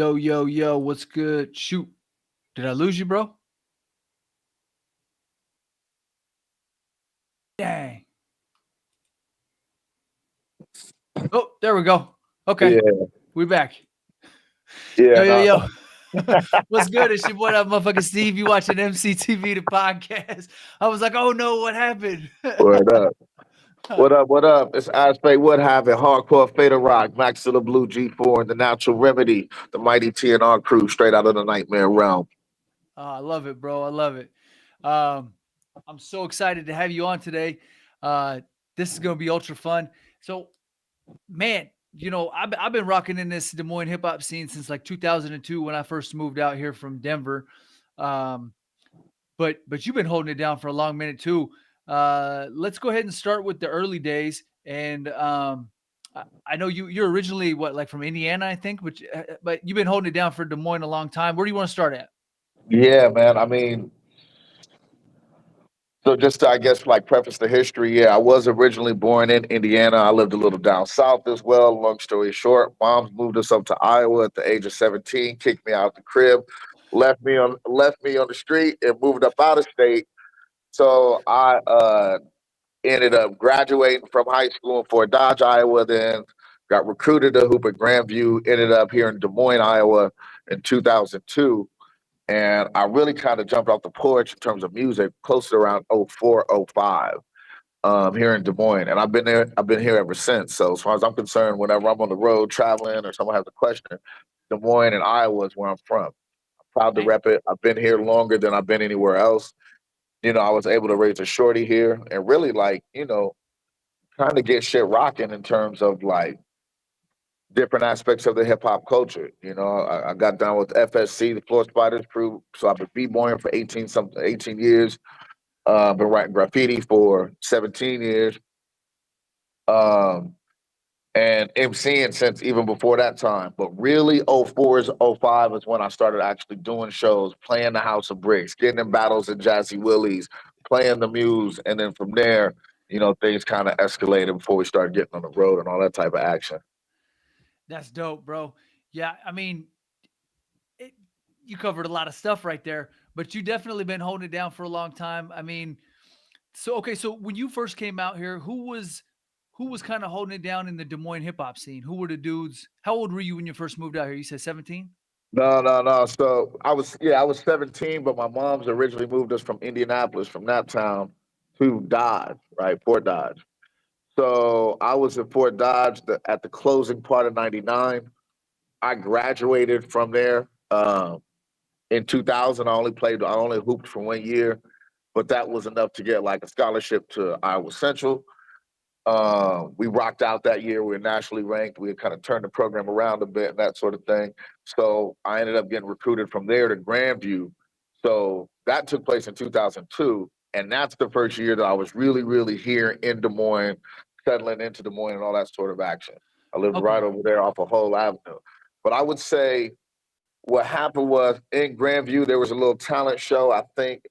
Yo, yo, yo, what's good? Shoot. Did I lose you, bro? Dang. Oh, there we go. Okay. Yeah, We back. Yo, yeah, yo, no, yo. What's good? It's your boy, that motherfucker Steve. You watching EmceeTV, the podcast. I was like, oh no, what happened? what up? What up? What up? It's AsPhate. What happened? Hardcore Fatal Rock, Max to the Blue G4, and the Natural Remedy, the mighty TNR crew, straight out of the Nightmare Realm. I love it, bro. I love it. Um, I'm so excited to have you on today. Uh, this is going to be ultra fun. So, man, I've been rocking in this Des Moines hip hop scene since like 2002 when I first moved out here from Denver. Um, but you've been holding it down for a long minute too. Let's go ahead and start with the early days. And I know you're originally what, like from Indiana, I think, but you've been holding it down for Des Moines a long time. Where do you want to start at? Yeah, man. I mean, so just to, I guess, like preface the history, yeah, I was originally born in Indiana. I lived a little down south as well. Long story short, mom's moved us up to Iowa at the age of 17, kicked me out the crib, left me on the street, and moved up out of state. So I ended up graduating from high school in Fort Dodge, Iowa, then got recruited to hoop at Grandview, ended up here in Des Moines, Iowa in 2002. And I really kind of jumped off the porch in terms of music close to around '04, '05 here in Des Moines. And I've been here ever since. So as far as I'm concerned, whenever I'm on the road traveling or someone has a question, Des Moines and Iowa is where I'm from. I'm proud to Hey, rep it. I've been here longer than I've been anywhere else. I was able to raise a shorty here and really like, kind of get shit rocking in terms of like different aspects of the hip hop culture. I got down with FSC, the Floor Spiders crew. So I've been b-boying for 18 years. Been writing graffiti for 17 years. Um, and emceeing since even before that time. But really, '04 is '05 is when I started actually doing shows, playing the House of Bricks, getting in battles at Jazzy Willie's, playing the Muse, and then from there, things kind of escalated before we started getting on the road and all that type of action. that's dope, bro. Yeah, I mean, it, you covered a lot of stuff right there, but you definitely been holding it down for a long time. I mean, so okay, so when you first came out here, who was kind of holding it down in the Des Moines hip hop scene? Who were the dudes? How old were you when you first moved out here? You said 17? No, no, no. So I was 17, but my mom's originally moved us from Indianapolis, from that town to Dodge, right? Fort Dodge. So I was in Fort Dodge at the closing part of '99. I graduated from there in 2000. I only hooped for 1 year, but that was enough to get like a scholarship to Iowa Central. We rocked out that year. We were nationally ranked. We had kind of turned the program around a bit and that sort of thing. So I ended up getting recruited from there to Grandview. So that took place in 2002. And that's the first year that I was really, really here in Des Moines, settling into Des Moines and all that sort of action. I lived right Okay. over there off of Whole Avenue. But I would say what happened was in Grandview, there was a little talent show. I think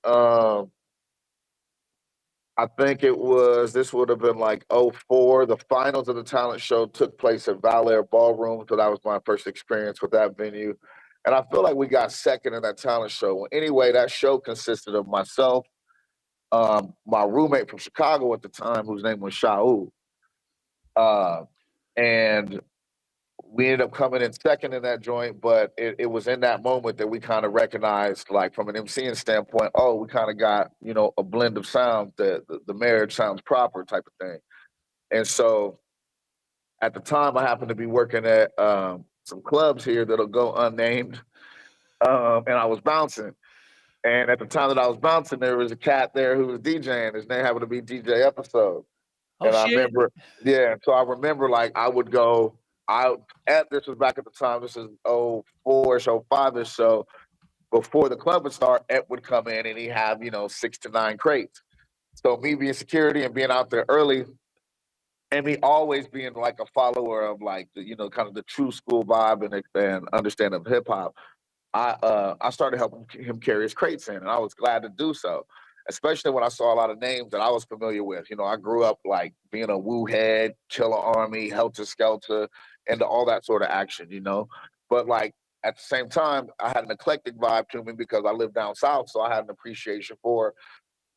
this would have been like '04. The finals of the talent show took place at Val Ballroom. So that was my first experience with that venue. And I feel like we got second in that talent show. Well, anyway, that show consisted of myself, my roommate from Chicago at the time, whose name was Shaul. Uh, and we ended up coming in second in that joint, but it was in that moment that we kind of recognized, like from an MCing standpoint, oh, we kind of got, a blend of sounds that the marriage sounds proper type of thing. And so at the time, I happened to be working at some clubs here that'll go unnamed, and I was bouncing. And at the time that I was bouncing, there was a cat there who was DJing. His name happened to be DJ Episode. Oh And I shit. remember, yeah, so I remember like I would go out this was back at the time, this is '04ish, '05ish. So before the club would start, Ed would come in and he'd have, 6 to 9 crates. So me being security and being out there early and me always being like a follower of like the, kind of the true school vibe and understanding of hip hop, I started helping him carry his crates in, and I was glad to do so. Especially when I saw a lot of names that I was familiar with. I grew up like being a Woo head, Killer Army, Helter Skelter, and all that sort of action. But like at the same time, I had an eclectic vibe to me because I lived down south, so I had an appreciation for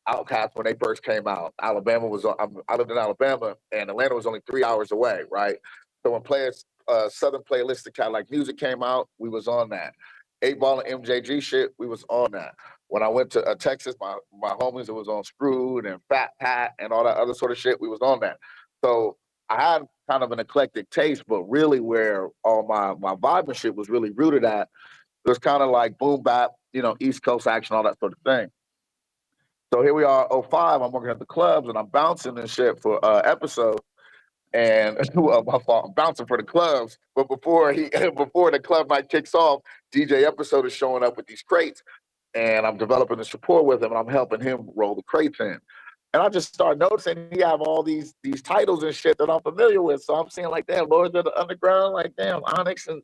Outkast when they first came out. Alabama was I lived in Alabama, and Atlanta was only 3 hours away, right? So when players Southern Playalistic kind of like music came out, we was on that. 8 Ball and MJG shit, we was on that. When I went to Texas, my homies, it was on Screwed and Fat Pat and all that other sort of shit. We was on that. So I had kind of an eclectic taste, but really where all my vibe and shit was really rooted at, it was kind of like boom bap, East Coast action, all that sort of thing. So here we are, '05. I'm working at the clubs and I'm bouncing and shit for episode. And well, my fault, I'm bouncing for the clubs. But before before the club night kicks off, DJ Episode is showing up with these crates, and I'm developing this rapport with him, and I'm helping him roll the crates in. And I just started noticing he have all these titles and shit that I'm familiar with. So I'm seeing like, damn, Lords of the Underground, like damn, Onyx and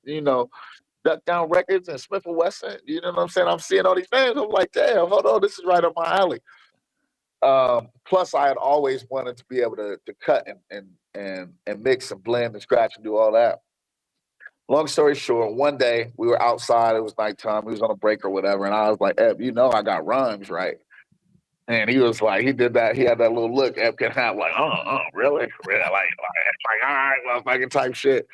Duck Down Records and Smith and Wesson. You know what I'm saying? I'm seeing all these names. I'm like, damn, hold on, this is right up my alley. Plus, I had always wanted to be able to cut and mix and blend and scratch and do all that. Long story short, one day we were outside. It was nighttime. We was on a break or whatever, and I was like, "Eb, I got rhymes, right?" And he was like, he did that. He had that little look. Eb can have like, really, really, like, all right, motherfucking type shit,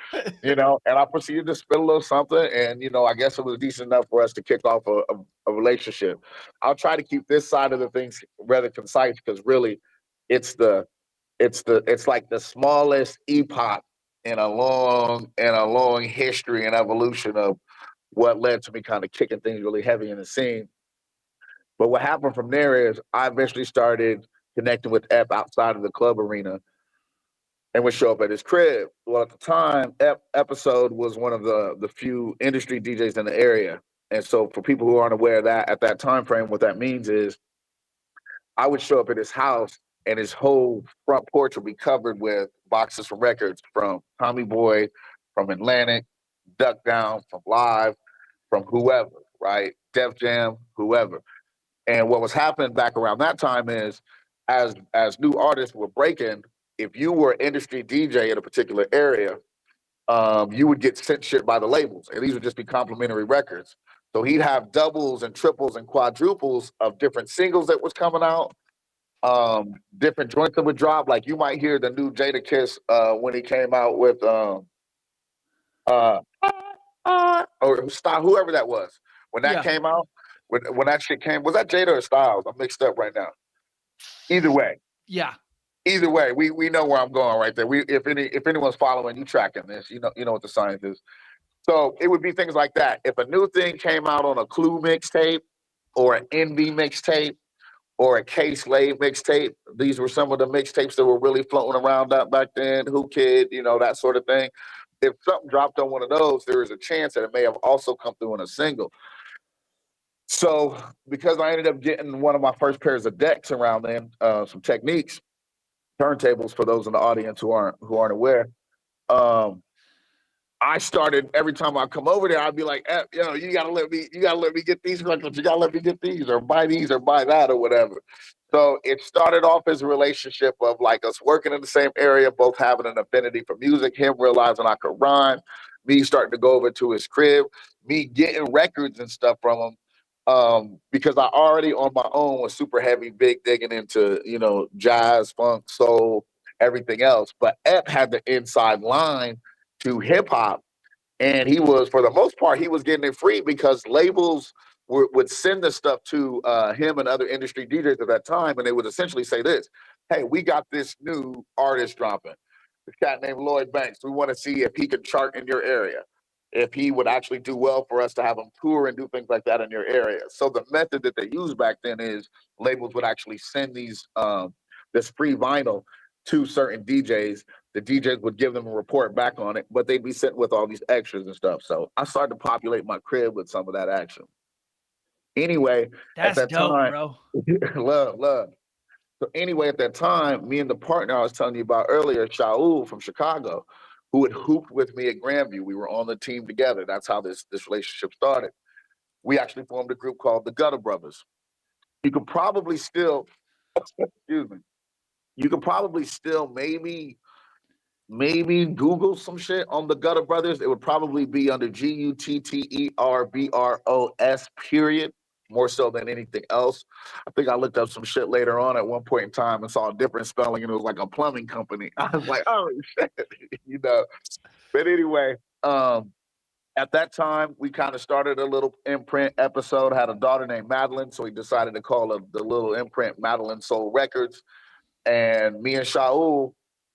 And I proceeded to spit a little something, and I guess it was decent enough for us to kick off a relationship. I'll try to keep this side of the things rather concise because really, it's like the smallest epoch in a long history and evolution of what led to me kind of kicking things really heavy in the scene. But what happened from there is I eventually started connecting with Ep outside of the club arena and would show up at his crib. Well, at the time, Episode was one of the few industry DJs in the area. And so for people who aren't aware of that, at that time frame, what that means is I would show up at his house and his whole front porch would be covered with boxes from records from Tommy Boy, from Atlantic, Duck Down, from Live, from whoever, right? Def Jam, whoever. And what was happening back around that time is as new artists were breaking, if you were an industry DJ in a particular area, you would get sent shit by the labels. And these would just be complimentary records. So he'd have doubles and triples and quadruples of different singles that was coming out, different joints that would drop. Like you might hear the new Jada Kiss when he came out with uh, or Style, whoever that was. When that Yeah. came out, when that shit came, was that Jada or Styles? I'm mixed up right now. Either way, Yeah. we know where I'm going right there. If anyone's following, you tracking this, you know what the science is. So it would be things like that. If a new thing came out on a Clue mixtape or an Envy mixtape or a K-Slave mixtape, these were some of the mixtapes that were really floating around back then. Who Kid, that sort of thing. If something dropped on one of those, there is a chance that it may have also come through in a single. So because I ended up getting one of my first pairs of decks around then, some techniques, turntables for those in the audience who aren't aware. I started every time I come over there, I'd be like, you gotta let me get these records, you gotta let me get these or buy that or whatever. So it started off as a relationship of like us working in the same area, both having an affinity for music, him realizing I could rhyme, me starting to go over to his crib, me getting records and stuff from him. Because I already on my own was super heavy, big digging into, jazz, funk, soul, everything else. But Ep had the inside line to hip hop. And he was, for the most part, he was getting it free because labels would send this stuff to him and other industry DJs at that time. And they would essentially say this: hey, we got this new artist dropping, this cat named Lloyd Banks. We want to see if he could chart in your area, if he would actually do well for us to have him tour and do things like that in your area. So the method that they used back then is labels would actually send this free vinyl to certain DJs. The DJs would give them a report back on it, but they'd be sent with all these extras and stuff. So I started to populate my crib with some of that action. Anyway, at That's that dope, time, bro. love. So anyway, at that time, me and the partner I was telling you about earlier, Shaul from Chicago, who had hooped with me at Grandview, we were on the team together. That's how this relationship started. We actually formed a group called the Gutter Brothers. You could probably still, excuse me, you could probably still maybe maybe Google some shit on the Gutter Brothers. It would probably be under Gutterbros period, more so than anything else. I think I looked up some shit later on at one point in time and saw a different spelling, and it was like a plumbing company. I was like, oh shit, you know. But anyway, at that time, we kind of started a little imprint episode. Had a daughter named Madeline, so we decided to call the little imprint Madeline Soul Records. And me and Shaul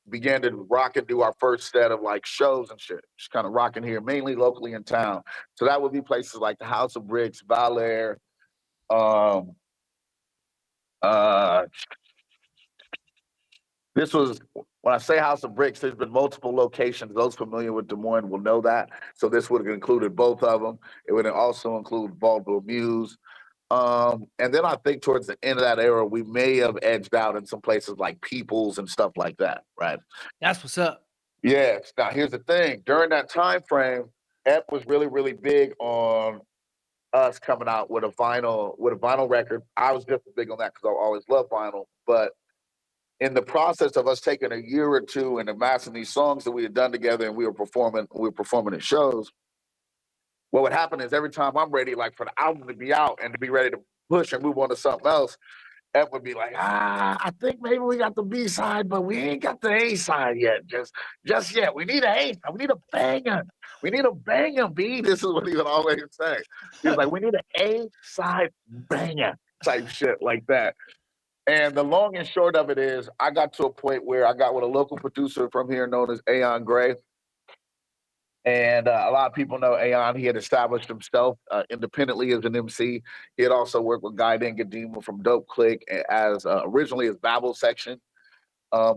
began to rock and do our first set of like shows and shit. Just kind of rocking here, mainly locally in town. So that would be places like the House of Bricks, Bel Air. Um, uh, this was when I say House of Bricks. There's been multiple locations. Those familiar with Des Moines will know that. So this would have included both of them. It would also include Vaudeville Muse. And then I think towards the end of that era, we may have edged out in some places like Peoples and stuff like that, right? That's what's up. Yes. Now here's the thing. During that time frame, Ep was really, really big on us coming out with a vinyl record. I was just as big on that because I always loved vinyl. But in the process of us taking a year or two and amassing these songs that we had done together and we were performing at shows, what would happen is every time I'm ready, like for the album to be out and to be ready to push and move on to something else, Ed would be like, I think maybe we got the B side, but we ain't got the A side yet. Just yet. We need an A side. We need a banger. We need a banger, B. This is what he would always say. He was like, we need an A side banger type shit like that. And the long and short of it is, I got to a point where I got with a local producer from here known as Aon Gray. And a lot of people know Aon. He had established himself independently as an MC. He had also worked with Guy Dengadima from Dope Click as originally as Babel Section.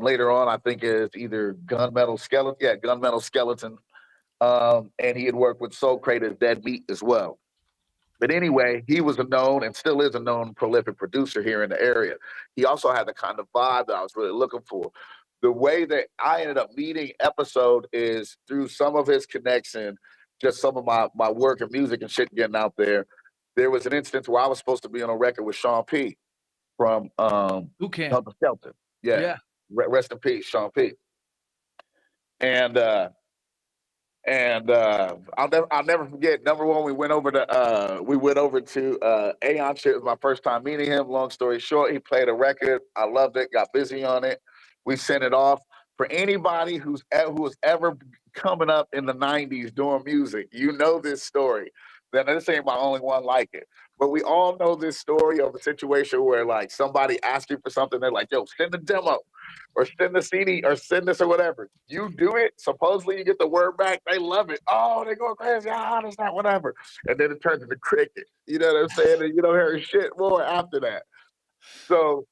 Later on, I think is either Gunmetal Skeleton. Yeah, Gunmetal Skeleton. And he had worked with Soul Crate as Dead Meat as well. But anyway, he was a known and still is a known prolific producer here in the area. He also had the kind of vibe that I was really looking for. The way that I ended up meeting Episode is through some of his connection, just some of my work and music and shit getting out there. There was an instance where I was supposed to be on a record with Sean P from Who can? Helter Skelter. Yeah. Rest in peace, Sean P. And I'll never forget. Number one, we went over to Aon shit. It was my first time meeting him. Long story short, he played a record. I loved it. Got busy on it. We sent it off. For anybody who was ever coming up in the '90s doing music, you know this story. Then this ain't my only one like it. But we all know this story of a situation where like somebody asks you for something, they're like, "Yo, send the demo." Or send the CD or send this or whatever. You do it. Supposedly you get the word back. They love it. Oh, they go crazy. Ah, that's not whatever. And then it turns into cricket. You know what I'm saying? And you don't hear shit more after that. So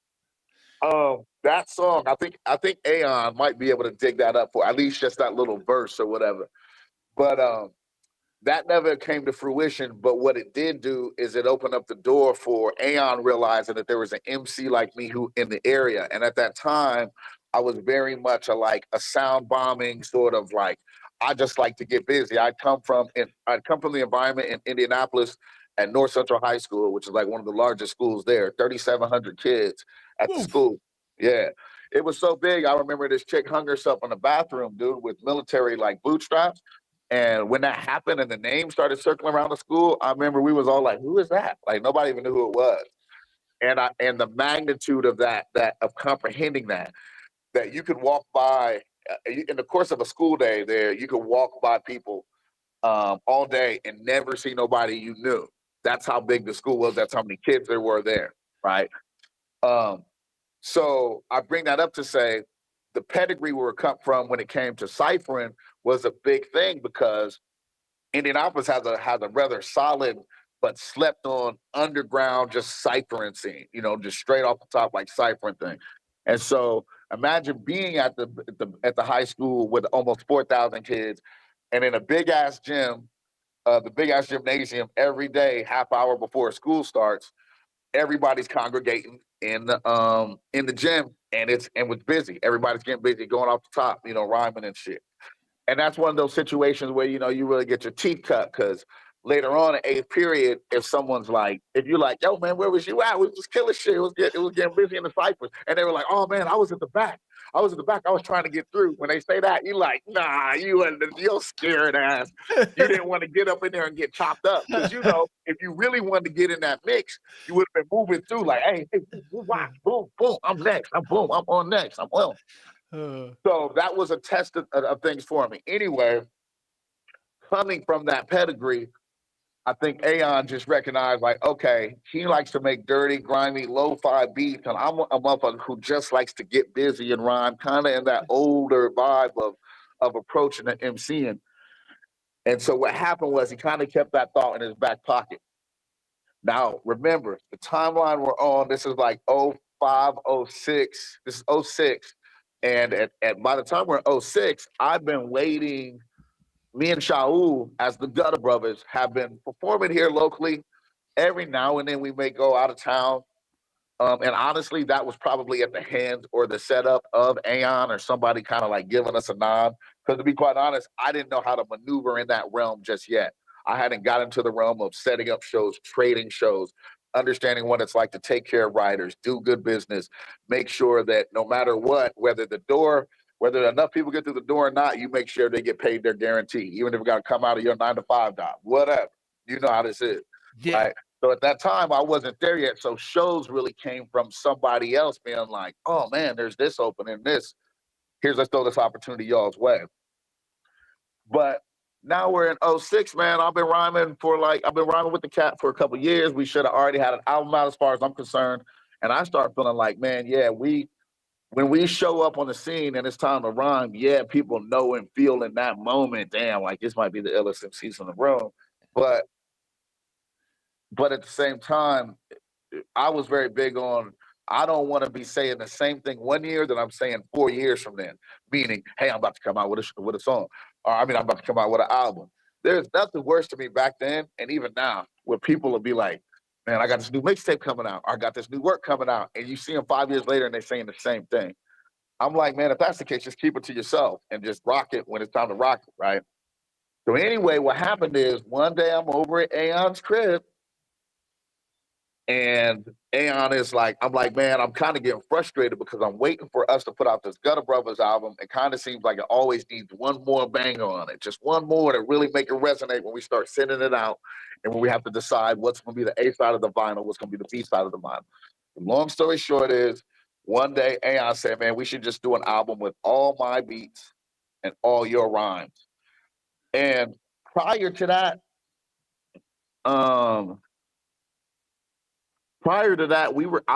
that song, I think Aon might be able to dig that up for at least just that little verse or whatever. But that never came to fruition, but what it did do is it opened up the door for Aon realizing that there was an MC like me who in the area. And at that time, I was very much a sound bombing sort of like, I just like to get busy. I'd come from the environment in Indianapolis at North Central High School, which is like one of the largest schools there, 3,700 kids at the school. Yeah. It was so big. I remember this chick hung herself in the bathroom, dude, with military like bootstraps. And when that happened and the name started circling around the school, I remember we was all like, who is that? Like nobody even knew who it was. And the magnitude of that of comprehending that you could walk by in the course of a school day there, you could walk by people all day and never see nobody you knew. That's how big the school was. That's how many kids there were there, right? So I bring that up to say the pedigree we were cut from when it came to ciphering was a big thing because Indianapolis has a rather solid but slept on underground just ciphering scene, just straight off the top like ciphering thing. And so imagine being at the high school with almost 4,000 kids and in a big ass gym, the big ass gymnasium every day, half hour before school starts, everybody's congregating in the gym and it's busy. Everybody's getting busy, going off the top, rhyming and shit. And that's one of those situations where, you really get your teeth cut because later on in eighth period, if someone's like, if you're like, yo, man, where was you at? We was killing shit. It was getting busy in the ciphers. And they were like, oh, man, I was at the back. I was at the back. I was trying to get through. When they say that, you like, nah, you're scared ass. You didn't want to get up in there and get chopped up. Because, if you really wanted to get in that mix, you would have been moving through like, hey, watch, boom, boom, I'm next. I'm on next. I'm on. So that was a test of things for me. Anyway, coming from that pedigree, I think Aon just recognized, like, okay, he likes to make dirty, grimy, lo-fi beats, and I'm a motherfucker who just likes to get busy and rhyme, kind of in that older vibe of approaching the MCing. And so what happened was he kind of kept that thought in his back pocket. Now, remember, the timeline we're on, this is like 05, 06. This is 06. And by the time we're in 06, I've been waiting. Me and Shaul, as the Gutter Brothers, have been performing here locally. Every now and then we may go out of town. And honestly, that was probably at the hands or the setup of Aon or somebody kind of like giving us a nod. Because to be quite honest, I didn't know how to maneuver in that realm just yet. I hadn't got into the realm of setting up shows, trading shows, understanding what it's like to take care of writers, do good business, make sure that no matter what, whether enough people get through the door or not, you make sure they get paid their guarantee, even if it got to come out of your 9-to-5 job, whatever. You know how this is, Yeah. right? So at that time, I wasn't there yet. So shows really came from somebody else being like, oh, man, there's this opening, this. Let's throw this opportunity y'all's way. But now we're in 06, man. I've been rhyming with the cat for a couple of years. We should have already had an album out as far as I'm concerned. And I start feeling like, man, yeah, when we show up on the scene and it's time to rhyme, yeah, people know and feel in that moment, damn, like this might be the illest MCs in the room. But at the same time, I was very big on, I don't want to be saying the same thing one year that I'm saying 4 years from then, meaning, hey, I'm about to come out with a song. Or I'm about to come out with an album. There's nothing worse to me back then, and even now, where people will be like, man, I got this new mixtape coming out, or I got this new work coming out, and you see them 5 years later and they're saying the same thing. I'm like, man, if that's the case, just keep it to yourself and just rock it when it's time to rock it, right? So anyway, what happened is one day I'm over at Aon's crib, and Aon is like, I'm like, man, I'm kind of getting frustrated because I'm waiting for us to put out this Gutter Brothers album. It kind of seems like it always needs one more banger on it, just one more to really make it resonate when we start sending it out and when we have to decide what's going to be the A side of the vinyl, what's going to be the B side of the vinyl. The long story short is, one day Aon said, man, we should just do an album with all my beats and all your rhymes. And prior to that, I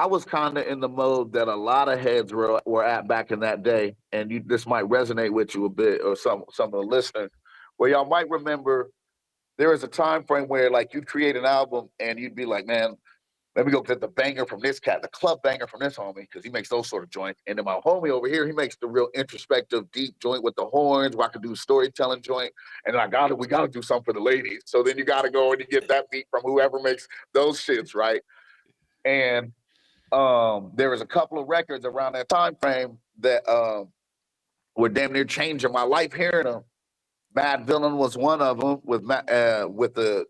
was kind of in the mode that a lot of heads were at back in that day, and this might resonate with you a bit, or some of the listeners, where y'all might remember there was a time frame where like you'd create an album and you'd be like, man, let me go get the banger from this cat, the club banger from this homie, because he makes those sort of joints. And then my homie over here, he makes the real introspective, deep joint with the horns, where I could do storytelling joint. And we gotta do something for the ladies. So then you gotta go and you get that beat from whoever makes those shits, right? And there was a couple of records around that time frame that were damn near changing my life hearing them. Mad Villain was one of them with the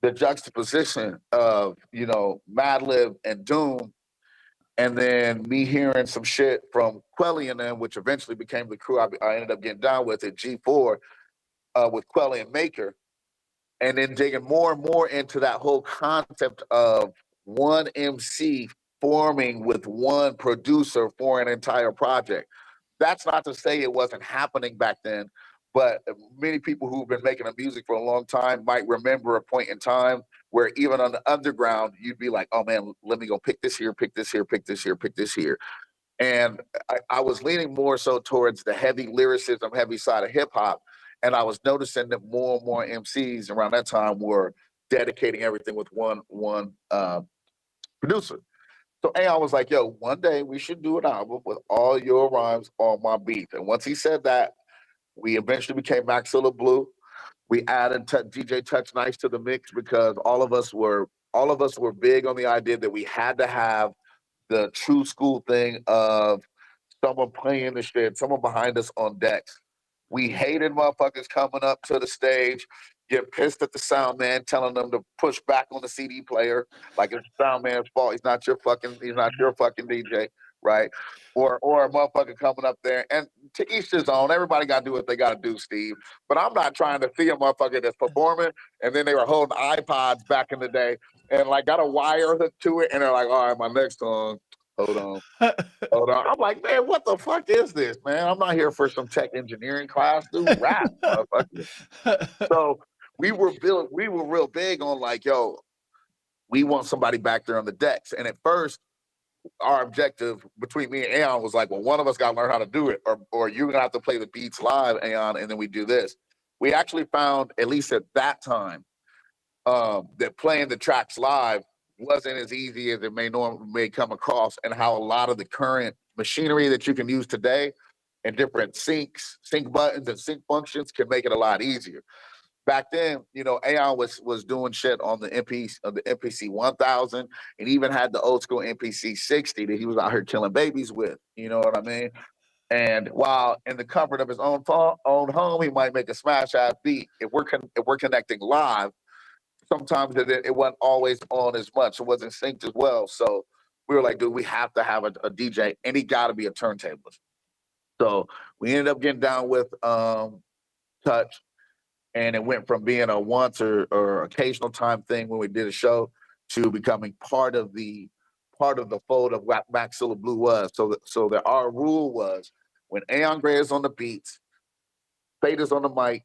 juxtaposition of, Madlib and Doom, and then me hearing some shit from Quelly and them, which eventually became the crew I ended up getting down with at G4 with Quelly and Maker, and then digging more and more into that whole concept of one MC forming with one producer for an entire project. That's not to say it wasn't happening back then, but many people who've been making music for a long time might remember a point in time where even on the underground, you'd be like, oh man, let me go pick this here, pick this here, pick this here, pick this here. And I was leaning more so towards the heavy lyricism, heavy side of hip hop. And I was noticing that more and more MCs around that time were dedicating everything with one producer. So Aon was like, yo, one day we should do an album with all your rhymes on my beat. And once he said that, we eventually became Maxilla Blue. We added DJ Touch Nice to the mix because all of us were big on the idea that we had to have the true school thing of someone playing the shit, someone behind us on decks. We hated motherfuckers coming up to the stage get pissed at the sound man, telling them to push back on the CD player, like it's the sound man's fault. He's not your fucking DJ, right? Or a motherfucker coming up there, and to each his own. Everybody got to do what they got to do, Steve. But I'm not trying to see a motherfucker that's performing, and then they were holding iPods back in the day, and like got a wire hooked to it, and they're like, all right, my next song, hold on. Hold on. I'm like, man, what the fuck is this, man? I'm not here for some tech engineering class. Do rap, motherfucker. So we were real big on like, yo, we want somebody back there on the decks. And at first, our objective between me and Aeon was like, well, one of us got to learn how to do it, or you're gonna have to play the beats live, Aeon, and then we do this. We actually found, at least at that time, that playing the tracks live wasn't as easy as it may come across, and how a lot of the current machinery that you can use today and different sync buttons and sync functions can make it a lot easier. Back then, you know, Aeon was doing shit on the MPC 1000, and even had the old school MPC 60 that he was out here killing babies with. You know what I mean? And while in the comfort of his own home, he might make a smash ass beat. If we're connecting live, sometimes it wasn't always on as much. It wasn't synced as well. So we were like, dude, we have to have a DJ, and he got to be a turntablist. So we ended up getting down with Touch, and it went from being a once or occasional time thing when we did a show to becoming part of the fold of what Maxilla Blue was. So that our rule was, when Aeon Gray is on the beats, Fate is on the mic,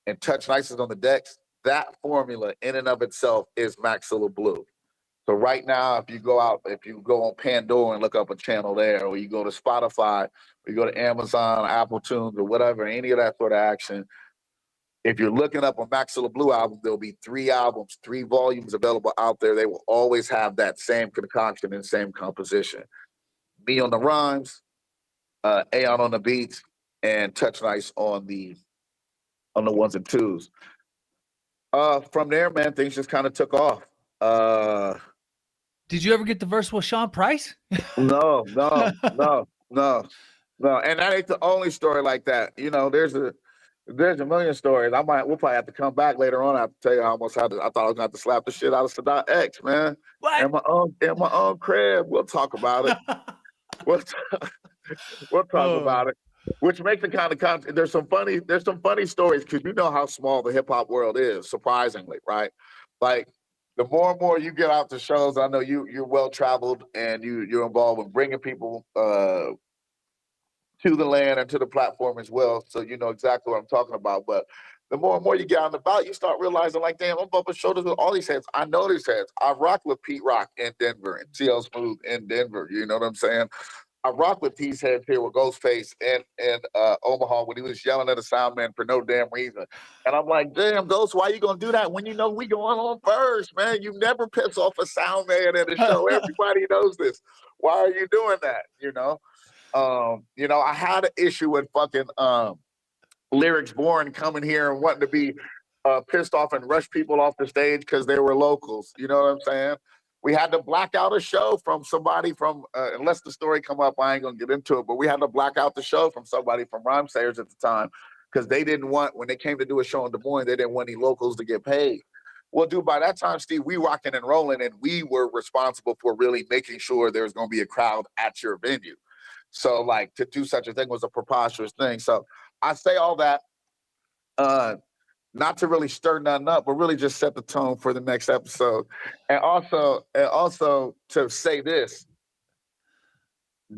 and Touch Nice is on the decks, that formula in and of itself is Maxilla Blue. So right now, if you go on Pandora and look up a channel there, or you go to Spotify, or you go to Amazon, Apple Tunes, or whatever, any of that sort of action, if you're looking up a Maxilla Blue album, there'll be 3 albums, 3 volumes available out there. They will always have that same concoction and same composition. Me on the rhymes, Aeon on the beats, and Touch Nice on the ones and twos. From there, man, things just kind of took off. Did you ever get the verse with Sean Price? No. And that ain't the only story like that. You know, there's a million stories. We'll probably have to come back later on. I have to tell you how much I thought I was going to have to slap the shit out of Sadat X, man. What? In my own crib. We'll talk about it. We'll talk about it. Which makes it kind of content. There's some funny stories, because you know how small the hip hop world is, surprisingly, right? Like, the more and more you get out to shows, I know you're well traveled, and you're involved in bringing people to the land and to the platform as well. So you know exactly what I'm talking about. But the more and more you get out and about, you start realizing, like, damn, I'm bumping shoulders with all these heads. I know these heads. I rock with Pete Rock in Denver and CL Smooth in Denver. You know what I'm saying? I rock with these heads here with Ghostface in Omaha when he was yelling at a sound man for no damn reason. And I'm like, damn, Ghost, why you gonna do that when you know we going on first, man? You never piss off a sound man at a show. Everybody knows this. Why are you doing that? You know, I had an issue with fucking Lyrics Born coming here and wanting to be pissed off and rush people off the stage because they were locals. You know what I'm saying? We had to black out a show from somebody from, unless the story come up, I ain't gonna get into it, but we had to black out the show from somebody from Rhyme Sayers at the time, because they didn't want, when they came to do a show in Des Moines, they didn't want any locals to get paid. Well, dude, by that time, Steve, we rocking and rolling, and we were responsible for really making sure there was gonna be a crowd at your venue. So, like, to do such a thing was a preposterous thing. So I say all that, not to really stir nothing up, but really just set the tone for the next episode. And also to say this,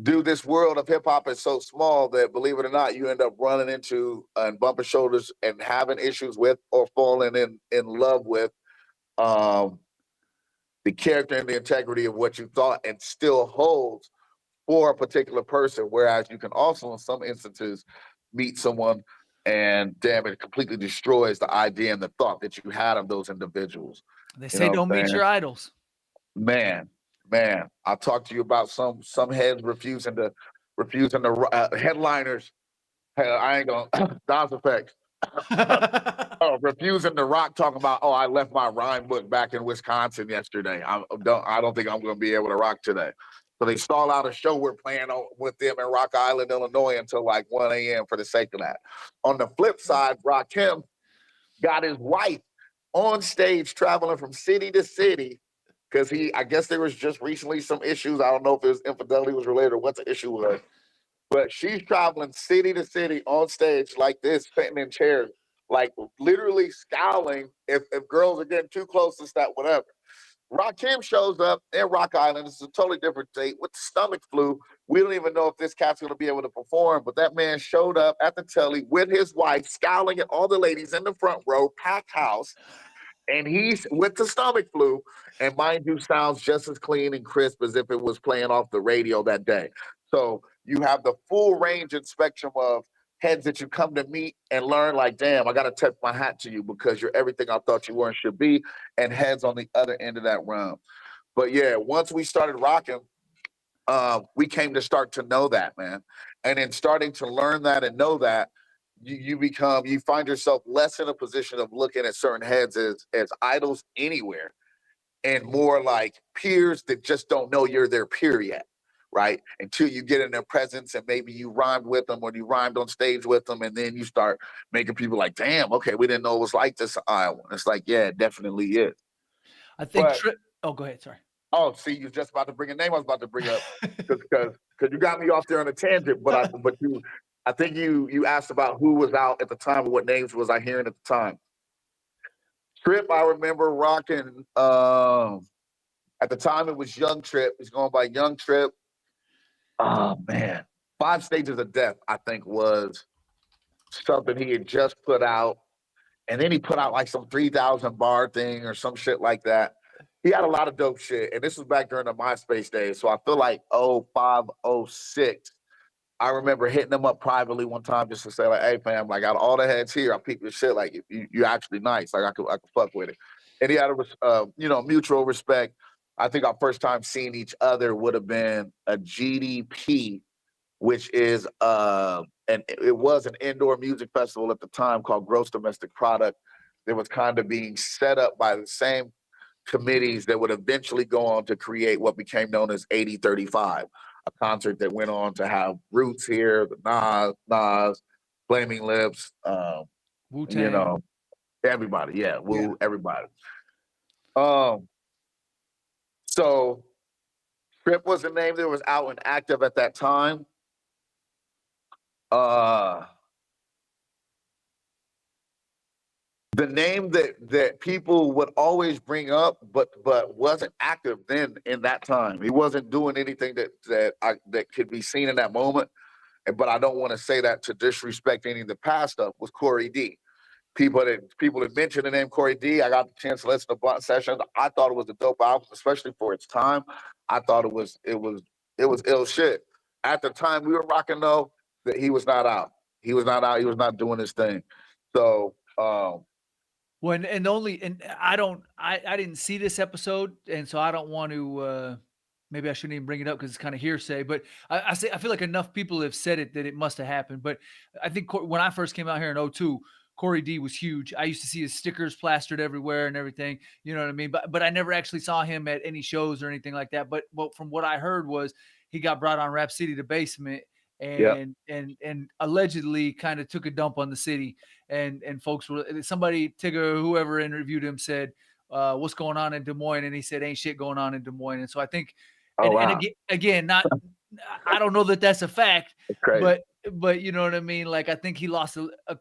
dude, this world of hip hop is so small that, believe it or not, you end up running into and bumping shoulders and having issues with, or falling in love with the character and the integrity of what you thought and still holds for a particular person. Whereas you can also, in some instances, meet someone and damn, it completely destroys the idea and the thought that you had of those individuals. They say don't meet your idols. Man, I'll talk to you about some heads refusing the headliners. I ain't gonna Dance Effects. Refusing to rock, talking about, oh, I left my rhyme book back in Wisconsin yesterday. I don't think I'm gonna be able to rock today. So they stall out a show we're playing with them in Rock Island, Illinois until like 1 a.m. for the sake of that. On the flip side, Rakim got his wife on stage traveling from city to city because I guess there was just recently some issues. I don't know if it was infidelity was related or what the issue was, but she's traveling city to city on stage like this, sitting in chairs, like literally scowling if girls are getting too close to that, whatever. Rakim shows up in Rock Island. It's a totally different date with the stomach flu. We don't even know if this cat's going to be able to perform, but that man showed up at the telly with his wife, scowling at all the ladies in the front row, packed house, and he's with the stomach flu. And mind you, sounds just as clean and crisp as if it was playing off the radio that day. So you have the full range and spectrum of heads that you come to meet and learn like, damn, I got to tip my hat to you because you're everything I thought you were and should be, and heads on the other end of that realm. But yeah, once we started rocking, we came to start to know that, man. And in starting to learn that and know that, you find yourself less in a position of looking at certain heads as idols anywhere, and more like peers that just don't know you're their peer yet, right? Until you get in their presence and maybe you rhymed with them or you rhymed on stage with them, and then you start making people like, damn, okay, we didn't know it was like this in Iowa. It's like, yeah, it definitely is. I think But Trip. Oh, go ahead. Sorry. oh, see, you're just about to bring a name I was about to bring up because you got me off there on a tangent. I think you asked about who was out at the time or what names was I hearing at the time. Trip, I remember rocking. At the time, it was Young Trip. He's going by Young Trip. Oh man, 5 Stages of Death, I think, was something he had just put out, and then he put out like some 3,000 bar thing or some shit like that. He had a lot of dope shit, and this was back during the MySpace days. So I feel like 05, 06. I remember hitting him up privately one time just to say like, "Hey fam, like out of all the heads here, I peeped your shit. Like you actually nice. Like I could fuck with it." And he had a mutual respect. I think our first time seeing each other would have been a GDP, which is and it was an indoor music festival at the time called Gross Domestic Product. That was kind of being set up by the same committees that would eventually go on to create what became known as 8035, a concert that went on to have Roots here, the Nas, Flaming Lips, Wu you Tang. know, everybody, yeah, Yeah. Woo, everybody. Um, so Trip was the name that was out and active at that time. Uh, the name that people would always bring up, but wasn't active then in that time. He wasn't doing anything that could be seen in that moment. But I don't want to say that to disrespect any of the past stuff. Was Corey D. People that mentioned the name Corey D. I got the chance to listen to Blunt Sessions. I thought it was a dope album, especially for its time. I thought it was ill shit. At the time we were rocking though, that he was not out. He was not out. He was not doing his thing. So When and only and I didn't see this episode, and so I don't want to. Maybe I shouldn't even bring it up because it's kind of hearsay. But I feel like enough people have said it that it must have happened. But I think when I first came out here in '02, Corey D was huge. I used to see his stickers plastered everywhere and everything. You know what I mean? But I never actually saw him at any shows or anything like that. But from what I heard was he got brought on Rap City the Basement yeah. and allegedly kind of took a dump on the city, and folks were somebody Tigger whoever interviewed him said what's going on in Des Moines, and he said ain't shit going on in Des Moines. And so I think Oh and wow, again not I don't know that that's a fact, that's crazy. but you know what I mean, like I think he lost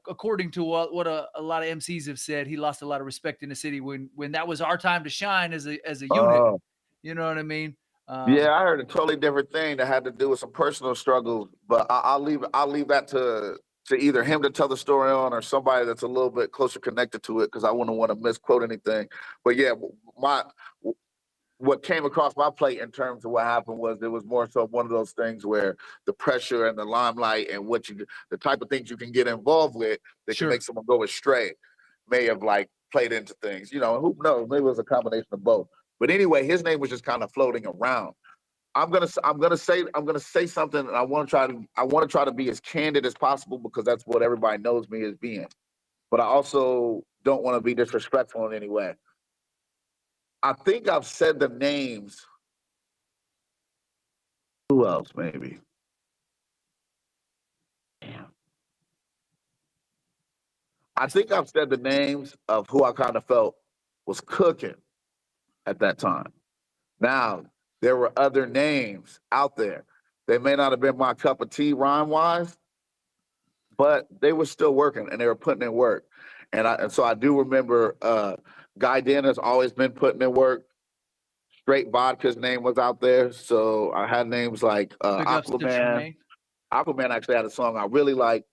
according to what a lot of MCs have said, he lost a lot of respect in the city when that was our time to shine as a unit, Oh you know what I mean. yeah, I heard a totally different thing that had to do with some personal struggles, but I'll leave that to either him to tell the story on or somebody that's a little bit closer connected to it because I wouldn't want to misquote anything. But yeah, my what came across my plate in terms of what happened was it was more so one of those things where the pressure and the limelight and the type of things you can get involved with that can make Sure. someone go astray may have like played into things, who knows, maybe it was a combination of both. But anyway, his name was just kind of floating around. I'm gonna say something, and I want to try to be as candid as possible because that's what everybody knows me as being. But I also don't want to be disrespectful in any way. I think I've said the names. Who else? Maybe. I think I've said the names of who I kind of felt was cooking at that time. Now, there were other names out there. They may not have been my cup of tea rhyme wise, but they were still working and they were putting in work. And so I do remember Guy Dennis always been putting in work. Straight Vodka's name was out there. So I had names like Big ups to Aquaman. Tremaine. Aquaman actually had a song I really like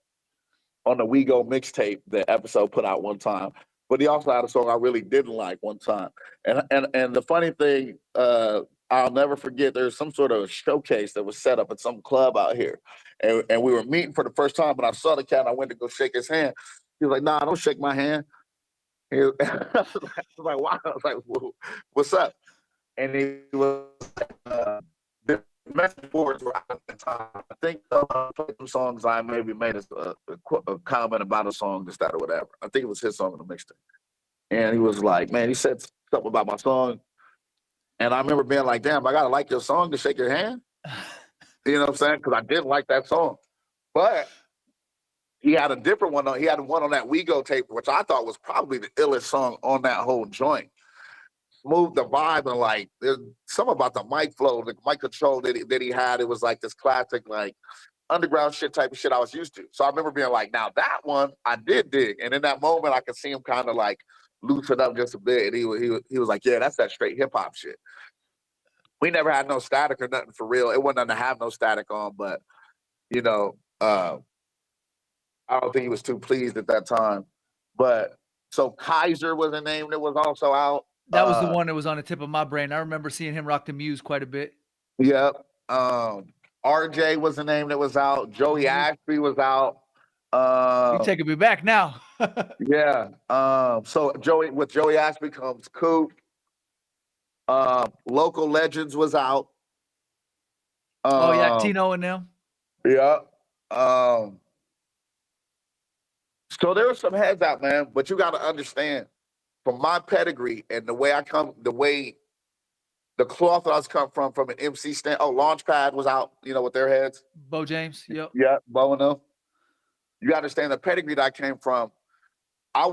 on the We Go mixtape the episode put out one time. But he also had a song I really didn't like one time. And the funny thing, I'll never forget, there's some sort of showcase that was set up at some club out here. And we were meeting for the first time, but I saw the cat and I went to go shake his hand. He was like, nah, don't shake my hand. I was like, wow. I was like, what's up? And he was the message boards were out at the time. I think played some songs I maybe made a comment about a song, this, that, or whatever. I think it was his song in the mixtape. And he was like, man, he said something about my song. And I remember being like, damn, I gotta like your song to shake your hand. You know what I'm saying? Because I didn't like that song. But he had a different one on. He had one on that We Go tape, which I thought was probably the illest song on that whole joint. Smooth the vibe and like there's something about the mic flow, the mic control that he had. It was like this classic, like underground shit type of shit I was used to. So I remember being like, now that one I did dig. And in that moment, I could see him kind of like loosen up just a bit. And he was like, yeah, that's that straight hip hop shit. We never had no static or nothing for real. It wasn't nothing to have no static on, but you know, I don't think he was too pleased at that time. But so Kaiser was a name that was also out. That was the one that was on the tip of my brain. I remember seeing him rock the Muse quite a bit. Yep. RJ was the name that was out. Joey Ashby was out. You taking me back now. Yeah. So with Joey Ashby comes Coop. Local Legends was out. Oh yeah, Tino and them. Yeah. So there were some heads out, man. But you got to understand, from my pedigree and the way I come, the way the cloth that I was come from an MC stand. Oh, Launchpad was out, with their heads. Bo James, yep. Yeah, Bo and them. You understand the pedigree that I came from. There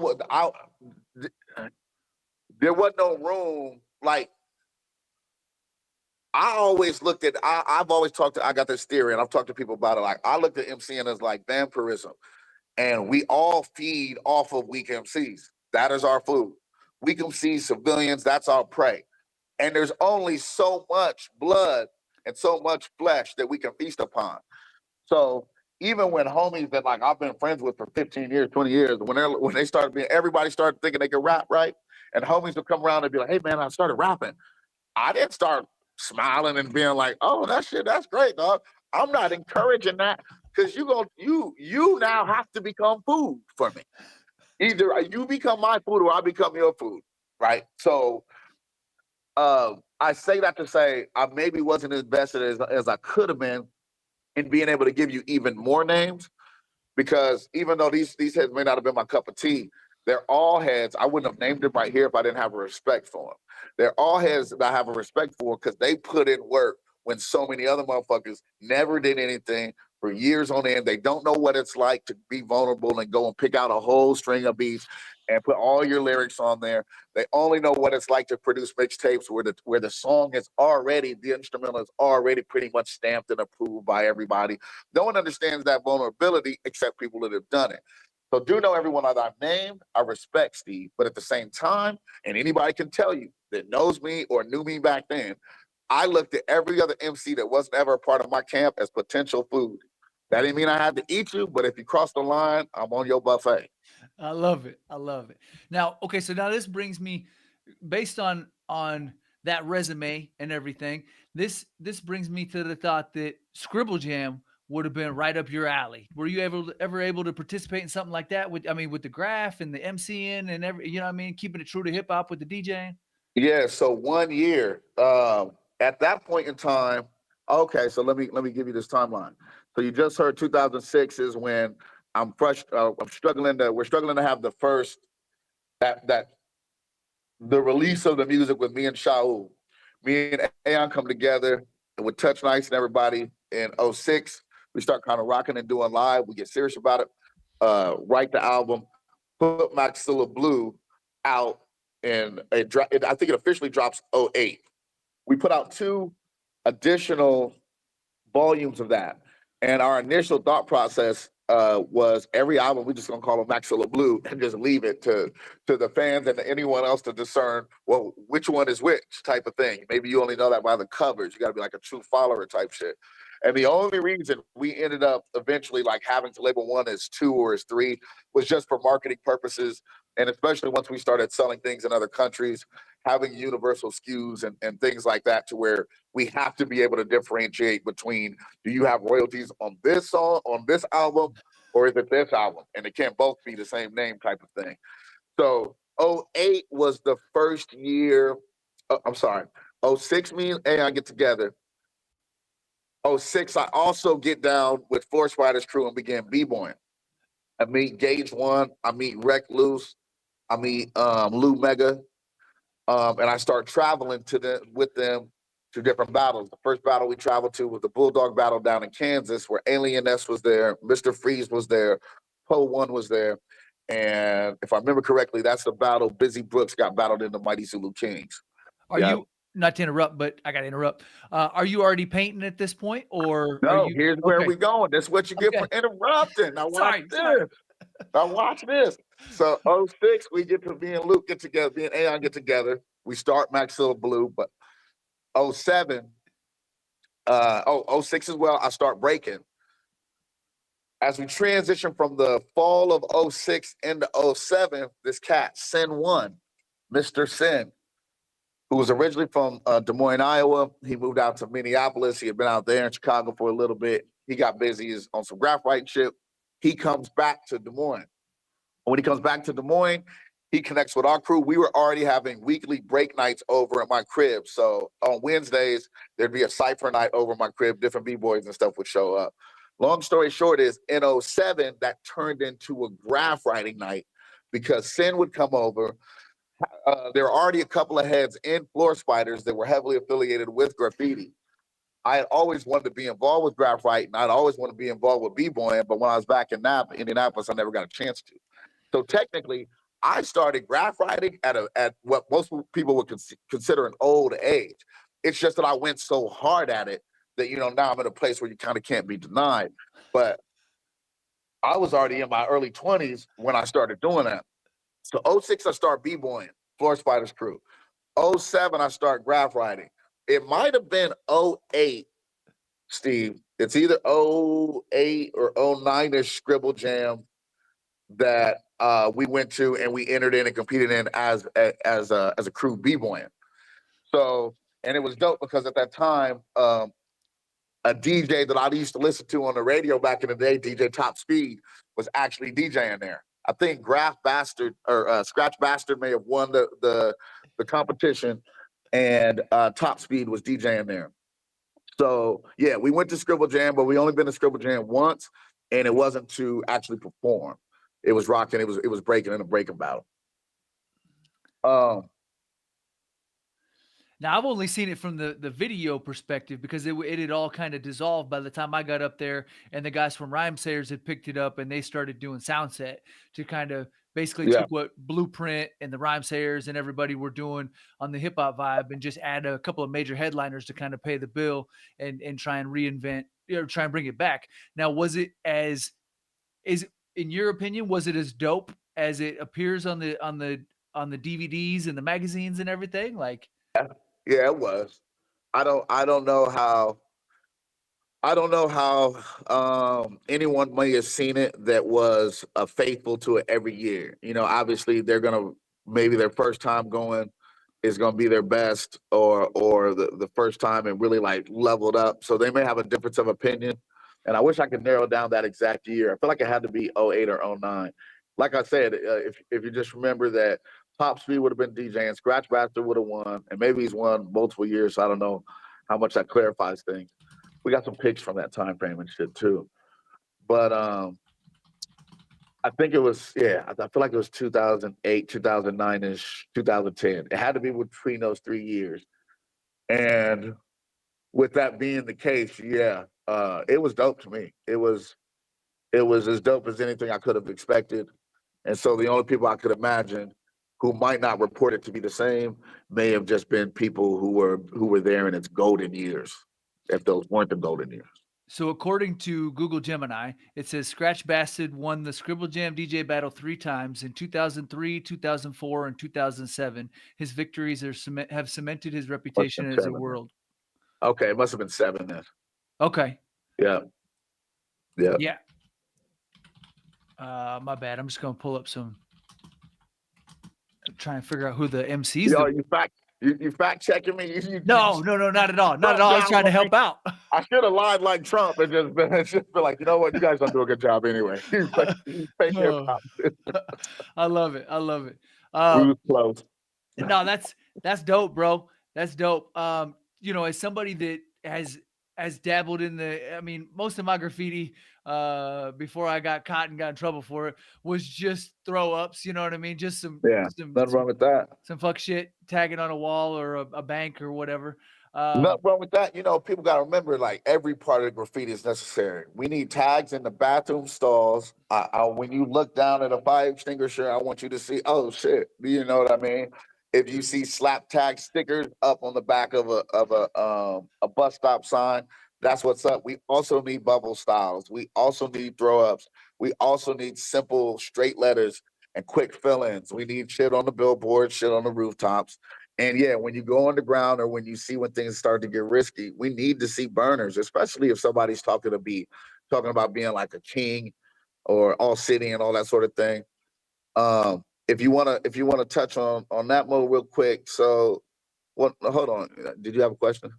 wasn't no room. Like, I've always talked I got this theory, and I've talked to people about it. Like, I looked at MCing as like vampirism, and we all feed off of weak MCs. That is our food. Weak MCs, civilians, that's our prey. And there's only so much blood and so much flesh that we can feast upon. So even when homies that like I've been friends with for 15 years, 20 years, when they started everybody started thinking they could rap, right? And homies would come around and be like, hey man, I started rapping. I didn't start smiling and being like, oh, that's great, dog. I'm not encouraging that because you now have to become food for me. Either you become my food or I become your food, right? So I say that to say I maybe wasn't as invested as I could have been in being able to give you even more names, because even though these heads may not have been my cup of tea, they're all heads. I wouldn't have named them right here if I didn't have a respect for them. They're all heads that I have a respect for because they put in work when so many other motherfuckers never did anything for years on end. They don't know what it's like to be vulnerable and go and pick out a whole string of beats and put all your lyrics on there. They only know what it's like to produce mixtapes where the song is already, the instrumental is already pretty much stamped and approved by everybody. No one understands that vulnerability except people that have done it. So do know everyone that I've named, I respect Steve, but at the same time, and anybody can tell you that knows me or knew me back then, I looked at every other MC that wasn't ever a part of my camp as potential food. That didn't mean I had to eat you, but if you cross the line, I'm on your buffet. I love it. I love it. Now, okay, so now this brings me, based on that resume and everything, this brings me to the thought that Scribble Jam would have been right up your alley. Were you ever able to participate in something like that with the graph and the MCing and keeping it true to hip hop with the DJing? Yeah, so 1 year. At that point in time, okay, so let me give you this timeline. So you just heard 2006 is when we're struggling to have the first that the release of the music with me and Shaul. Me and Aeon come together and with Touch Nice and everybody in 06. We start kind of rocking and doing live. We get serious about it. Write the album. put Maxilla Blue out, and I think it officially drops '08. We put out 2 additional volumes of that. And our initial thought process was every album we just gonna call them Maxilla Blue and just leave it to the fans and to anyone else to discern, well, which one is which type of thing. Maybe you only know that by the covers. You got to be like a true follower type shit. And the only reason we ended up eventually like having to label one as 2 or as 3 was just for marketing purposes. And especially once we started selling things in other countries, having universal SKUs and things like that, to where we have to be able to differentiate between, do you have royalties on this song, on this album, or is it this album? And it can't both be the same name type of thing. So '08 was the first year. I'm sorry. '06, me and AI get together. '06, I also get down with Floor Spiders crew and begin b-boying. I meet Gage One. I meet Recluse. I meet Lou Mega. And I start traveling with them to different battles. The first battle we traveled to was the Bulldog battle down in Kansas, where Alien S was there, Mr. Freeze was there, Poe One was there. And if I remember correctly, that's the battle Busy Brooks got battled in the Mighty Zulu Kings. Are Yeah. you, not to interrupt, but I got to interrupt. Are you already painting at this point, or are No, you? here's where Okay. we going. That's what you get Okay. for interrupting. Now watch Sorry. this. Now watch this. So '06, we get to me and Luke get together, me and Aeon get together. We start Maxilla Blue, but '07, '06 as well, I start breaking. As we transition from the fall of '06 into '07, this cat, Sin One, Mr. Sin, who was originally from Des Moines, Iowa. He moved out to Minneapolis. He had been out there in Chicago for a little bit. He got busy on some graph writing shit. He comes back to Des Moines. When he comes back to Des Moines, he connects with our crew. We were already having weekly break nights over at my crib. So on Wednesdays, there'd be a cypher night over at my crib. Different B-boys and stuff would show up. Long story short is, in '07, that turned into a graph writing night because Sin would come over. There were already a couple of heads in Floor Spiders that were heavily affiliated with Graffiti. I had always wanted to be involved with graph writing. I'd always wanted to be involved with b-boying, but when I was back in Indianapolis, I never got a chance to. So technically, I started graph writing at what most people would consider an old age. It's just that I went so hard at it that, now I'm in a place where you kind of can't be denied. But I was already in my early 20s when I started doing that. So '06, I start b-boying, Floor Spiders crew. '07, I start graph writing. It might have been '08, Steve. It's either '08 or '09-ish Scribble Jam that we went to and we entered in and competed in as a crew b-boying. So, and it was dope because at that time, a DJ that I used to listen to on the radio back in the day, DJ Top Speed, was actually DJing there. I think Graph Bastard or Scratch Bastard may have won the competition, and Top Speed was DJing there. So yeah, we went to Scribble Jam, but we only been to Scribble Jam once, and it wasn't to actually perform. It was rocking. It was breaking in a breaking battle. Now I've only seen it from the video perspective because it had all kind of dissolved by the time I got up there, and the guys from Rhymesayers had picked it up and they started doing sound set to kind of basically Yeah. took what Blueprint and the Rhymesayers and everybody were doing on the hip hop vibe and just add a couple of major headliners to kind of pay the bill and try and reinvent, try and bring it back. Now, was it as is in your opinion, was it as dope as it appears on the DVDs and the magazines and everything? Like, Yeah, it was. I don't know how anyone may have seen it that was faithful to it every year. Obviously they're gonna, maybe their first time going is gonna be their best, or the first time and really like leveled up. So they may have a difference of opinion. And I wish I could narrow down that exact year. I feel like it had to be '08 or '09. Like I said, if you just remember that Top Speed would have been DJing, Scratch Bastard would have won, and maybe he's won multiple years. So I don't know how much that clarifies things. We got some pics from that time frame and shit too. But I think it was, yeah, I feel like it was 2008, 2009-ish, 2010. It had to be between those 3 years. And with that being the case, yeah, it was dope to me. It was as dope as anything I could have expected. And so the only people I could imagine who might not report it to be the same may have just been people who were there in its golden years, if those weren't the golden years. So according to Google Gemini, it says Scratch Bastard won the Scribble Jam DJ battle 3 times in 2003, 2004, and 2007. His victories have cemented his Must have reputation been as a 7 then. world. Okay, it must have been 7 then. Okay. Yeah. Yeah. Yeah. My bad. I'm just gonna pull up some. Try and figure out who the MCs. Yo, you fact checking me? No, not at all. Not at all. I was trying to help out. I should have lied like Trump and just been like, you know what, you guys don't do a good job anyway. Fake hip-hop. I love it. I love it. We was close. No, that's dope, bro. That's dope. You know, as somebody that has dabbled in I mean, most of my graffiti before I got caught and got in trouble for it was just throw ups, you know what I mean? Just nothing wrong with that. Some fuck shit, tagging on a wall or a bank or whatever. Nothing wrong with that. You know, people got to remember, like, every part of the graffiti is necessary. We need tags in the bathroom stalls. When you look down at a fire extinguisher, I want you to see, oh shit, you know what I mean? If you see slap tag stickers up on the back of a bus stop sign, that's what's up. We also need bubble styles. We also need throw ups. We also need simple straight letters and quick fill-ins. We need shit on the billboard, shit on the rooftops. And yeah, when you go underground or when you see when things start to get risky, we need to see burners, especially if somebody's talking about being like a king or all city and all that sort of thing. If you wanna touch on that mode real quick. So hold on. Did you have a question?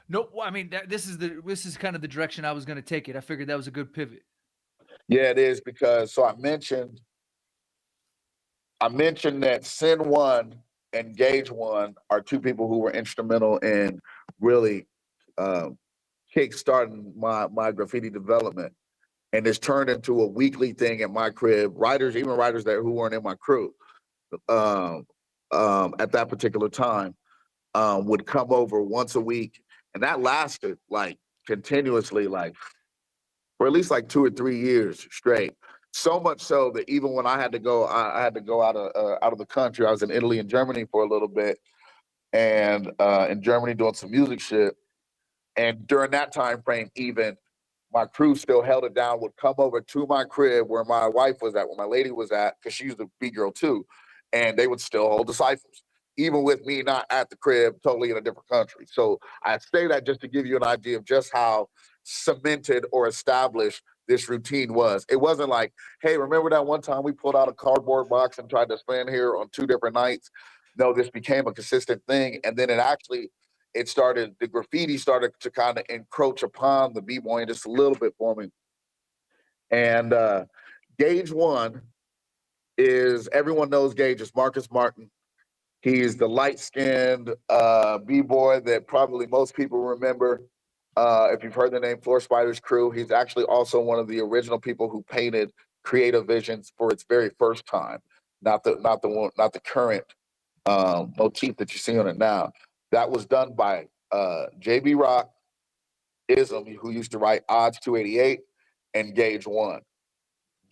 No, I mean this is kind of the direction I was going to take it. I figured that was a good pivot. Yeah, it is, because so I mentioned that Sin One and Gage One are two people who were instrumental in really kickstarting my graffiti development, and it's turned into a weekly thing at my crib. Even writers who weren't in my crew at that particular time would come over once a week, and that lasted like continuously, like for at least like 2 or 3 years straight. So much so that even when I had to go, I had to go out of the country. I was in Italy and Germany for a little bit, and in Germany doing some music shit. And during that time frame, even my crew still held it down, would come over to my crib where my wife was at, where my lady was at, because she used to be girl too, and they would still hold the ciphers, even with me not at the crib, totally in a different country. So I say that just to give you an idea of just how cemented or established this routine was. It wasn't like, hey, remember that one time we pulled out a cardboard box and tried to spin here on 2 different nights? No, this became a consistent thing. And then the graffiti started to kind of encroach upon the b-boying just a little bit for me. And Gage One everyone knows Gage is Marcus Martin. He's the light-skinned b-boy that probably most people remember. If you've heard the name Floor Spiders Crew, he's actually also one of the original people who painted Creative Visions for its very first time, not the current motif that you see on it now. That was done by JB Rock, Ism, who used to write Odds 288, and Gage One.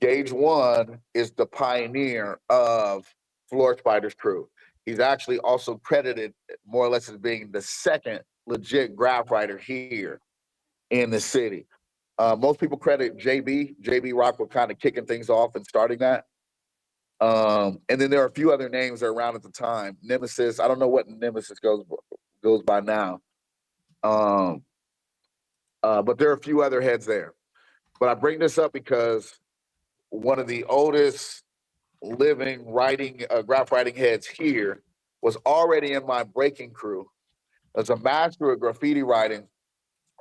Gage One is the pioneer of Floor Spiders Crew. He's actually also credited more or less as being the second legit graph writer here in the city. Most people credit JB Rock with kind of kicking things off and starting that. And then there are a few other names that are around at the time. Nemesis, I don't know what Nemesis goes by now. But there are a few other heads there. But I bring this up because one of the oldest living graph writing heads here was already in my breaking crew. As a master of graffiti writing,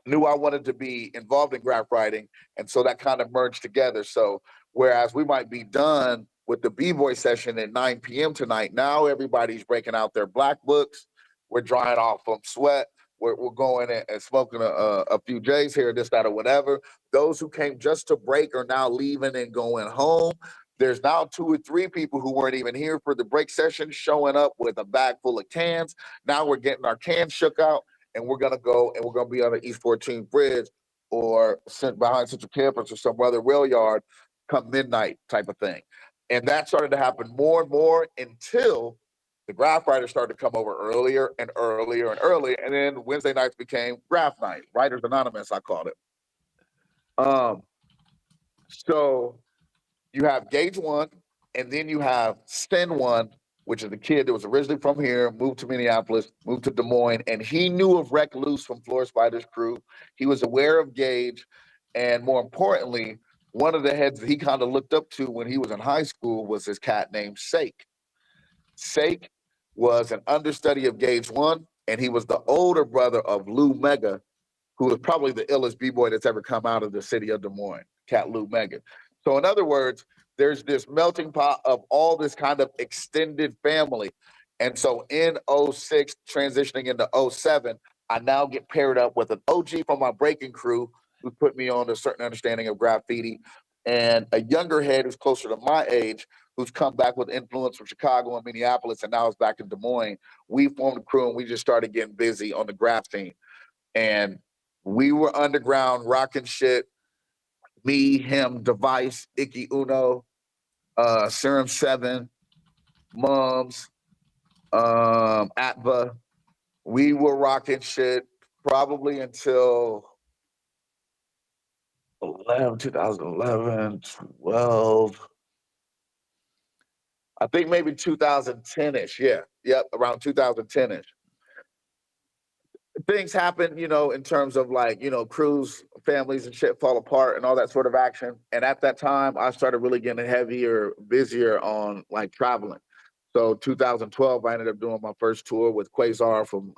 knew I wanted to be involved in graph writing, and so that kind of merged together. So whereas we might be done with the b-boy session at 9 p.m. tonight, now everybody's breaking out their black books. We're drying off from sweat. We're going and smoking a few J's here, this, that, or whatever. Those who came just to break are now leaving and going home. There's now 2 or 3 people who weren't even here for the break session showing up with a bag full of cans. Now we're getting our cans shook out, and we're gonna go and we're gonna be on the East 14th Bridge or behind Central Campus or some other rail yard come midnight type of thing. And that started to happen more and more until the graph writers started to come over earlier and earlier and earlier. And then Wednesday nights became graph night, Writers Anonymous, I called it. So you have Gauge One, and then you have Sten One, which is the kid that was originally from here, moved to Minneapolis, moved to Des Moines, and he knew of Recluse from Floor Spider's crew. He was aware of Gauge, and more importantly, one of the heads that he kind of looked up to when he was in high school was this cat named Sake. Sake was an understudy of Gauge One, and he was the older brother of Lou Mega, who was probably the illest b-boy that's ever come out of the city of Des Moines, Cat Lou Mega. So in other words, there's this melting pot of all this kind of extended family. And so in '06, transitioning into '07, I now get paired up with an OG from my breaking crew who put me on a certain understanding of graffiti, and a younger head who's closer to my age, who's come back with influence from Chicago and Minneapolis, and now is back in Des Moines. We formed a crew and we just started getting busy on the graph scene. And we were underground rocking shit. Me, him, Device, Icky Uno, Serum 7, Mums, Atva. We were rocking shit probably until 2011, 12. I think maybe 2010-ish. Yeah. Yep. Around 2010-ish. Things happen, in terms of like, crews, families and shit fall apart and all that sort of action. And at that time, I started really getting heavier, busier on like traveling. So 2012, I ended up doing my first tour with Quasar from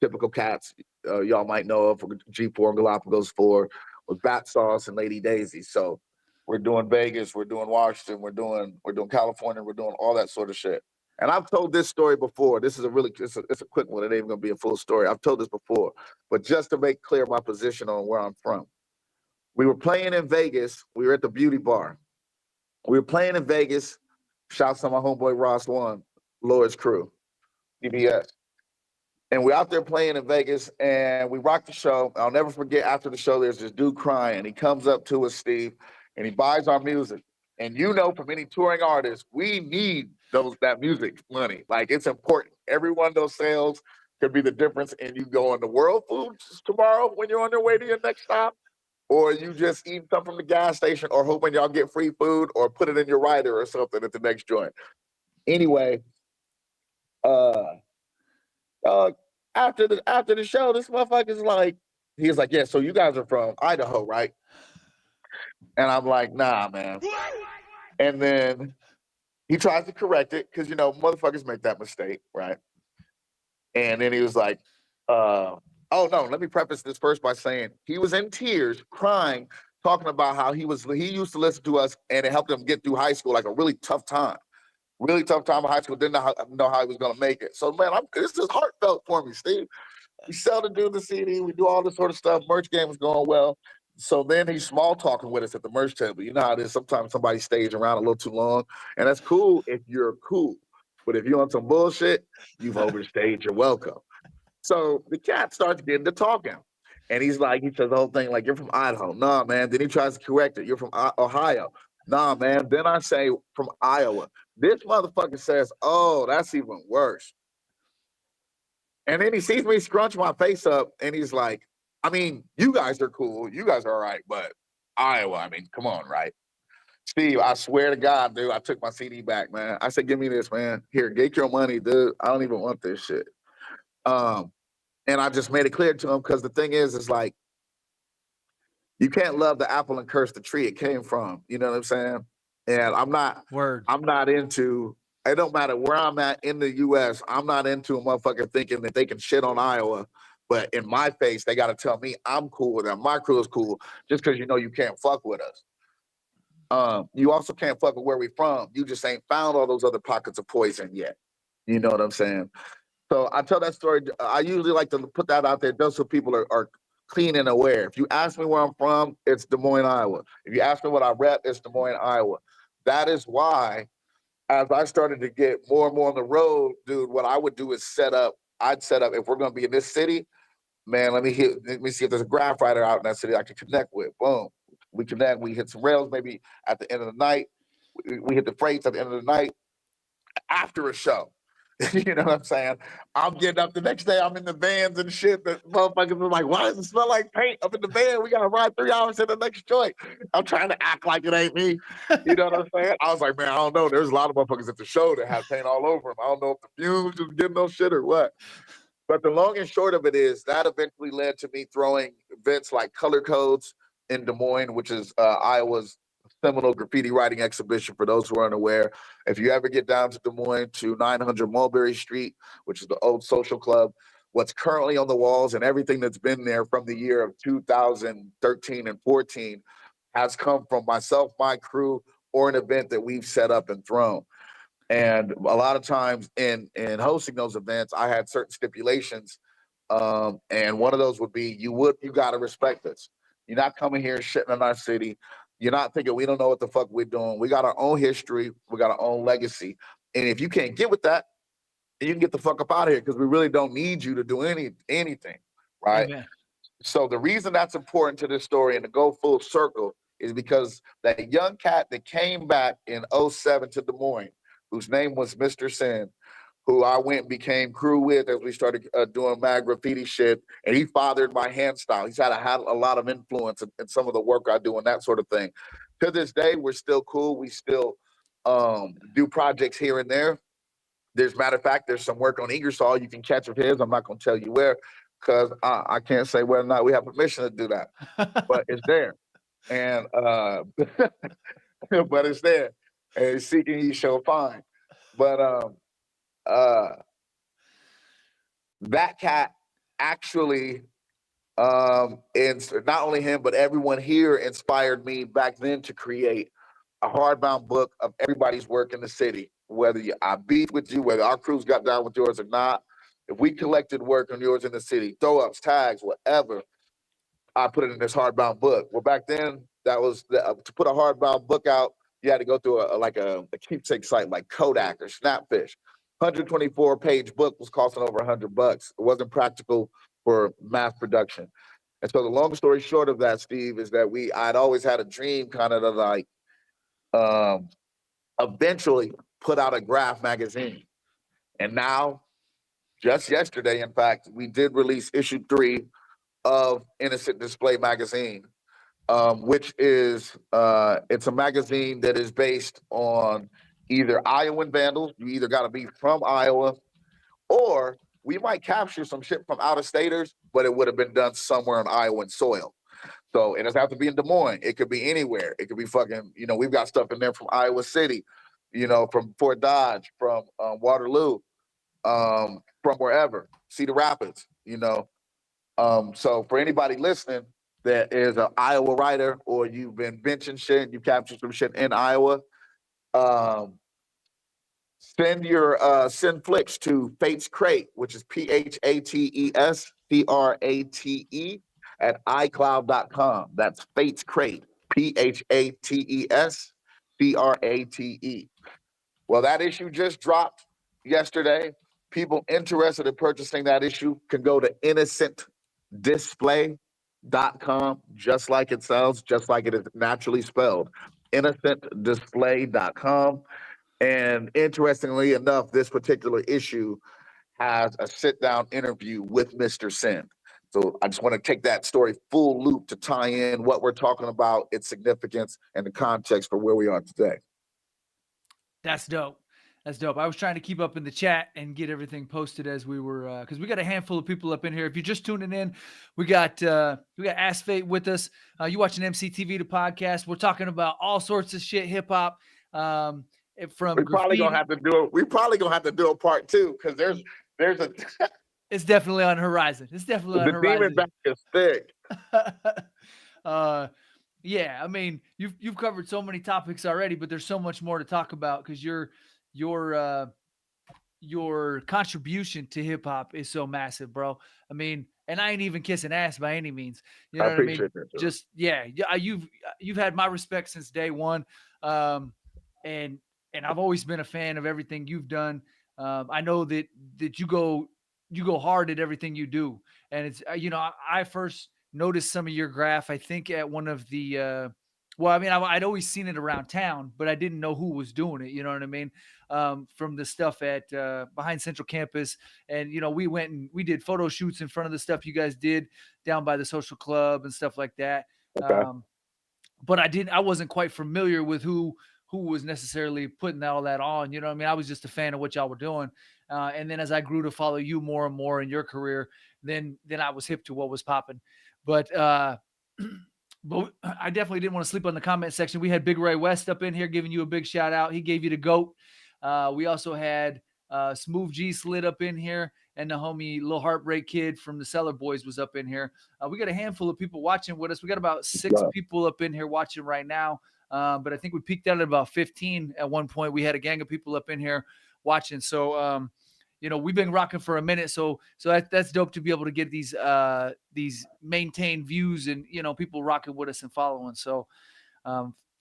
Typical Cats, y'all might know of, G4 and Galapagos 4, with Bat Sauce and Lady Daisy. So we're doing Vegas, we're doing Washington, we're doing California, we're doing all that sort of shit. And I've told this story before. This is it's a quick one. It ain't even gonna be a full story. I've told this before, but just to make clear my position on where I'm from. We were playing in Vegas. We were at the Beauty Bar. We were playing in Vegas. Shouts to my homeboy Ross One, Lloyd's crew, DBS. And we're out there playing in Vegas, and we rock the show. I'll never forget, after the show, there's this dude crying. He comes up to us, Steve, and he buys our music. And from any touring artist, we need that music money. Like, it's important. Every one of those sales could be the difference in you going to World Foods tomorrow when you're on your way to your next stop, or you just eating something from the gas station, or hoping y'all get free food, or put it in your rider or something at the next joint. Anyway, after the show, this motherfucker's like, he's like, yeah, so you guys are from Idaho, right? And I'm like, nah, man. And then he tries to correct it because, motherfuckers make that mistake, right? And then he was like, oh, no, let me preface this first by saying he was in tears, crying, talking about how he used to listen to us and it helped him get through high school, like a really tough time. Really tough time in high school, didn't know how he was going to make it. So, man, this is heartfelt for me, Steve. We sell the dude the CD. We do all this sort of stuff. Merch game is going well. So then he's small talking with us at the merch table. You know how it is. Sometimes somebody stays around a little too long, and that's cool if you're cool. But if you're on some bullshit, you've overstayed your welcome. So the cat starts getting to talking. And he says the whole thing like, you're from Idaho. Nah, man. Then he tries to correct it. You're from Ohio. Nah, man. Then I say from Iowa. This motherfucker says, oh, that's even worse. And then he sees me scrunch my face up, and he's like, I mean, you guys are cool. You guys are all right, but Iowa, I mean, come on, right? Steve, I swear to God, dude, I took my CD back, man. I said, give me this, man. Here, get your money, dude. I don't even want this shit. And I just made it clear to him because the thing is like, you can't love the apple and curse the tree it came from. You know what I'm saying? And I'm not into, it don't matter where I'm at in the US, I'm not into a motherfucker thinking that they can shit on Iowa, but in my face, they got to tell me I'm cool with them. My crew is cool just because you can't fuck with us. You also can't fuck with where we from. You just ain't found all those other pockets of poison yet. You know what I'm saying? So I tell that story. I usually like to put that out there just so people are clean and aware. If you ask me where I'm from, it's Des Moines, Iowa. If you ask me what I rep, it's Des Moines, Iowa. That is why, as I started to get more and more on the road, dude, what I would do is I'd set up, if we're going to be in this city, man, let me see if there's a graph writer out in that city I can connect with. Boom. We connect, we hit some rails maybe at the end of the night. We hit the freights at the end of the night after a show. You know what I'm saying? I'm getting up the next day. I'm in the vans and shit. That motherfuckers are like, "Why does it smell like paint up in the van? We gotta ride 3 hours to the next joint." I'm trying to act like it ain't me. You know what I'm saying? I was like, "Man, I don't know. There's a lot of motherfuckers at the show that had paint all over them. I don't know if the fumes just getting no shit or what." But the long and short of it is that eventually led to me throwing events like Color Codes in Des Moines, which is Iowa's seminal graffiti writing exhibition. For those who aren't aware, if you ever get down to Des Moines to 900 Mulberry Street, which is the old social club, what's currently on the walls and everything that's been there from the year of 2013 and 14 has come from myself, my crew, or an event that we've set up and thrown. And a lot of times in hosting those events, I had certain stipulations. And one of those would be you gotta respect us. You're not coming here shitting in our city. You're not thinking we don't know what the fuck we're doing. We got our own history, we got our own legacy. And if you can't get with that, then you can get the fuck up out of here because we really don't need you to do anything. Right. Amen. So the reason that's important to this story and to go full circle is because that young cat that came back in '07 to Des Moines, whose name was Mr. Sin, who I went and became crew with as we started doing mad graffiti shit, and he fathered my hand style. Had a lot of influence in some of the work I do and that sort of thing. To this day, we're still cool. We still do projects here and there. There's matter of fact, there's some work on Ingersoll you can catch of his. I'm not going to tell you where because I can't say whether or not we have permission to do that, but it's there. And but it's there. And seeking ye shall find. But uh that cat actually and not only him but everyone here inspired me back then to create a hardbound book of everybody's work in the city, whether I beef with you, whether our crews got down with yours or not. If we collected work on yours in the city, throw ups, tags, whatever, I put it in this hardbound book. Well, back then, that was to put a hardbound book out, you had to go through a keepsake site like Kodak or Snapfish. 124-page book was costing over $100. It wasn't practical for mass production. And so the long story short of that, Steve, is that I'd always had a dream kind of to like um, eventually put out a graph magazine. And now, just yesterday, in fact, we did release issue 3 of Innocent Display magazine, which is it's a magazine that is based on either Iowan vandals. You either got to be from Iowa, or we might capture some shit from out of staters, but it would have been done somewhere on Iowan soil. So it doesn't have to be in Des Moines. It could be anywhere. It could be fucking, we've got stuff in there from Iowa City, from Fort Dodge, from Waterloo, from wherever, Cedar Rapids. So for anybody listening that is an Iowa writer or you've been benching shit and you captured some shit in Iowa, send flicks to Fates Crate, which is PHATESCRATE at iCloud.com. That's Fates Crate, PHATESCRATE. Well, that issue just dropped yesterday. People interested in purchasing that issue can go to innocentdisplay.com, just like it sounds, just like it is naturally spelled. Innocentdisplay.com. And interestingly enough, this particular issue has a sit-down interview with Mr. Sin. So I just want to take that story full loop to tie in what we're talking about, its significance, and the context for where we are today. That's dope. That's dope. I was trying to keep up in the chat and get everything posted as we were, because we got a handful of people up in here. If you're just tuning in, we got AsPhate with us. You watching EmceeTV, the podcast. We're talking about all sorts of shit, hip hop. From we probably gonna have to do it. We probably gonna have to do a part 2 because there's a. It's definitely on the horizon. It's definitely on the horizon. The demon back is thick. Yeah, I mean, you've covered so many topics already, but there's so much more to talk about because your contribution to hip hop is so massive, bro. I mean, and I ain't even kissing ass by any means. You know what I mean? That, just you've had my respect since day one, and I've always been a fan of everything you've done. I know that you go hard at everything you do, and it's I first noticed some of your graph. I think at one of the Well, I mean, I'd always seen it around town, but I didn't know who was doing it. You know what I mean? From the stuff at behind Central Campus, and we went and we did photo shoots in front of the stuff you guys did down by the social club and stuff like that. Okay. But I wasn't quite familiar with who was necessarily putting all that on. You know what I mean? I was just a fan of what y'all were doing. And then as I grew to follow you more and more in your career, then I was hip to what was popping. But but I definitely didn't want to sleep on the comment section. We had Big Ray West up in here giving you a big shout out. He gave you the GOAT. We also had Smooth G slid up in here, and the homie Lil Heartbreak Kid from the Cellar Boys was up in here. We got a handful of people watching with us. We got about 6 Right. people up in here watching right now. But I think we peaked out at about 15 at one point. We had a gang of people up in here watching. So, we've been rocking for a minute. So that's dope to be able to get these maintained views and, people rocking with us and following. So,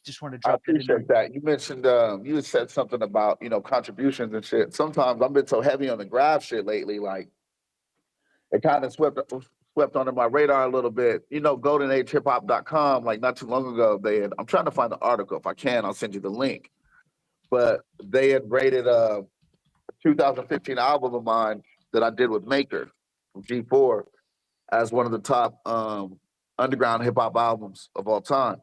just wanted to I drop that in there. appreciate that. You mentioned you had said something about contributions and shit. Sometimes I've been so heavy on the graph shit lately, like it kind of swept under my radar a little bit. GoldenAgeHipHop.com, like not too long ago, I'm trying to find the article. If I can, I'll send you the link. But they had rated a 2015 album of mine that I did with Maker from G4 as one of the top underground hip hop albums of all time.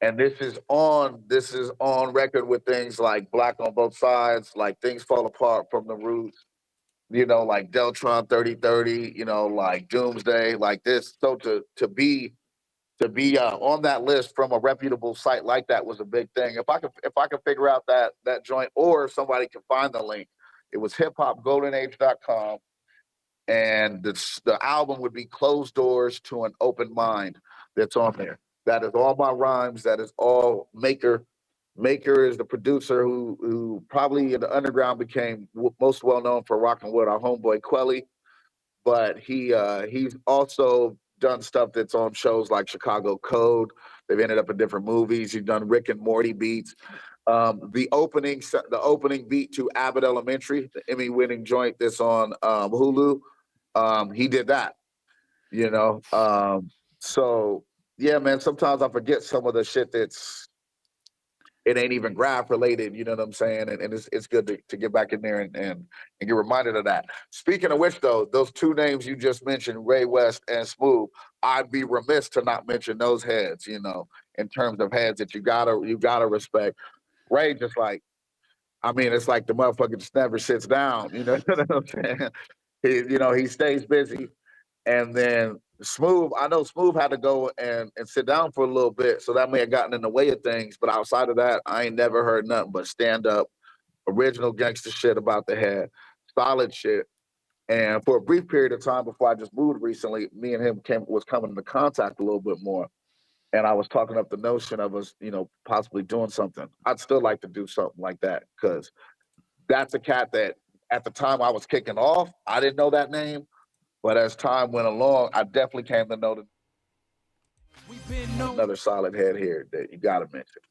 And this is on record with things like Black on Both Sides, like Things Fall Apart from the Roots, like Deltron 3030, like Doomsday, like this. So to be on that list from a reputable site like that was a big thing. If I could figure out that joint, or if somebody can find the link, it was hiphopgoldenage.com, and the album would be Closed Doors to an Open Mind. That's on there. That is all my rhymes. That is all Maker. Maker is the producer who probably in the underground became most well known for rocking with our homeboy Quelly, but he's also done stuff that's on shows like Chicago Code. They've ended up in different movies. He's done Rick and Morty beats. The opening beat to Abbott Elementary, the Emmy-winning joint that's on Hulu. He did that. You know, so yeah, man. Sometimes I forget some of the shit it ain't even graph related, you know what I'm saying? And it's good to get back in there and get reminded of that. Speaking of which, though, those two names you just mentioned, Ray West and Smooth, I'd be remiss to not mention those heads, in terms of heads that you gotta respect. Ray just like, I mean, it's like the motherfucker just never sits down, you know what I'm saying? He stays busy. And then Smooth, I know Smooth had to go and sit down for a little bit, so that may have gotten in the way of things. But outside of that, I ain't never heard nothing but stand up, original gangster shit about the head, solid shit. And for a brief period of time before I just moved recently, me and him was coming into contact a little bit more. And I was talking up the notion of us, possibly doing something. I'd still like to do something like that because that's a cat that at the time I was kicking off, I didn't know that name. But as time went along, I definitely came to know another solid head here that you got to mention.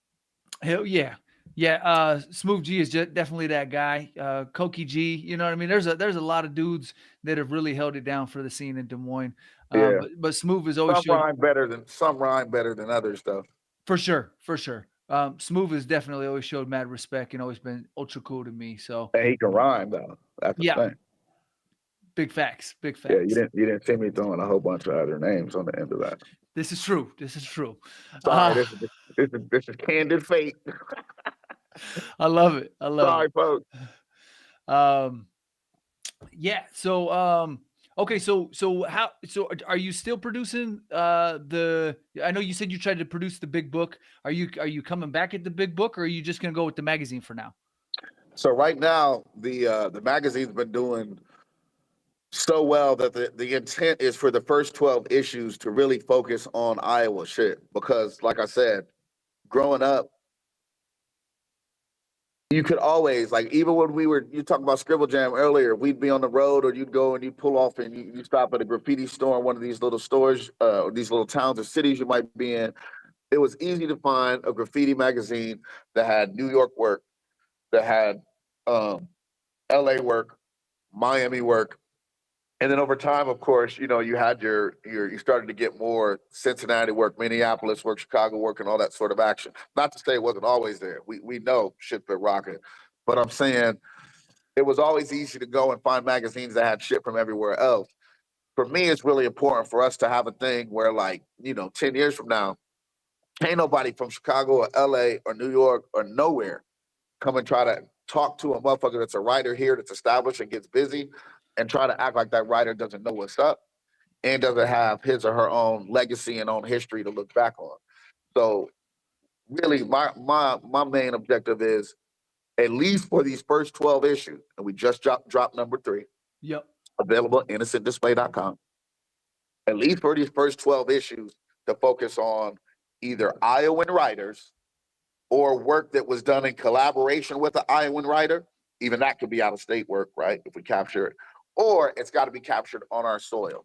Hell yeah. Yeah, Smooth G is definitely that guy. Koki G, you know what I mean? There's a lot of dudes that have really held it down for the scene in Des Moines. Yeah, But Smooth has always some showed. rhyme better than others, though. For sure, for sure. Smooth has definitely always showed mad respect and always been ultra cool to me. So And he can rhyme though. That's the yeah, thing. big facts, big Yeah, you facts. didn't see me throwing a whole bunch of other names on the end of that. This is true. This is true. Sorry, this is candid fate. I love it. I love Sorry, it. folks. Um, yeah. So, okay. So are you still producing I know you said you tried to produce the big book. Are you coming back at the big book, or are you just gonna go with the magazine for now? So right now, the magazine's been doing so well that the intent is for the first 12 issues to really focus on Iowa shit. Because, like I said, growing up, you could always, like, even when you talked about Scribble Jam earlier, we'd be on the road, or you'd go and you pull off and you stop at a graffiti store in one of these little stores, or these little towns or cities you might be in. It was easy to find a graffiti magazine that had New York work, that had LA work, Miami work, And then over time, of course, you know, you had you started to get more Cincinnati work, Minneapolis work, Chicago work, and all that sort of action. Not to say it wasn't always there. We know shit been rocking, but I'm saying it was always easy to go and find magazines that had shit from everywhere else. For me, it's really important for us to have a thing where, like, you know, 10 years from now, ain't nobody from Chicago or LA or New York or nowhere come and try to talk to a motherfucker that's a writer here that's established and gets busy and try to act like that writer doesn't know what's up and doesn't have his or her own legacy and own history to look back on. So really my main objective is, at least for these first 12 issues, and we just dropped number 3, Yep. available at innocentdisplay.com. At least for these first 12 issues, to focus on either Iowan writers or work that was done in collaboration with an Iowan writer. Even that could be out of state work, right? If we capture it, or it's got to be captured on our soil.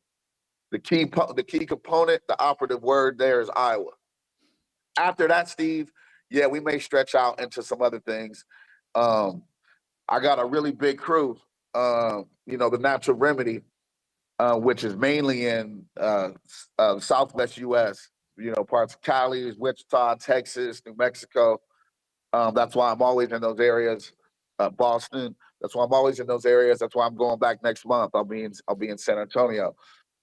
The key component, the operative word there is Iowa. After that, Steve, yeah, we may stretch out into some other things. I got a really big crew. You know, the Natural Remedy, which is mainly in Southwest U.S. You know, parts of Cali, Wichita, Texas, New Mexico. That's why I'm always in those areas. Boston. That's why I'm always in those areas. That's why I'm going back next month. I'll be in San Antonio,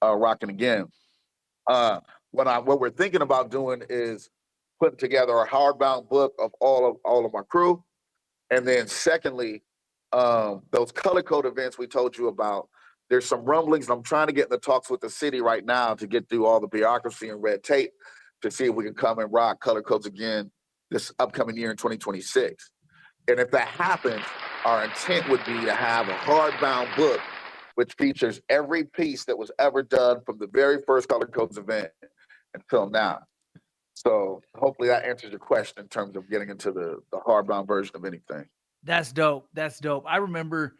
rocking again. What we're thinking about doing is putting together a hardbound book of all of my crew, and then secondly, those color code events we told you about. There's some rumblings. I'm trying to get in the talks with the city right now to get through all the bureaucracy and red tape to see if we can come and rock color codes again this upcoming year in 2026. And if that happens, our intent would be to have a hardbound book which features every piece that was ever done from the very first color codes event until now. So hopefully that answers your question in terms of getting into the hardbound version of anything. That's dope. That's dope. I remember,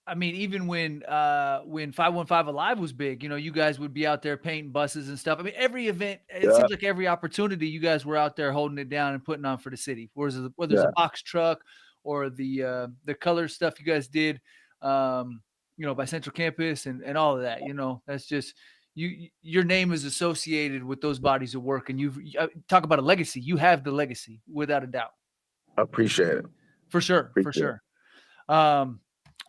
I mean, even when 515 Alive was big, you know, you guys would be out there painting buses and stuff. I mean, every event, it Yeah, seems like every opportunity you guys were out there holding it down and putting on for the city. Whether it's a yeah, box truck or the color stuff you guys did, you know, by Central Campus and all of that, you know, that's just your name is associated with those bodies of work, and talk about a legacy. You have the legacy without a doubt. appreciate it. For sure, for Appreciate it. sure. Um,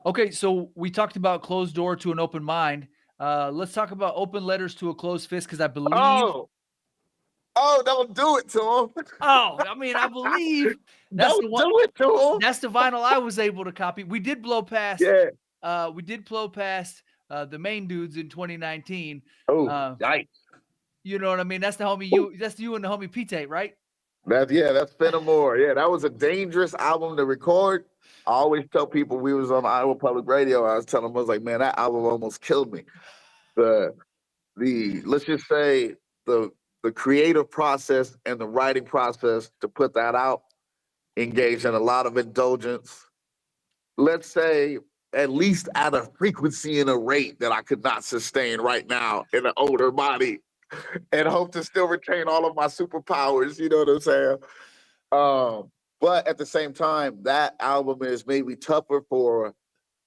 okay, so we talked about closed door to an open mind. Let's talk about open letters to a closed fist, because I believe. Oh, oh, don't do it to him. Oh, I mean, I believe that's the Don't one. do it to him. That's the vinyl I was able to copy. We did blow past. Yeah. We did blow past the main dudes in 2019. Oh, Uh, yikes. you know what I mean? That's the homie you. That's you and the homie Pete, right? That's Fenimore. Yeah, that was a dangerous album to record. I always tell people we was on Iowa Public Radio. I was telling them, I was like, man, that album almost killed me. The let's just say the the creative process and the writing process to put that out engaged in a lot of indulgence. Let's say at least at a frequency and a rate that I could not sustain right now in an older body, and hope to still retain all of my superpowers. You know what I'm saying? But at the same time, that album is maybe tougher for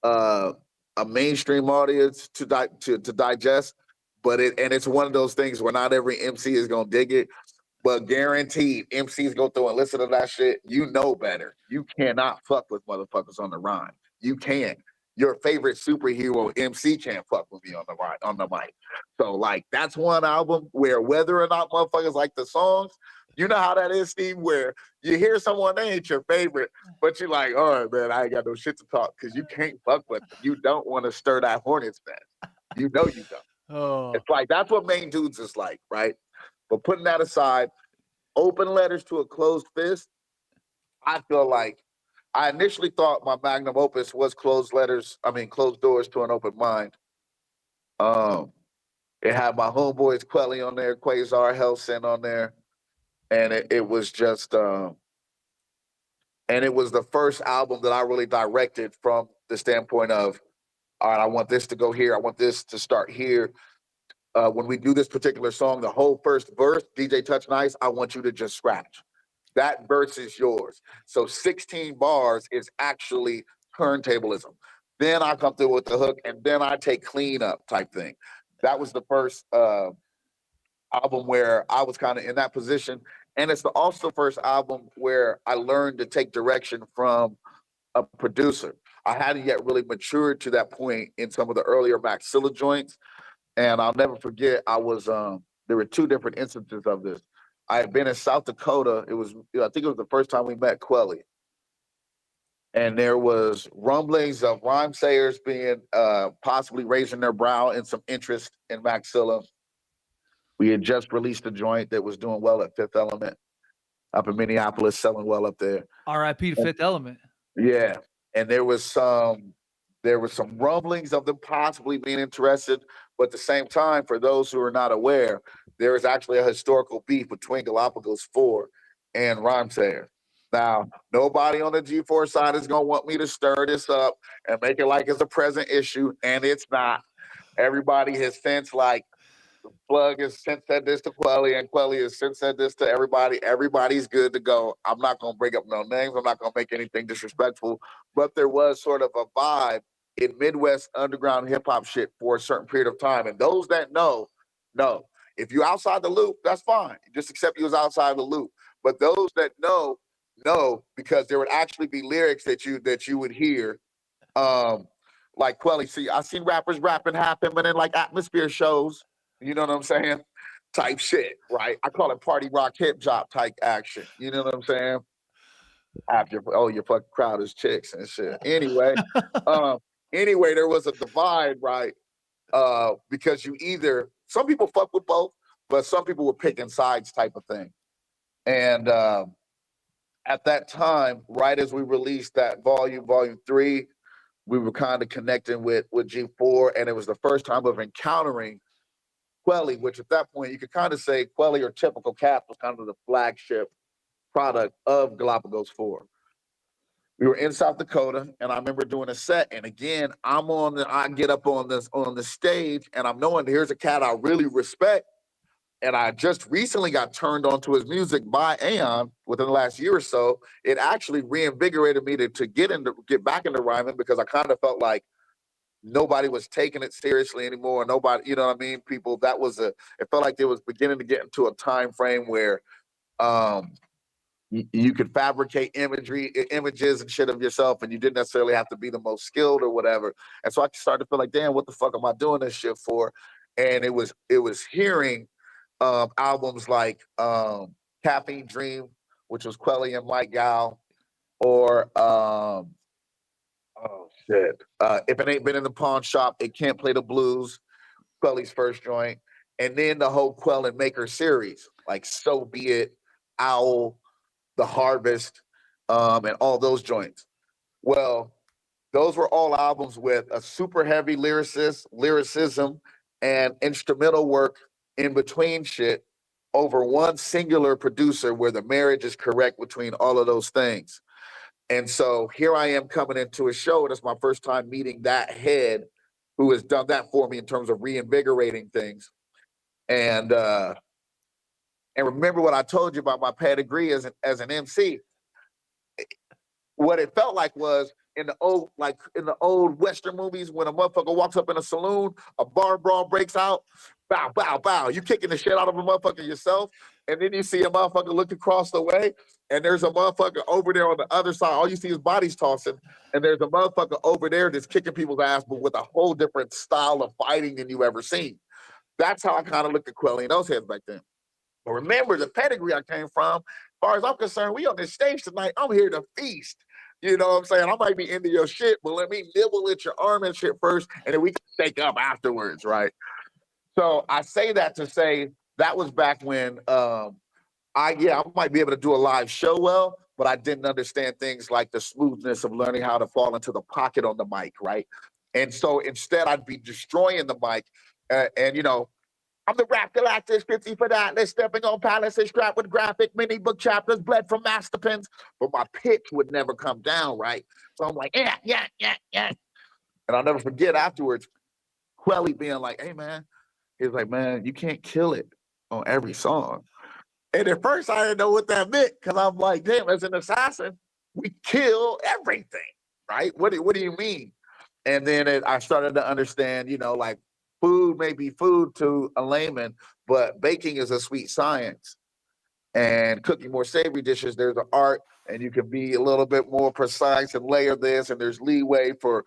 uh, a mainstream audience to digest. But it's one of those things where not every MC is gonna dig it. But guaranteed, MCs go through and listen to that shit. You know better. You cannot fuck with motherfuckers on the rhyme. You can't. Your favorite superhero MC can't fuck with me on the rhyme, on the mic. So like that's one album where whether or not motherfuckers like the songs, you know how that is, Steve, where you hear someone they ain't your favorite, but you're like, all right, man, I ain't got no shit to talk because you can't fuck with them. You don't want to stir that hornet's nest. You know you don't. Oh, It's like that's what main dudes is like, right? But putting that aside, open letters to a closed fist, I feel like I initially thought my magnum opus was closed doors to an open mind. Um, it had my homeboys Quelly on there, Quasar, Hellsin on there, and it was just and it was the first album that I really directed from the standpoint of, all right, I want this to go here, I want this to start here. When we do this particular song, the whole first verse, DJ Touch Nice, I want you to just scratch. That verse is yours. So 16 bars is actually turntablism. then I come through with the hook, and then I take clean up type thing. That was the first album where I was kind of in that position. And it's also the first album where I learned to take direction from a producer. I hadn't yet really matured to that point in some of the earlier Maxilla joints. And I'll never forget, I was there were two different instances of this. I had been in South Dakota. It was, I think it was the first time we met Quelly. And there was rumblings of rhyme sayers being possibly raising their brow and some interest in Maxilla. We had just released a joint that was doing well at Fifth Element up in Minneapolis, selling well up there. R.I.P. to Fifth Element. Yeah, and there was some rumblings of them possibly being interested, but at the same time, for those who are not aware, there is actually a historical beef between Galapagos 4 and Rhymesayer. Now, nobody on the G4 side is going to want me to stir this up and make it like it's a present issue, and it's not. Everybody has since, like, Plug has since said this to Quelly, and Quelly has since said this to everybody. Everybody's good to go. I'm not going to bring up no names. I'm not going to make anything disrespectful, but there was sort of a vibe in Midwest underground hip hop shit for a certain period of time. And those that know. If you're outside the loop, that's fine. Just accept you as outside the loop. But those that know, because there would actually be lyrics that you would hear. Like Quelly, see, I've seen rappers rapping happen, but in like atmosphere shows, you know what I'm saying? Type shit, right? I call it party rock hip hop type action. You know what I'm saying? After your fucking crowd is chicks and shit. Anyway, there was a divide, right? Because some people fuck with both, but some people were picking sides type of thing. And at that time, right as we released that volume 3, we were kind of connecting with G4, and it was the first time of encountering Quelly, which at that point you could kind of say Quelly or Typical Cat was kind of the flagship product of Galapagos 4. We were in South Dakota, and I remember doing a set. And again, I get up on the stage, and I'm knowing here's a cat I really respect, and I just recently got turned on to his music by Aeon within the last year or so. It actually reinvigorated me to get back into rhyming, because I kind of felt like nobody was taking it seriously anymore. Nobody, you know what I mean? People, it felt like it was beginning to get into a time frame where you could fabricate images and shit of yourself, and you didn't necessarily have to be the most skilled or whatever. And so I started to feel like, damn, what the fuck am I doing this shit for? And it was hearing albums like Caffeine Dream, which was Quelly and Mike Gow, or If It Ain't Been in the Pawn Shop, It Can't Play the Blues, Quelly's first joint. And then the whole Quell and Maker series, like So Be It, Owl, The Harvest, and all those joints. Well, those were all albums with a super heavy lyricism, and instrumental work in between shit over one singular producer, where the marriage is correct between all of those things. And so here I am coming into a show, and it's my first time meeting that head who has done that for me in terms of reinvigorating things. And remember what I told you about my pedigree as an MC. What it felt like was in the old Western movies, when a motherfucker walks up in a saloon, a bar brawl breaks out, bow, bow, bow. You kicking the shit out of a motherfucker yourself, and then you see a motherfucker look across the way, and there's a motherfucker over there on the other side. All you see is bodies tossing, and there's a motherfucker over there that's kicking people's ass, but with a whole different style of fighting than you've ever seen. That's how I kind of looked at Quelly and those heads back then. But remember the pedigree I came from. As far as I'm concerned, we on this stage tonight. I'm here to feast. You know what I'm saying? I might be into your shit, but let me nibble at your arm and shit first, and then we can shake up afterwards, right? So I say that to say that was back when I might be able to do a live show well, but I didn't understand things like the smoothness of learning how to fall into the pocket on the mic, right? And so instead, I'd be destroying the mic, and you know, I'm the rap galactus, 50 for that. Let's stepping on palaces, strapped with graphic mini book chapters, bled from master pens. But my pitch would never come down, right? So I'm like, yeah. And I'll never forget afterwards, Quelly being like, hey, man. He's like, man, you can't kill it on every song. And at first, I didn't know what that meant, because I'm like, damn, as an assassin, we kill everything, right? What do you mean? And then I started to understand, like food may be food to a layman, but baking is a sweet science. And cooking more savory dishes, there's an art, and you can be a little bit more precise and layer this, and there's leeway for,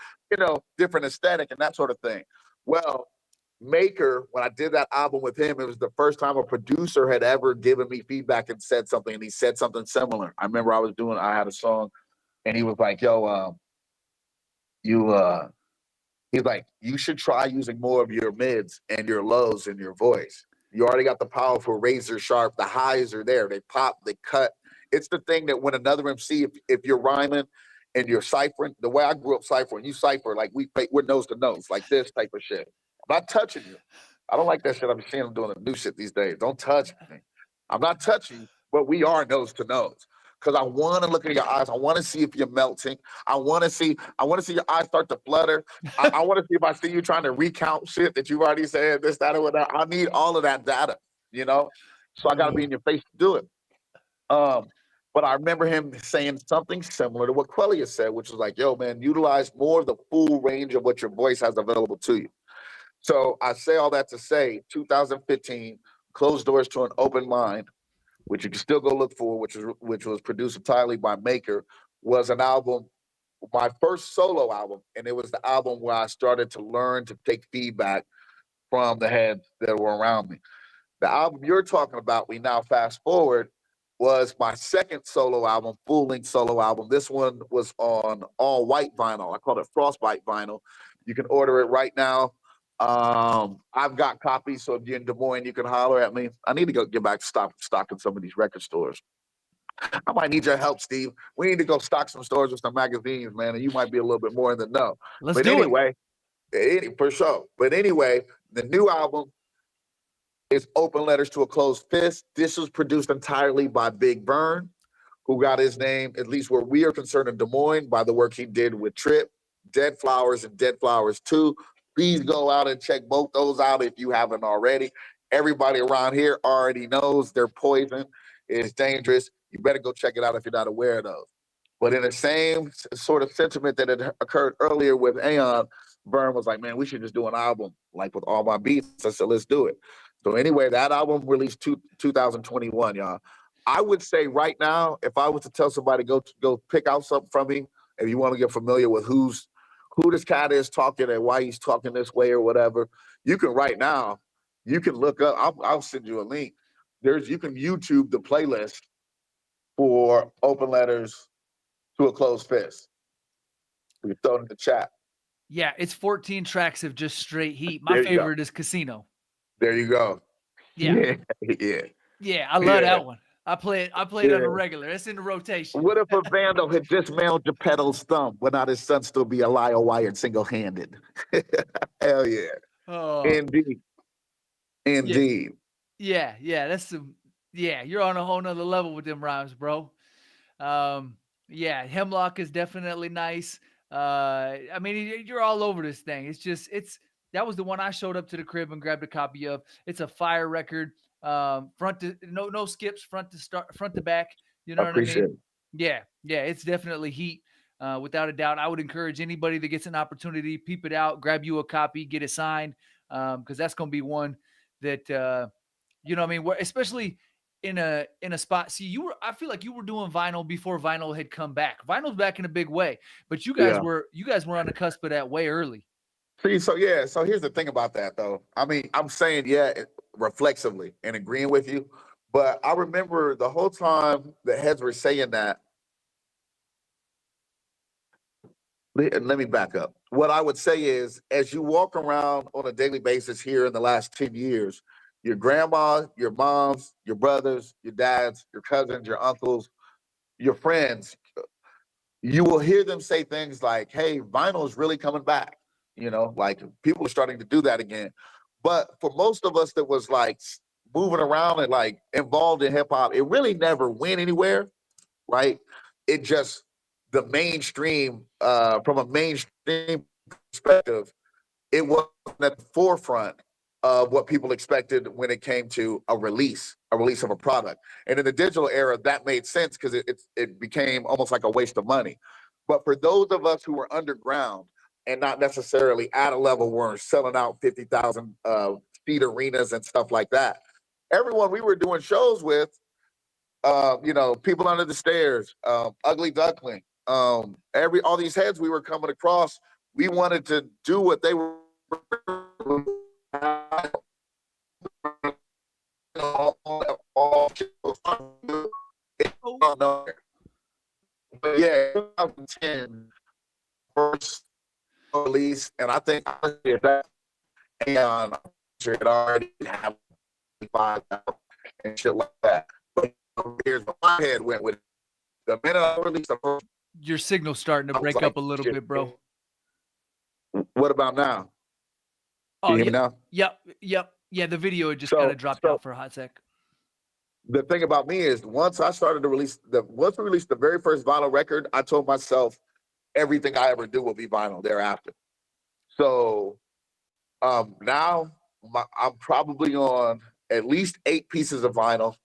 different aesthetic and that sort of thing. Well, Maker, when I did that album with him, it was the first time a producer had ever given me feedback and said something, and he said something similar. I remember I had a song, and he was like, yo, you he's like, you should try using more of your mids and your lows in your voice. You already got the powerful razor sharp. The highs are there. They pop, they cut. It's the thing that when another MC, if you're rhyming and you're ciphering, the way I grew up ciphering, you cipher like we're nose to nose, like this type of shit. I'm not touching you. I don't like that shit. I'm seeing them doing the new shit these days. Don't touch me. I'm not touching you, but we are nose to nose. Because I want to look at your eyes. I want to see if you're melting. I want to see your eyes start to flutter. I want to see if I see you trying to recount shit that you've already said, this, that, or whatever. I need all of that data, So I got to be in your face to do it. But I remember him saying something similar to what Quellia said, which was like, yo, man, utilize more of the full range of what your voice has available to you. So I say all that to say 2015, Closed Doors to an Open Mind, which you can still go look for, which was produced entirely by Maker, was an album, my first solo album, and it was the album where I started to learn to take feedback from the heads that were around me. The album you're talking about, we now fast forward, was my second solo album, full-length solo album. This one was on all white vinyl. I call it frostbite vinyl. You can order it right now. I've got copies, so if you're in Des Moines, you can holler at me. I need to get back to stocking some of these record stores. I might need your help, Steve. We need to go stock some stores with some magazines, man, and you might be a little bit more in the know. Let's But do anyway, for sure. But anyway, the new album is Open Letters to a Closed Fist. This was produced entirely by Big Burn, who got his name, at least where we are concerned in Des Moines, by the work he did with Trip, Dead Flowers, and Dead Flowers 2. Please go out and check both those out if you haven't already. Everybody around here already knows they're poison. It's dangerous. You better go check it out if you're not aware of those. But in the same sort of sentiment that had occurred earlier with Aeon, Burn was like, man, we should just do an album like with all my beats. I said, let's do it. So anyway, that album released 2021, y'all. I would say right now, if I was to tell somebody go pick out something from me, if you want to get familiar with who this cat is talking and why he's talking this way or whatever, you can right now, you can look up. I'll send you a link. You can YouTube the playlist for Open Letters to a Closed Fist. You can throw it in the chat. Yeah, it's 14 tracks of just straight heat. My favorite is Casino. There you go. Yeah. Yeah, I love that one. I play it on a regular. It's in the rotation. What if a vandal had dismantled Geppetto's thumb? Would not his son still be a liar wired single-handed? Hell yeah. Oh. Indeed. Yeah, you're on a whole nother level with them rhymes, bro. Yeah, Hemlock is definitely nice. I mean, you're all over this thing. That was the one I showed up to the crib and grabbed a copy of. It's a fire record. Front to no skips, front to back. You know what I mean? Yeah, it's definitely heat. Without a doubt, I would encourage anybody that gets an opportunity, peep it out, grab you a copy, get it signed, because that's gonna be one that you know what I mean. Especially in a spot. See, I feel like you were doing vinyl before vinyl had come back. Vinyl's back in a big way, but you guys were on the cusp of that way early. See, so here's the thing about that though. I mean, I'm saying reflexively and agreeing with you, but I remember the whole time the heads were saying that. Let me back up. What I would say is, as you walk around on a daily basis here in the last 10 years, your grandma, your moms, your brothers, your dads, your cousins, your uncles, your friends, you will hear them say things like, hey, vinyl is really coming back. Like people are starting to do that again. But for most of us that was like moving around and like involved in hip hop, it really never went anywhere, right? It just, the mainstream, from a mainstream perspective, it wasn't at the forefront of what people expected when it came to a release of a product. And in the digital era, that made sense because it became almost like a waste of money. But for those of us who were underground, and not necessarily at a level where we're selling out 50,000 seat arenas and stuff like that. Everyone we were doing shows with, People Under the Stairs, Ugly Duckling, all these heads we were coming across, we wanted to do what they were Oh, but yeah, 2010 first release, and I think honestly, that and it already have 5 and shit like that. But here's what my head went with. The minute I released the first, your signal's starting to I was break like, up a little shit. bit, bro. What about now? Oh, Can you hear yeah, me now? yep. Yeah, the video had just kind So, of dropped so out for a hot sec. the thing about me is once we released the very first vinyl record, I told myself everything I ever do will be vinyl thereafter. So now I'm probably on at least 8 pieces of vinyl.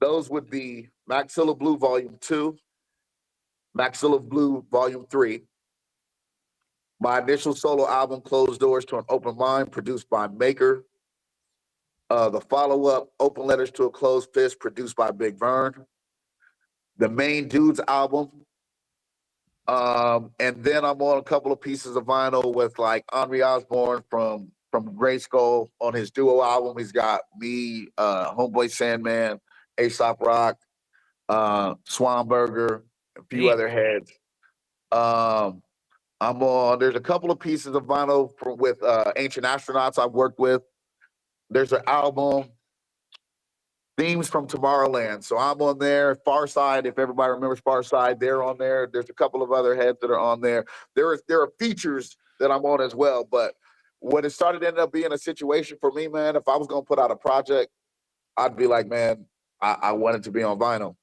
Those would be Maxilla Blue Volume 2, Maxilla Blue Volume 3, my initial solo album, Closed Doors to an Open Mind, produced by Maker. The follow-up, Open Letters to a Closed Fist, produced by Big Vern. The Main Dudes album. And then I'm on a couple of pieces of vinyl with like Henri Osborne from Gray Skull on his duo album. He's got me, Homeboy Sandman, Aesop Rock, Swanberger, a few Damn. other heads. Um, there's a couple of pieces of vinyl with Ancient Astronauts I've worked with. There's an album, Themes from Tomorrowland. So I'm on there. Far Side, if everybody remembers Far Side, they're on there. There's a couple of other heads that are on there. There are features that I'm on as well. But what it started ended up being a situation for me, man, if I was going to put out a project, I'd be like, man, I want it to be on vinyl.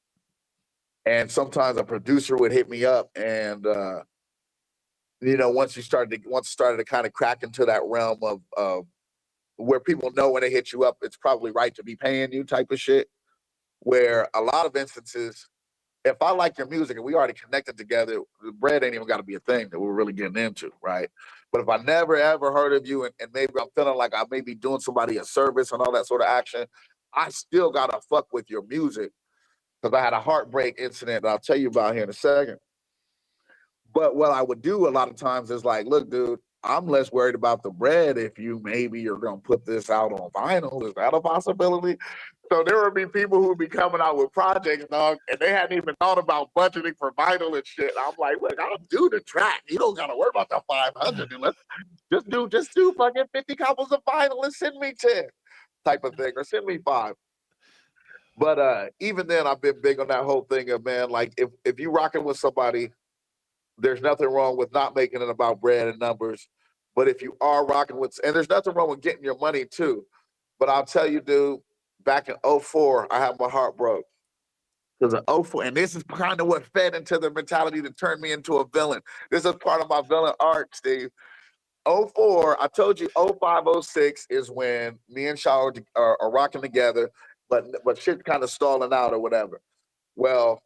And sometimes a producer would hit me up and, once it started to kind of crack into that realm of where people know when they hit you up, it's probably right to be paying you type of shit. Where a lot of instances, if I like your music and we already connected together, the bread ain't even got to be a thing that we're really getting into, right? But if I never ever heard of you and maybe I'm feeling like I may be doing somebody a service and all that sort of action, I still gotta fuck with your music because I had a heartbreak incident that I'll tell you about here in a second. But what I would do a lot of times is like, look, dude, I'm less worried about the bread if you're gonna put this out on vinyl. Is that a possibility? So there would be people who would be coming out with projects, dog, and they hadn't even thought about budgeting for vinyl and shit. I'm like, look, I'll do the track. You don't gotta worry about the 500. Let's just do fucking 50 copies of vinyl and send me 10 type of thing, or send me 5. But even then, I've been big on that whole thing of, man, like if you rocking with somebody, there's nothing wrong with not making it about bread and numbers. But if you are rocking with, and there's nothing wrong with getting your money too. But I'll tell you, dude, back in '04, I had my heart broke. Because in '04, and this is kind of what fed into the mentality that turned me into a villain. This is part of my villain arc, Steve. '04, I told you '05, '06 is when me and Shaw are rocking together, but shit's kind of stalling out or whatever. Well,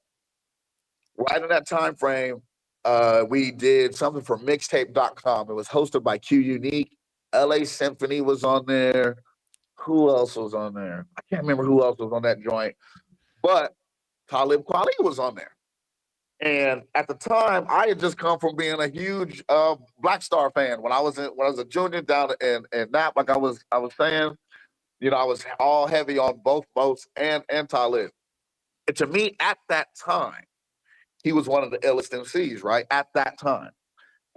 right in that time frame, we did something for mixtape.com. It was hosted by Q Unique. LA Symphony was on there. Who else was on there? I can't remember who else was on that joint, but Talib Kweli was on there. And at the time, I had just come from being a huge Black Star fan. When I was a junior down in Nap, like I was saying, I was all heavy on both boats and Talib. And to me, at that time, he was one of the illest MCs, right? At that time.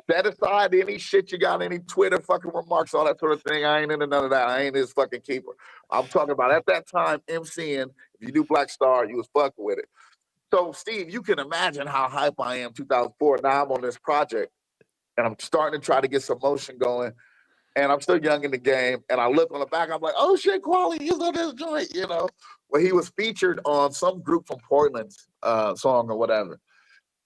Set aside any shit you got, any Twitter fucking remarks, all that sort of thing. I ain't into none of that. I ain't his fucking keeper. I'm talking about at that time, MCing, if you do Black Star, you was fucking with it. So, Steve, you can imagine how hype I am 2004. Now I'm on this project and I'm starting to try to get some motion going. And I'm still young in the game. And I look on the back, I'm like, oh shit, Quality is on this joint, Where he was featured on some group from Portland's song or whatever.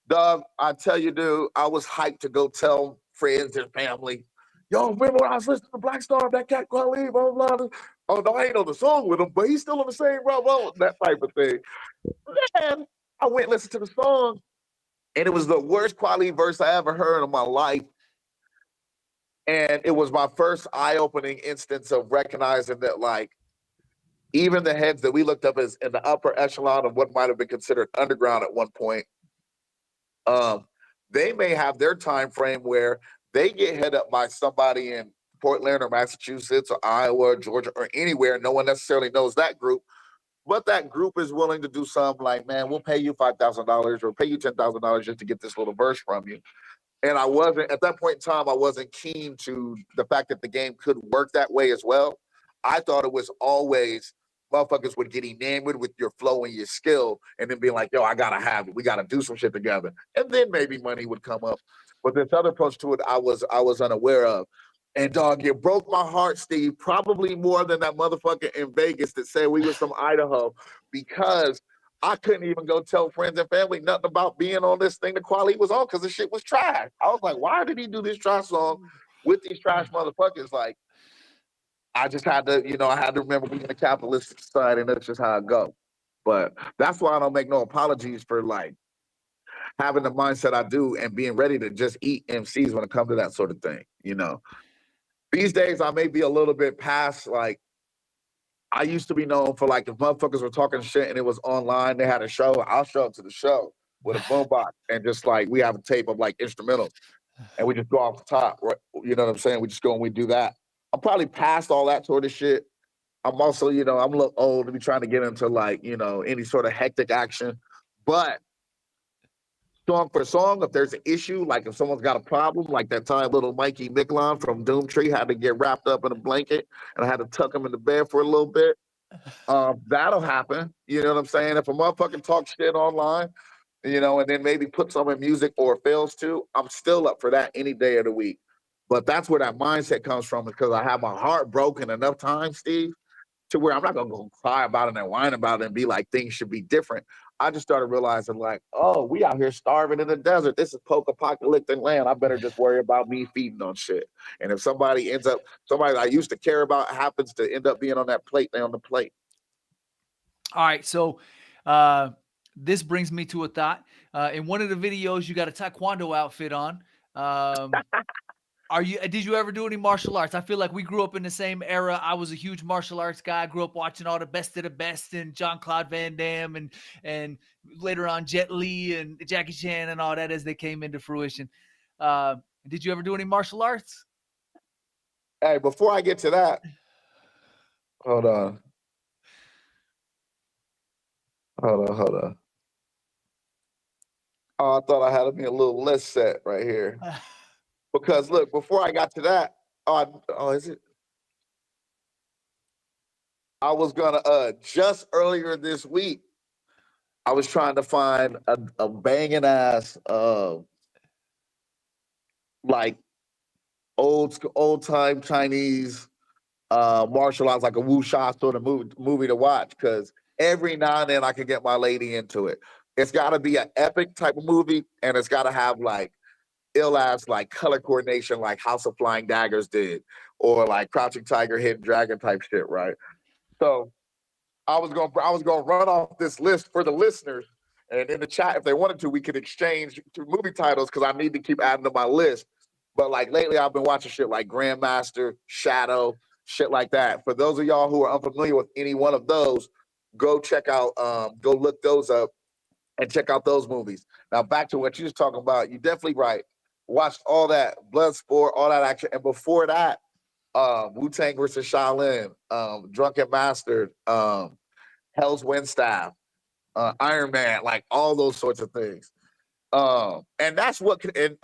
Dog, I tell you, dude, I was hyped to go tell friends and family, yo, remember when I was listening to Black Star, that cat Quality, blah, blah, blah. Oh, no, I ain't on the song with him, but he's still on the same level, that type of thing. Then I went and listened to the song, and it was the worst quality verse I ever heard in my life. And it was my first eye-opening instance of recognizing that, like, even the heads that we looked up as in the upper echelon of what might have been considered underground at one point, um, they may have their time frame where they get hit up by somebody in Portland or Massachusetts or Iowa or Georgia or anywhere. No one necessarily knows that group, but that group is willing to do something like, man, we'll pay you $5,000 or pay you $10,000 just to get this little verse from you. And I wasn't at that point in time, I wasn't keen to the fact that the game could work that way as well. I thought it was always motherfuckers would get enamored with your flow and your skill and then be like, yo, I gotta have it. We gotta do some shit together. And then maybe money would come up. But this other approach to it, I was unaware of. And dog, it broke my heart, Steve, probably more than that motherfucker in Vegas that said we was from Idaho, because I couldn't even go tell friends and family nothing about being on this thing the quality was on because the shit was trash. I was like, why did he do this trash song with these trash motherfuckers? Like, I just had to, I had to remember being a capitalistic society, and that's just how I go. But that's why I don't make no apologies for like having the mindset I do and being ready to just eat MCs when it comes to that sort of thing. These days I may be a little bit past, like, I used to be known for, like, if motherfuckers were talking shit and it was online, they had a show, I'll show up to the show with a boombox and just like we have a tape of like instrumentals and we just go off the top, right? You know what I'm saying? We just go and we do that. I'm probably past all that sort of shit. I'm also, I'm a little old to be trying to get into like, any sort of hectic action. But song for song, if there's an issue, like if someone's got a problem, like that time little Mikey Micklon from Doomtree had to get wrapped up in a blanket and I had to tuck him in the bed for a little bit. That'll happen. You know what I'm saying? If a motherfucker talks shit online, and then maybe put some in music or fails to, I'm still up for that any day of the week. But that's where that mindset comes from, because I have my heart broken enough times, Steve, to where I'm not gonna go cry about it and whine about it and be like things should be different. I just started realizing like, oh, we out here starving in the desert. This is post-apocalyptic land. I better just worry about me feeding on shit. And if somebody that I used to care about happens to end up being on that plate, they on the plate. All right, so this brings me to a thought. In one of the videos, you got a taekwondo outfit on. Did you ever do any martial arts? I feel like we grew up in the same era. I was a huge martial arts guy. I grew up watching all the best of the best and Jean-Claude Van Damme and later on Jet Li and Jackie Chan and all that as they came into fruition. Did you ever do any martial arts? Hey, before I get to that, hold on. Hold on. Oh, I thought I had me a little list set right here. Because look, before I got to that, is it? I was gonna just earlier this week, I was trying to find a banging ass like old time Chinese martial arts, like a wuxia sort of movie to watch, because every now and then I can get my lady into it. It's got to be an epic type of movie, and it's got to have like ill ass like color coordination, like House of Flying Daggers did, or like Crouching Tiger, Hidden Dragon type shit, right? So I was gonna run off this list for the listeners, and in the chat, if they wanted to, we could exchange to movie titles because I need to keep adding to my list. But like lately, I've been watching shit like Grandmaster, Shadow, shit like that. For those of y'all who are unfamiliar with any one of those, go check out, go look those up and check out those movies. Now back to what you was talking about. You're definitely right. Watched all that Bloodsport, all that action, and before that, Wu-Tang versus Shaolin, Drunken Master, Hell's Windstaff, Iron Man, like all those sorts of things. And that's what and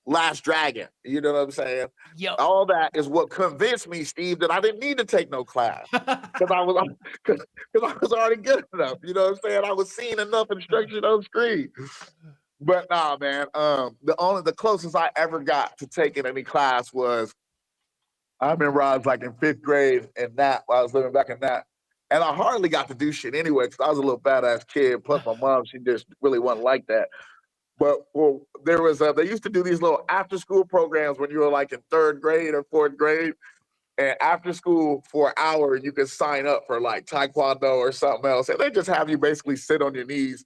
Last Dragon, you know what I'm saying? Yep. All that is what convinced me, Steve, that I didn't need to take no class. Because I was already good enough. You know what I'm saying? I was seeing enough instruction on screen. But nah, man. The closest I ever got to taking any class was, I remember I was like in 5th grade and that while I was living back in that. And I hardly got to do shit anyway, because I was a little badass kid. Plus my mom, she just really wasn't like that. But there was they used to do these little after school programs when you were like in 3rd grade or 4th grade. And after school for an hour, you can sign up for like taekwondo or something else. And they just have you basically sit on your knees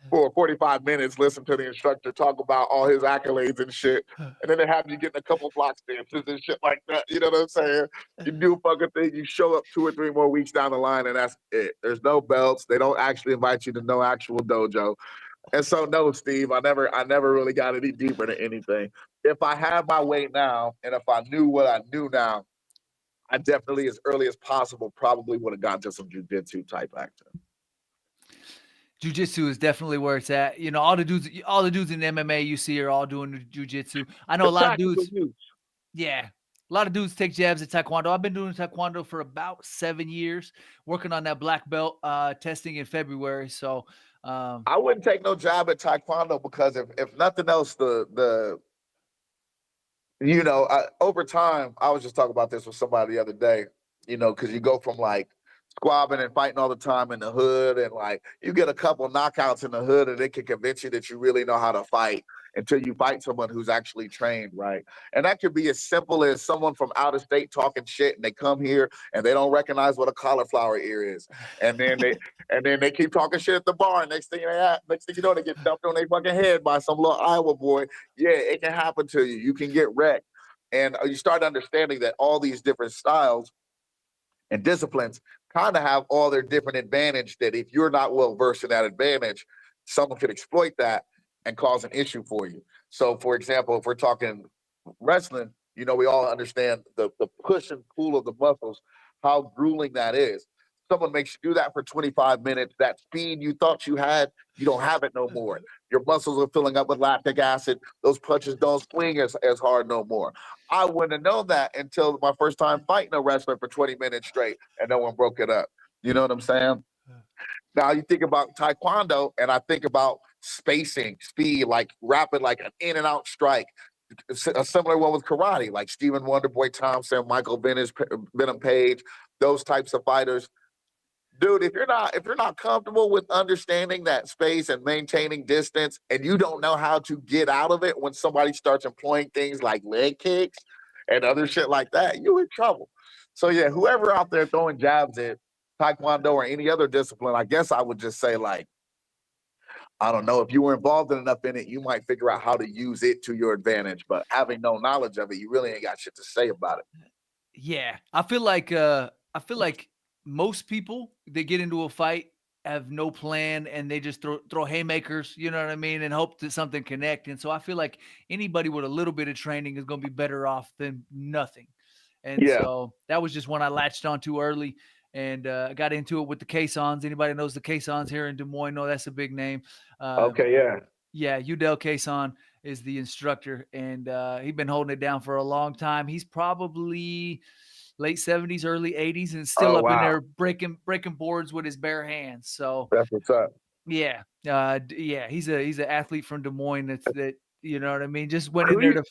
for 45 minutes, listen to the instructor talk about all his accolades and shit. And then they have you getting a couple block stances and shit like that. You know what I'm saying? You do a fucking thing, you show up 2 or 3 more weeks down the line, and that's it. There's no belts. They don't actually invite you to no actual dojo. And so no, Steve, I never really got any deeper into anything. If I had my way now, and if I knew what I knew now, I definitely, as early as possible, probably would have got to some jujitsu type action. Jiu-jitsu is definitely where it's at. You know, all the dudes in MMA you see are all doing jiu-jitsu. I know The a lot of tactical dudes, use. yeah, a lot of dudes take jabs at taekwondo. I've been doing taekwondo for about 7 years, working on that black belt, testing in February. So, um, I wouldn't take no job at taekwondo because if nothing else, the over time, I was just talking about this with somebody the other day, because you go from like squabbing and fighting all the time in the hood, and like you get a couple knockouts in the hood, and it can convince you that you really know how to fight until you fight someone who's actually trained, right? And that could be as simple as someone from out of state talking shit, and they come here and they don't recognize what a cauliflower ear is, and then they keep talking shit at the bar, and next thing you know, they get dumped on their fucking head by some little Iowa boy. Yeah, it can happen to you. You can get wrecked. And you start understanding that all these different styles and disciplines kind of have all their different advantage, that if you're not well versed in that advantage, someone could exploit that and cause an issue for you. So for example, if we're talking wrestling, we all understand the push and pull of the muscles, how grueling that is. Someone makes you do that for 25 minutes. That speed you thought you had, you don't have it no more. Your muscles are filling up with lactic acid. Those punches don't swing as hard no more. I wouldn't have known that until my first time fighting a wrestler for 20 minutes straight, and no one broke it up. You know what I'm saying? Now you think about taekwondo, and I think about spacing, speed, like rapid, like an in and out strike. A similar one with karate, like Stephen Wonderboy Thompson, Michael Venom Page, those types of fighters. Dude, if you're not comfortable with understanding that space and maintaining distance, and you don't know how to get out of it when somebody starts employing things like leg kicks and other shit like that, you're in trouble. So yeah, whoever out there throwing jabs at taekwondo or any other discipline, I guess I would just say, like, I don't know, if you were involved enough in it, you might figure out how to use it to your advantage. But having no knowledge of it, you really ain't got shit to say about it. yeah, I feel like most people they get into a fight have no plan and they just throw haymakers, you know what I mean, and hope that something connect. And so I feel like anybody with a little bit of training is going to be better off than nothing. And Yeah. so that was just one I latched on too early and got into it with the caissons. Anybody knows the caissons here in Des Moines? No, that's a big name. Uh, Okay. Yeah. yeah, Udell Caisson is the instructor, and he's been holding it down for a long time. He's probably late 70s, early 80s, and still Oh up in wow. there breaking boards with his bare hands. So That's what's up. yeah, yeah, he's an athlete from Des Moines. That you know what I mean. Just went in Who there you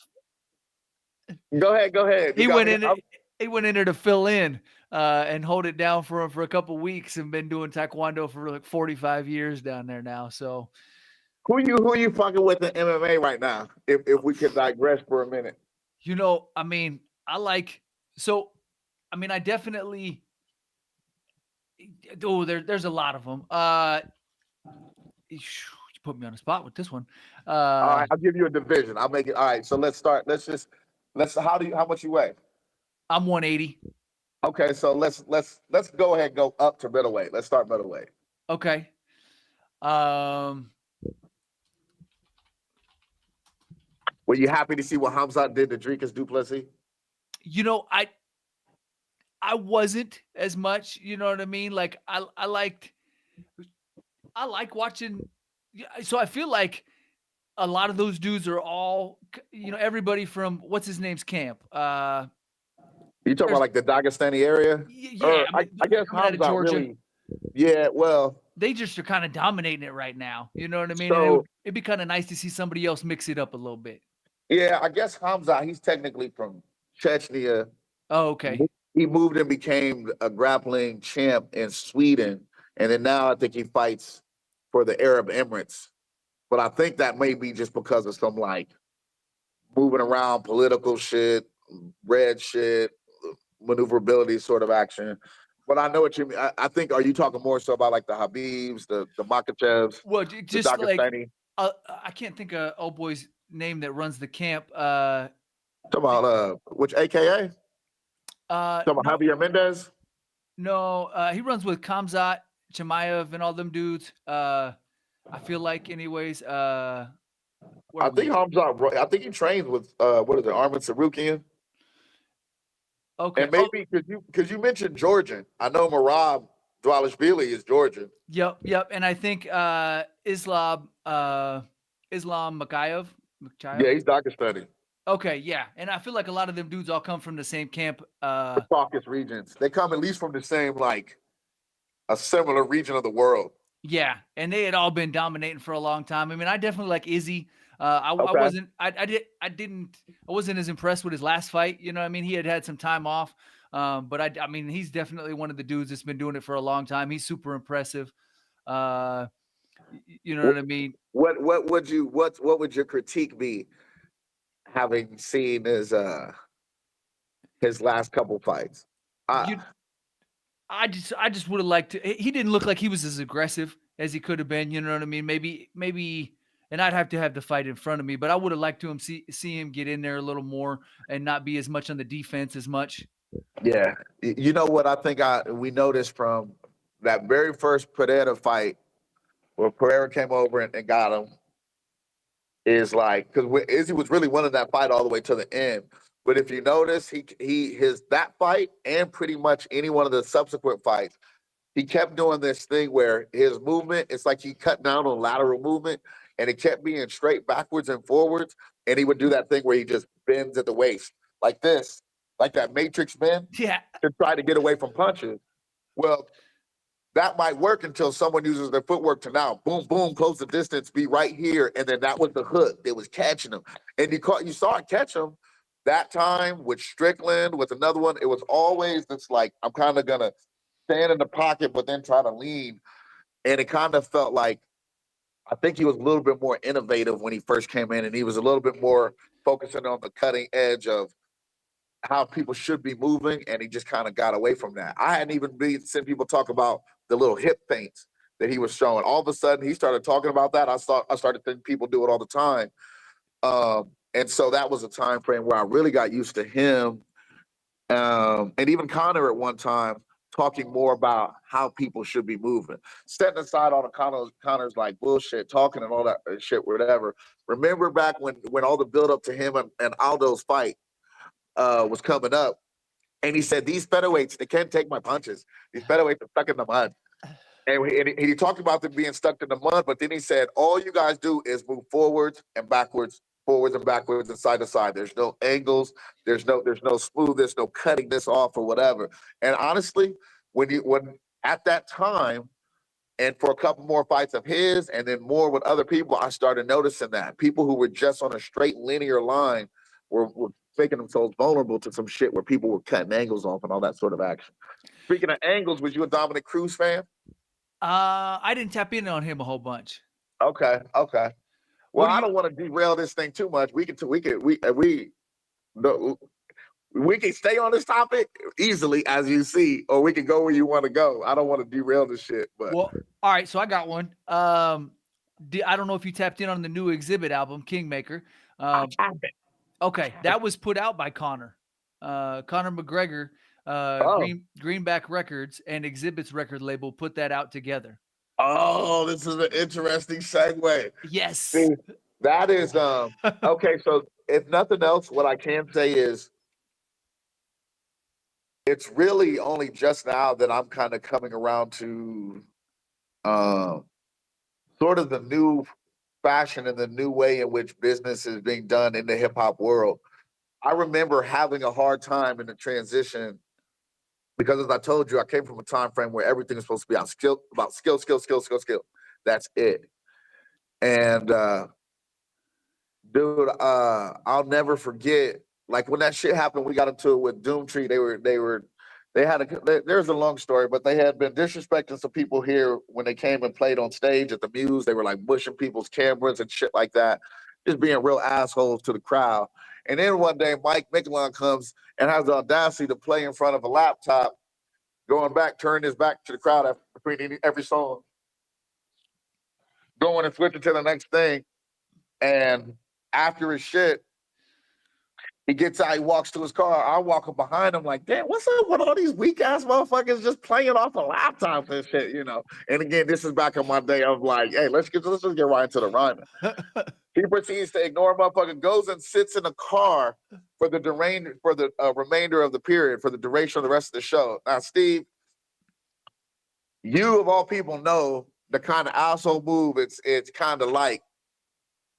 to Go ahead, go ahead. You he got went me. in he went in there to fill in and hold it down for a couple weeks, and been doing taekwondo for like 45 years down there now. So Who you fucking with in MMA right now? If we could digress for a minute. I mean, I like so. I mean, I definitely. Oh, there's a lot of them. You put me on the spot with this one. All Uh, right, I'll give you a division. I'll make it. All right, so let's start. Let's. How much you weigh? I'm 180. Okay, so let's go ahead and go up to middleweight. Let's start middleweight. Okay. Um, Were you happy to see what Hamzat did to Dricus du Plessis? you know, I wasn't as much. You know what I mean? Like I like watching. So I feel like a lot of those dudes are all everybody from what's his name's camp. You talking about There's like the Dagestani area, yeah, or I they're guess coming out of Hamzat Georgia. really? Yeah, well, They just are kind of dominating it right now. You know what I mean? And so it'd be kind of nice to see somebody else mix it up a little bit. yeah, I guess Hamzat, he's technically from Chechnya. Oh, okay. He moved and became a grappling champ in Sweden, and then now I think he fights for the Arab Emirates. But I think that may be just because of some like moving around political shit, red shit, maneuverability sort of action. But I know what you mean. I think, are you talking more so about like the Habibs, the Makachevs, Well, the just like Dagestani? I can't think of old boy's name that runs the camp. Talking about which AKA? Talking about No, Javier Mendez? no, he runs with Kamzat, Chimaev, and all them dudes. I feel like, anyways. Where I are think we? I think he trains with what is it, Armin Sarukian? Okay. And Oh, maybe because you mentioned Georgian. I know Marab Dwalishvili is Georgian. yep, yep. And I think Islam Makayev. Yeah, he's Dagestani. Okay, yeah. And I feel like a lot of them dudes all come from the same camp. The Caucasus regions. They come at least from the same, like, a similar region of the world. Yeah, and they had all been dominating for a long time. I mean, I definitely like Izzy. I Okay. wasn't, I wasn't as impressed with his last fight. You know what I mean? He had some time off. But I mean, he's definitely one of the dudes that's been doing it for a long time. He's super impressive. Uh, you know What what I mean? what would your critique be, having seen his last couple fights? You, I just would have liked to. He didn't look like he was as aggressive as he could have been. You know what I mean? Maybe, and I'd have to have the fight in front of me, but I would have liked to see him get in there a little more and not be as much on the defense as much. Yeah. You know what I think we noticed from that very first Pereira fight, where Pereira came over and got him, is like, because Izzy was really winning that fight all the way to the end. But if you notice, his that fight and pretty much any one of the subsequent fights, he kept doing this thing where his movement, it's like he cut down on lateral movement, and it kept being straight backwards and forwards. And he would do that thing where he just bends at the waist like this, like that matrix bend, Yeah, to try to get away from punches. Well, that might work until someone uses their footwork to now boom, boom, close the distance, be right here. And then that was the hook that was catching him. And you saw it catch him that time with Strickland, with another one. It was always this, like, I'm kind of gonna stand in the pocket, but then try to lean. And it kind of felt like, I think he was a little bit more innovative when he first came in, and he was a little bit more focusing on the cutting edge of how people should be moving, and he just kind of got away from that. I hadn't even seen people talk about the little hip feints that he was showing. All of a sudden, he started talking about that. I started thinking people do it all the time, and so that was a time frame where I really got used to him, and even Connor at one time talking more about how people should be moving, setting aside all the Connor's like bullshit talking and all that shit, whatever. Remember back when all the build up to him and Aldo's fight was coming up, and he said, "These featherweights, they can't take my punches. These featherweights are stuck in the mud." And he talked about them being stuck in the mud, but then he said, "All you guys do is move forwards and backwards, and side to side. There's no angles. There's no smooth. There's no cutting this off or whatever." And honestly, when at that time, and for a couple more fights of his, and then more with other people, I started noticing that people who were just on a straight linear line were making themselves vulnerable to some shit where people were cutting angles off and all that sort of action. Speaking of angles, was you a Dominic Cruz fan? I didn't tap in on him a whole bunch. Okay, okay. Well, What do I you? don't want to derail this thing too much. No, we can stay on this topic easily, as you see, or we can go where you want to go. I don't want to derail this shit, but Well, all right. So I got one. I don't know if you tapped in on the new Exhibit album, Kingmaker. I Um, haven't. okay, that was put out by Connor. Connor McGregor, Oh, Greenback Records and Exhibit's record label put that out together. oh, this is an interesting segue. Yes. See, that is okay. So if nothing else, what I can say is it's really only just now that I'm kind of coming around to um sort of the new fashion and the new way in which business is being done in the hip hop world. I remember having a hard time in the transition because, as I told you, I came from a time frame where everything is supposed to be about skill, skill, skill, skill, skill. That's it. And dude, I'll never forget. Like when that shit happened, we got into it with Doomtree. There's a long story, but they had been disrespecting some people here when they came and played on stage at the Muse. They were like mushing people's cameras and shit like that, just being real assholes to the crowd. And then one day, Mike Mickelon comes and has the audacity to play in front of a laptop, going back, turning his back to the crowd between every song, going and switching to the next thing. And after his shit, he gets out, he walks to his car. I'm walking behind him like, damn, what's up with all these weak ass motherfuckers just playing off a laptop and shit, you know? And again, this is back in my day of like, hey, let's just get right into the rhyming. He proceeds to ignore motherfucker, goes and sits in a car for the remainder of the period, for the duration of the rest of the show. Now, Steve, you of all people know the kind of asshole move it's kind of like.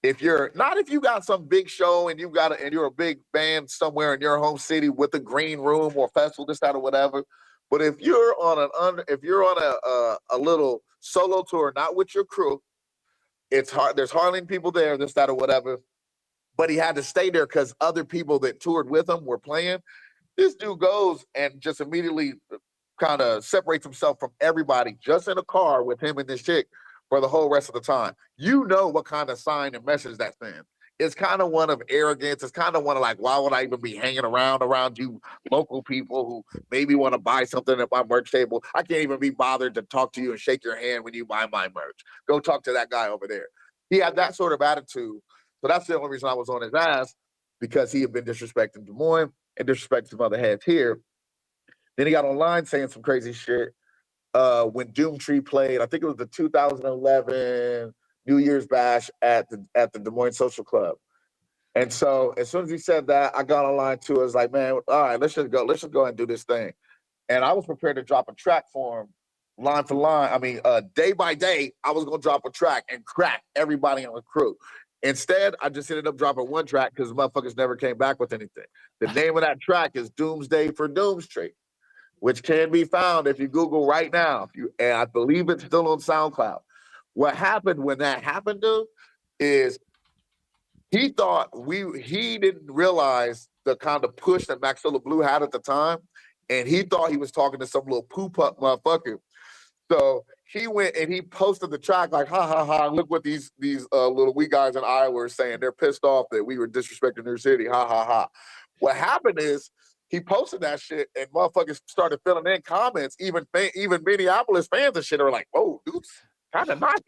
If you got some big show and you're a big band somewhere in your home city with a green room or festival, this, that, or whatever. But if you're on a little solo tour, not with your crew, it's hard. There's hardly people there, this, that, or whatever. But he had to stay there because other people that toured with him were playing. This dude goes and just immediately kind of separates himself from everybody just in a car with him and this chick for the whole rest of the time. You know what kind of sign and message that sends. It's kind of one of arrogance. It's kind of one of like, why would I even be hanging around you local people who maybe want to buy something at my merch table? I can't even be bothered to talk to you and shake your hand when you buy my merch. Go talk to that guy over there. He had that sort of attitude. So that's the only reason I was on his ass, because he had been disrespecting Des Moines and disrespecting some other heads here. Then he got online saying some crazy shit. When Doomtree played, I think it was the 2011 New Year's Bash at the Des Moines Social Club. And so as soon as he said that, I got online too. I was like, man, all right, let's just go and do this thing. And I was prepared to drop a track for him, line for line. I mean, day by day, I was gonna drop a track and crack everybody on the crew. Instead, I just ended up dropping one track because motherfuckers never came back with anything. The name of that track is Doomsday for Doomstree, which can be found if you Google right now. And I believe it's still on SoundCloud. What happened when that happened, dude, is he didn't realize the kind of push that Maxilla Blue had at the time, and he thought he was talking to some little poo-puck motherfucker. So he went and he posted the track like, ha, ha, ha, look what these little wee guys in Iowa are saying. They're pissed off that we were disrespecting their city, ha, ha, ha. What happened is he posted that shit and motherfuckers started filling in comments. Even Minneapolis fans and shit are like, whoa, dude's kind of nice.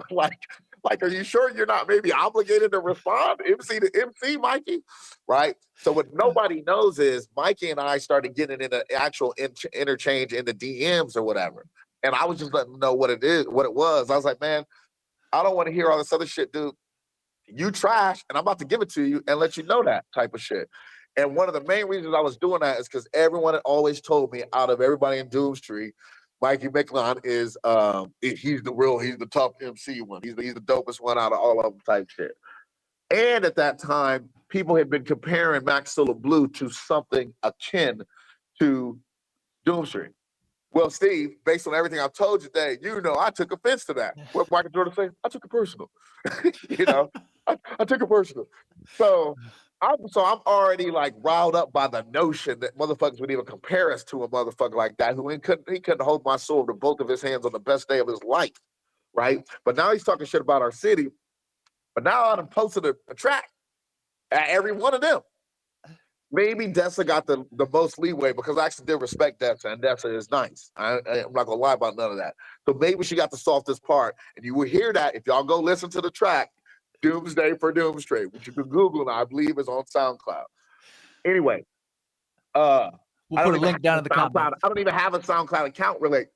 like, are you sure you're not maybe obligated to respond? MC to MC, Mikey, right? So what nobody knows is Mikey and I started getting in an actual interchange in the DMs or whatever. And I was just letting them know what it was. I was like, man, I don't want to hear all this other shit, dude. You trash, and I'm about to give it to you and let you know that type of shit. And one of the main reasons I was doing that is because everyone had always told me, out of everybody in Doomstree, Mikey Mickelon is he's the top MC one. He's the dopest one out of all of them type shit. And at that time, people had been comparing Maxilla Blue to something akin to Doomstree. Well, Steve, based on everything I've told you today, you know I took offense to that. What Michael Jordan say? I took it personal. You know, I took it personal. So I'm already like riled up by the notion that motherfuckers would even compare us to a motherfucker like that he couldn't hold my sword with both of his hands on the best day of his life, right? But now he's talking shit about our city. But now I done posted a track at every one of them. Maybe Dessa got the most leeway because I actually did respect Dessa, and Dessa is nice. I'm not gonna lie about none of that. So maybe she got the softest part, and you will hear that if y'all go listen to the track, Doomsday for Doomstree, which you can Google, and I believe is on SoundCloud. Anyway, we'll put a link down in the comments. I don't even have a SoundCloud account really.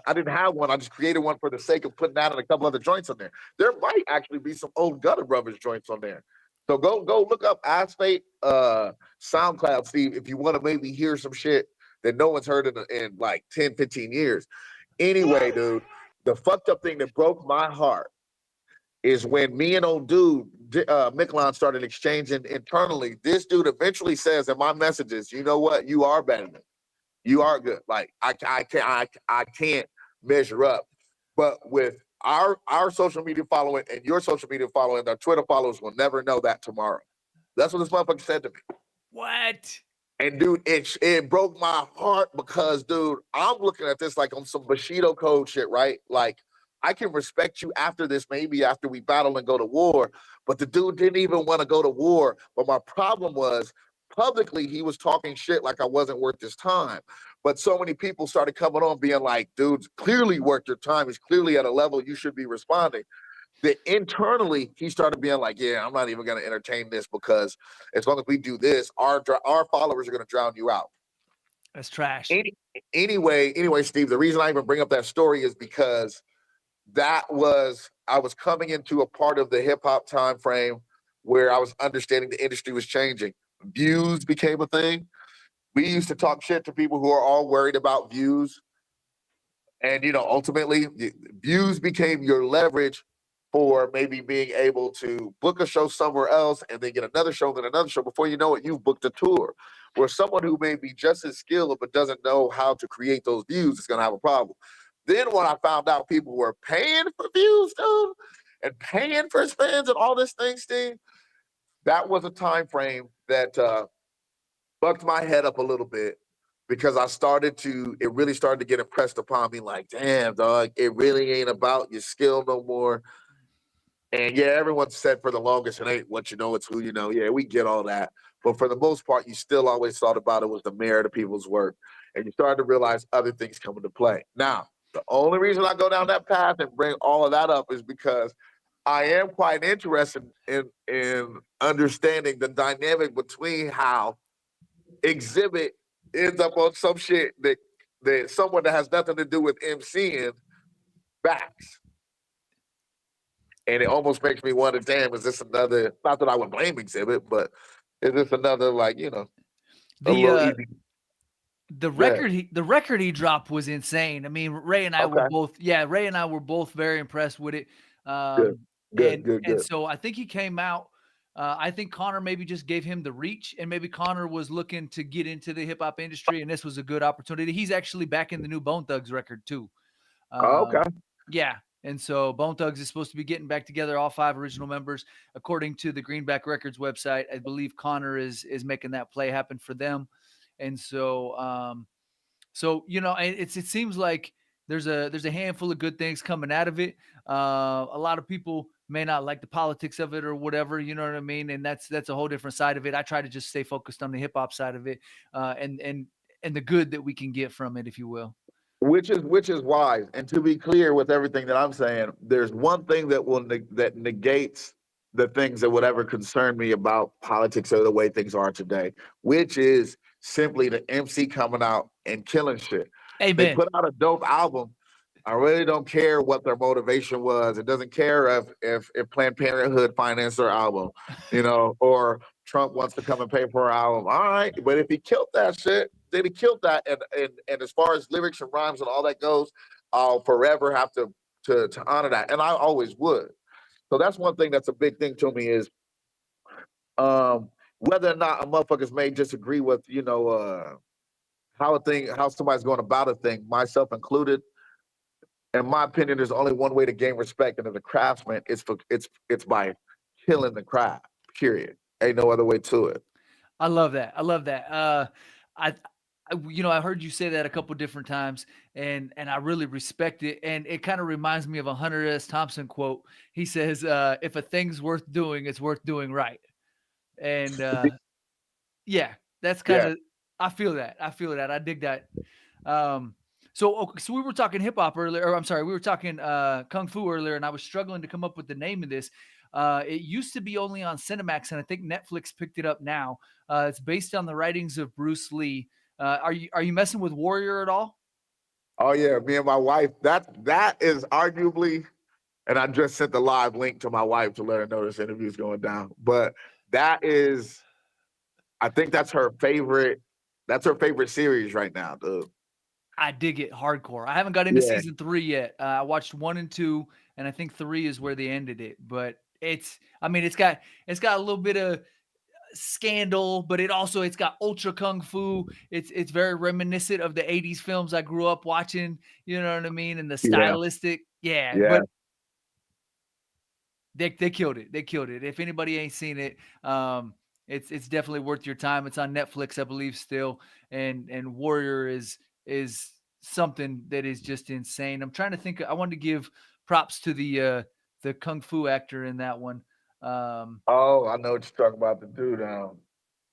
I didn't have one. I just created one for the sake of putting that and a couple other joints on there. There might actually be some old Gutter Brothers joints on there. So go look up AsPhate SoundCloud, Steve, if you want to maybe hear some shit that no one's heard in like 10, 15 years. Anyway, dude, the fucked up thing that broke my heart is when me and old dude, Mickelon, started exchanging internally. This dude eventually says in my messages, you know what? You are better than me. You are good. Like, I can't measure up. But with our social media following and your social media following, our Twitter followers will never know that tomorrow. That's what this motherfucker said to me. What? And dude, it broke my heart because, dude, I'm looking at this like on some Bushido code shit, right? Like I can respect you after this, maybe after we battle and go to war. But the dude didn't even want to go to war. But my problem was publicly, he was talking shit like I wasn't worth his time. But so many people started coming on being like, dude's clearly worth your time. He's clearly at a level you should be responding. That internally, he started being like, yeah, I'm not even going to entertain this because as long as we do this, our followers are going to drown you out. That's trash. Any, anyway, Steve, the reason I even bring up that story is because I was coming into a part of the hip hop time frame where I was understanding the industry was changing. Views became a thing. We used to talk shit to people who are all worried about views. And ultimately, views became your leverage for maybe being able to book a show somewhere else and then get another show, then another show. Before you know it, you've booked a tour. Where someone who may be just as skilled but doesn't know how to create those views is going to have a problem. Then when I found out people were paying for views, dude, and paying for spins and all this thing, Steve, that was a time frame that bucked my head up a little bit because it really started to get impressed upon me like, damn, dog, it really ain't about your skill no more. And yeah, everyone said for the longest, it ain't what you know, it's who you know. Yeah, we get all that. But for the most part, you still always thought about it was the merit of people's work. And you started to realize other things come into play. Now, the only reason I go down that path and bring all of that up is because I am quite interested in understanding the dynamic between how exhibit ends up on some shit that someone that has nothing to do with MCing backs. And it almost makes me wonder, damn, is this another, not that I would blame exhibit, but is this another a The little easy? Yeah. the record he dropped was insane. I mean, Okay. Ray and I were both very impressed with it. Good. Good. Good. And Good. so I think he came out. I think Connor maybe just gave him the reach, and maybe Connor was looking to get into the hip hop industry, and this was a good opportunity. He's actually back in the new Bone Thugs record too. Okay. Yeah. And so Bone Thugs is supposed to be getting back together, all 5 original members, according to the Greenback Records website. I believe Connor is making that play happen for them. And so it seems like there's a handful of good things coming out of it. A lot of people may not like the politics of it or whatever, you know what I mean? And that's a whole different side of it. I try to just stay focused on the hip hop side of it, and the good that we can get from it, if you will. Which is wise. And to be clear with everything that I'm saying, there's one thing that negates the things that would ever concern me about politics or the way things are today, which is simply the MC coming out and killing shit. They Amen. put out a dope album. I really don't care what their motivation was. It doesn't care if Planned Parenthood financed their album, or Trump wants to come and pay for our album. All right, but if he killed that shit, then he killed that. And as far as lyrics and rhymes and all that goes, I'll forever have to honor that, and I always would. So that's one thing that's a big thing to me is whether or not a motherfuckers may disagree with how somebody's going about a thing, myself included. In my opinion, there's only one way to gain respect, and as a craftsman, it's by killing the craft. Period. Ain't no other way to it. I love that. I love that. I, I heard you say that a couple different times, and I really respect it. And it kind of reminds me of a Hunter S. Thompson quote. He says, "If a thing's worth doing, it's worth doing right." And yeah, that's kind Yeah. of, I feel that. I feel that. I dig that. So we were talking hip hop earlier, or I'm sorry, we were talking kung fu earlier, and I was struggling to come up with the name of this. It used to be only on Cinemax, and I think Netflix picked it up now. It's based on the writings of Bruce Lee. Are you messing with Warrior at all? Oh yeah, me and my wife. That is arguably, and I just sent the live link to my wife to let her know this interview is going down. But that is, I think that's her favorite. That's her favorite series right now, dude. I dig it hardcore. I haven't got into Yeah, season 3 yet. I watched 1 and 2, and I think 3 is where they ended it. But I mean, it's got a little bit of scandal, but it's got ultra kung fu. It's very reminiscent of the 80s films I grew up watching, you know what I mean? And the yeah, stylistic, yeah, yeah. but they killed it. They killed it. If anybody ain't seen it, it's definitely worth your time. It's on Netflix, I believe, still. And Warrior is something that is just insane. I'm trying to think. I wanted to give props to the kung fu actor in that one. Oh, I know what you're talking about, the dude.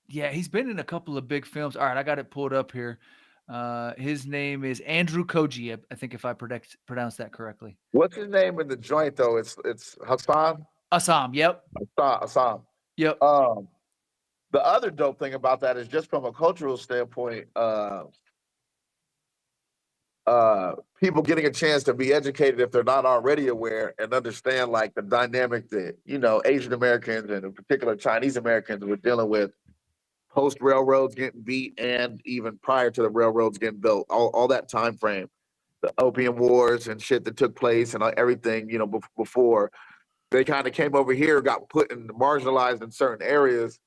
Yeah, he's been in a couple of big films. All right, I got it pulled up here. His name is Andrew Koji, I think, if I pronounce that correctly. What's his name in the joint though? It's Hassan. Assam. Yep. Hassan. Yep. Um, the other dope thing about that is just from a cultural standpoint, people getting a chance to be educated if they're not already aware and understand like the dynamic that, you know, Asian Americans and in particular Chinese Americans were dealing with post railroads getting beat and even prior to the railroads getting built, all that time frame, the opium wars and shit that took place and everything, you know, before they kind of came over here, got put in marginalized in certain areas.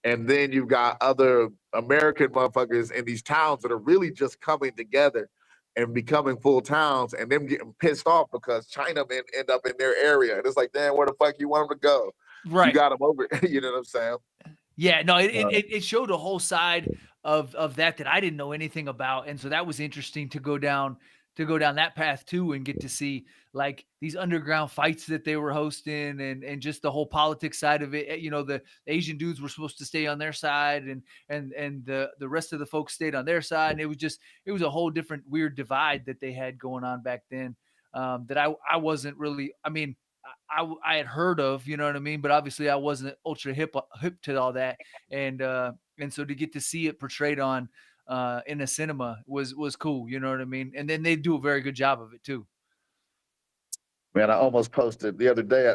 And then you've got other American motherfuckers in these towns that are really just coming together and becoming full towns, and them getting pissed off because Chinamen end up in their area. And it's like, damn, where the fuck you want them to go? You Right. got them over. You know what I'm saying? Yeah, no, Uh, it showed a whole side of that I didn't know anything about, and so that was interesting to go down that path too, and get to see like these underground fights that they were hosting, and just the whole politics side of it. You know, the Asian dudes were supposed to stay on their side, and the rest of the folks stayed on their side, and it was a whole different weird divide that they had going on back then. That I wasn't really. I mean, I had heard of, you know what I mean? But obviously I wasn't ultra hip to all that. And so to get to see it portrayed on in a cinema was cool, you know what I mean? And then they do a very good job of it too. Man, I almost posted the other day.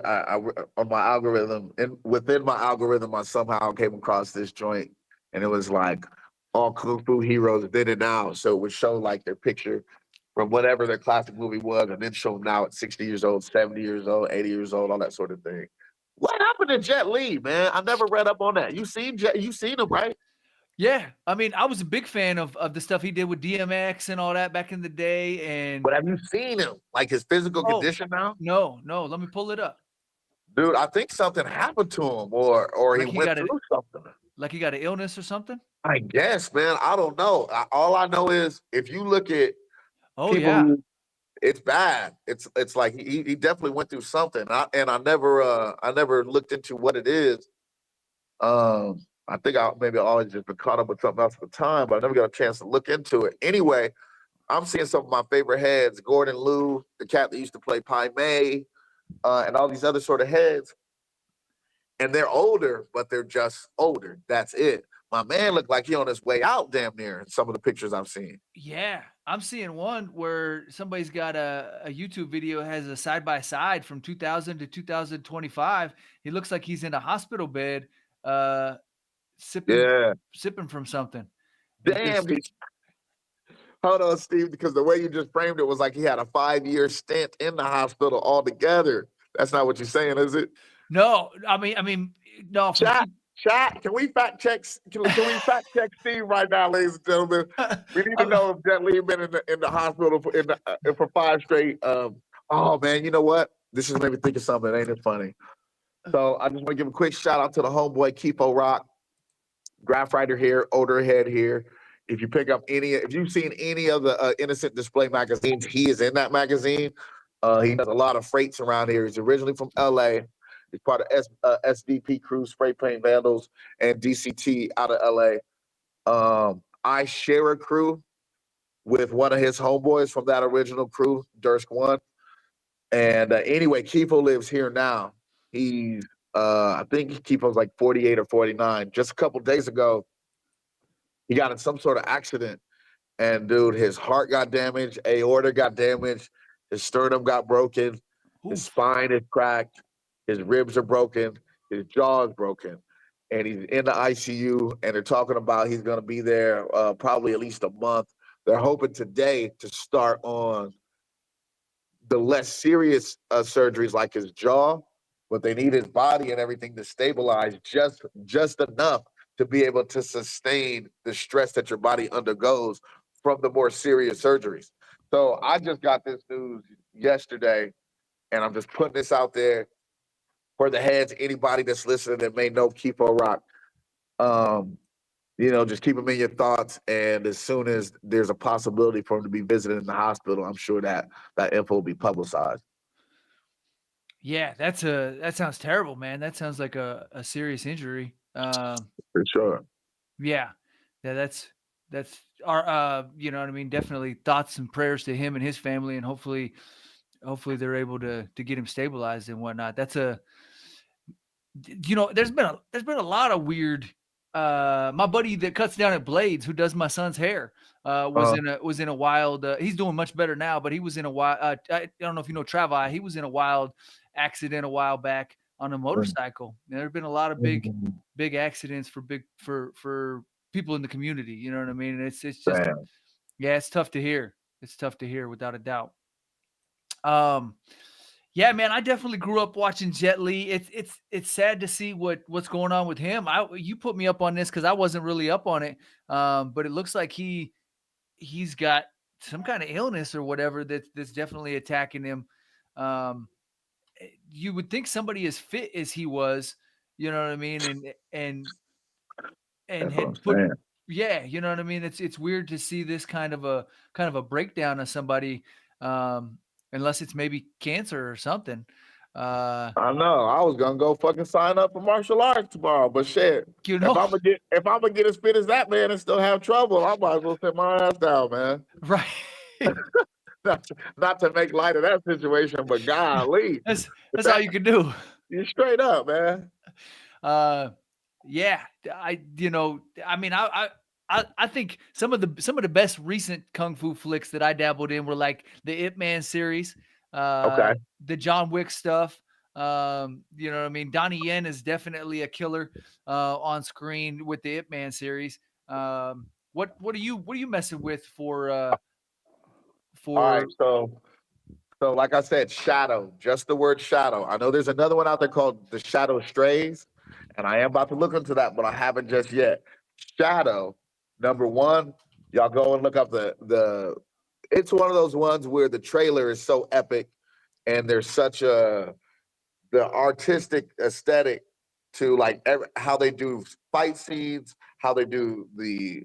On my algorithm, and within my algorithm, I somehow came across this joint, and it was like all kung fu heroes then and now. So it would show like their picture from whatever their classic movie was, and then show them now at 60 years old, 70 years old, 80 years old, all that sort of thing. What happened to Jet Li, man? I never read up on that. You seen Jet? You seen him, right? Yeah. I mean, I was a big fan of the stuff he did with DMX and all that back in the day. And But have you seen him? Like his physical oh, condition now? no, let me pull it up. Dude, I think something happened to him, or he Like he went got it, through something. like he got an illness or something. I guess, man. I don't know. All I know is if you look at Oh people yeah. who, it's bad. It's like he definitely went through something. I never looked into what it is. I think I maybe always just been caught up with something else at the time, but I never got a chance to look into it. Anyway, I'm seeing some of my favorite heads: Gordon Liu, the cat that used to play Pai Mei, and all these other sort of heads. And they're older, but they're just older. That's it. My man looked like he on his way out damn near in some of the pictures I've seen. Yeah, I'm seeing one where somebody's got a YouTube video has a side by side from 2000 to 2025. He looks like he's in a hospital bed, uh, sipping Yeah. sipping from something. It Damn. just Hold on, Steve, because the way you just framed it was like he had a 5-year stint in the hospital altogether. That's not what you're saying, is it? no, I mean, no, from Chat, chat. Can we fact check? Can we fact check Steve right now, ladies and gentlemen? We need to know if Jet Li been in the hospital for 5 straight. Oh man, you know what? This just made me think of something. Ain't it funny? So I just want to give a quick shout out to the homeboy Keepo Rock, graph writer here, older head here. If you pick up if you've seen any of the Innocent Display magazines, he is in that magazine. He does a lot of freights around here. He's originally from LA. He's part of SDP Crew, Spray Paint Vandals, and DCT out of LA. I share a crew with one of his homeboys from that original crew, Dursk One. And anyway, Kifo lives here now. He's, I think Kifo's like 48 or 49. Just a couple days ago, he got in some sort of accident. And dude, his heart got damaged, aorta got damaged, his sternum got broken, his oof. spine is cracked, his ribs are broken, his jaw is broken. And he's in the ICU, and they're talking about he's going to be there probably at least a month. They're hoping today to start on the less serious surgeries like his jaw, but they need his body and everything to stabilize just enough to be able to sustain the stress that your body undergoes from the more serious surgeries. So I just got this news yesterday, and I'm just putting this out there for the heads, anybody that's listening that may know Keepo Rock. Um, just keep him in your thoughts. And as soon as there's a possibility for him to be visited in the hospital, I'm sure that info will be publicized. Yeah, that sounds terrible, man. That sounds like a serious injury. For sure. Yeah. Yeah, that's our you know what I mean, definitely thoughts and prayers to him and his family, and hopefully they're able to get him stabilized and whatnot. That's a you know, there's been a lot of weird my buddy that cuts down at Blades, who does my son's hair, Uh, was in a wild he's doing much better now, but he was in a wild I don't know if you know Travi, he was in a wild accident a while back on a mm, motorcycle. There have been a lot of mm, big accidents for big for people in the community, you know what I mean? And it's just damn. yeah, it's tough to hear. It's tough to hear without a doubt. Um yeah, man, I definitely grew up watching Jet Li. It's sad to see what's going on with him. I you put me up on this because I wasn't really up on it. But it looks like he's got some kind of illness or whatever that's definitely attacking him. Um, you would think somebody as fit as he was, you know what I mean, and That's what had I'm put saying. yeah, you know what I mean. It's weird to see this kind of a breakdown of somebody, unless it's maybe cancer or something. Uh, I know. I was gonna go fucking sign up for martial arts tomorrow, but shit. you know, If I'm gonna get as fit as that man and still have trouble, I might as well sit my ass down, man. right? Not to make light of that situation, but golly, That's all you can do. you straight up, man. Uh, yeah, I you know, I mean, I think some of the best recent kung fu flicks that I dabbled in were like the Ip Man series, Okay. the John Wick stuff. You know what I mean? Donnie Yen is definitely a killer on screen with the Ip Man series. What are you messing with All right. for So like I said, shadow, just the word shadow. I know there's another one out there called the Shadow Strays, and I am about to look into that, but I haven't just yet. Shadow, number one, y'all go and look up the. It's one of those ones where the trailer is so epic, and there's such a the artistic aesthetic to like how they do fight scenes, how they do the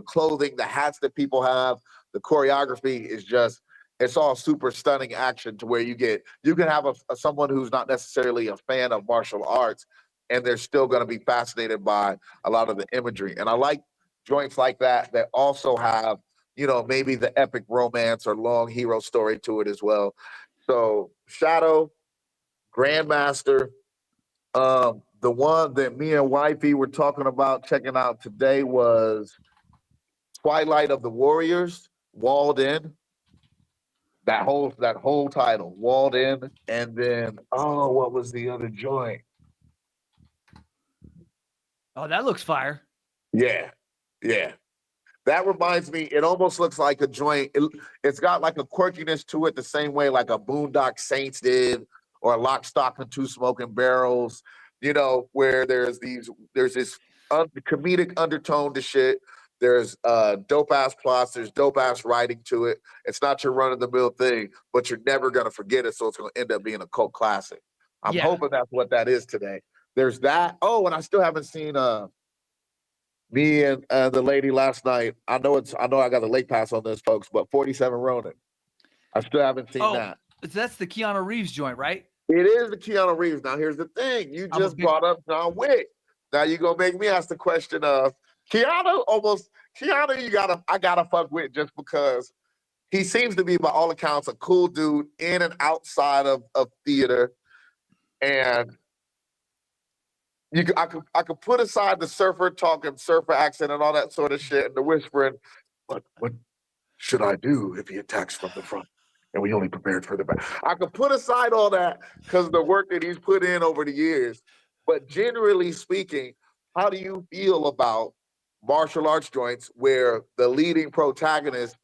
clothing, the hats that people have, the choreography is just it's all super stunning action to where you can have someone who's not necessarily a fan of martial arts and they're still going to be fascinated by a lot of the imagery. And I like joints like that also have maybe the epic romance or long hero story to it as well. So Shadow, Grandmaster. The one that me and Wifey were talking about checking out today was Twilight of the Warriors, Walled In. That whole title, Walled In, and then what was the other joint? oh, that looks fire. Yeah, yeah. That reminds me, it almost looks like a joint. It's got like a quirkiness to it, the same way like a Boondock Saints did, or a Lock, Stock, and Two Smoking Barrels. Where there's this comedic undertone to shit. There's dope ass plots. There's dope ass writing to it. It's not your run of the mill thing, but you're never gonna forget it. So it's gonna end up being a cult classic. I'm Yeah. hoping that's what that is today. There's that. Oh, and I still haven't seen me and the lady last night. I know I got a late pass on this, folks, but 47 Ronin. I still haven't seen Oh, that. that's the Keanu Reeves joint, right? It is the Keanu Reeves. Now here's the thing: you I'm a just big brought up John Wick. Now you gonna make me ask the question of Keanu. Almost Keanu, I gotta fuck with just because he seems to be, by all accounts, a cool dude in and outside of theater. And I could put aside the surfer talking, surfer accent, and all that sort of shit, and the whispering. But what should I do if he attacks from the front and we only prepared for the back? I could put aside all that because of the work that he's put in over the years. But generally speaking, how do you feel about martial arts joints where the leading protagonist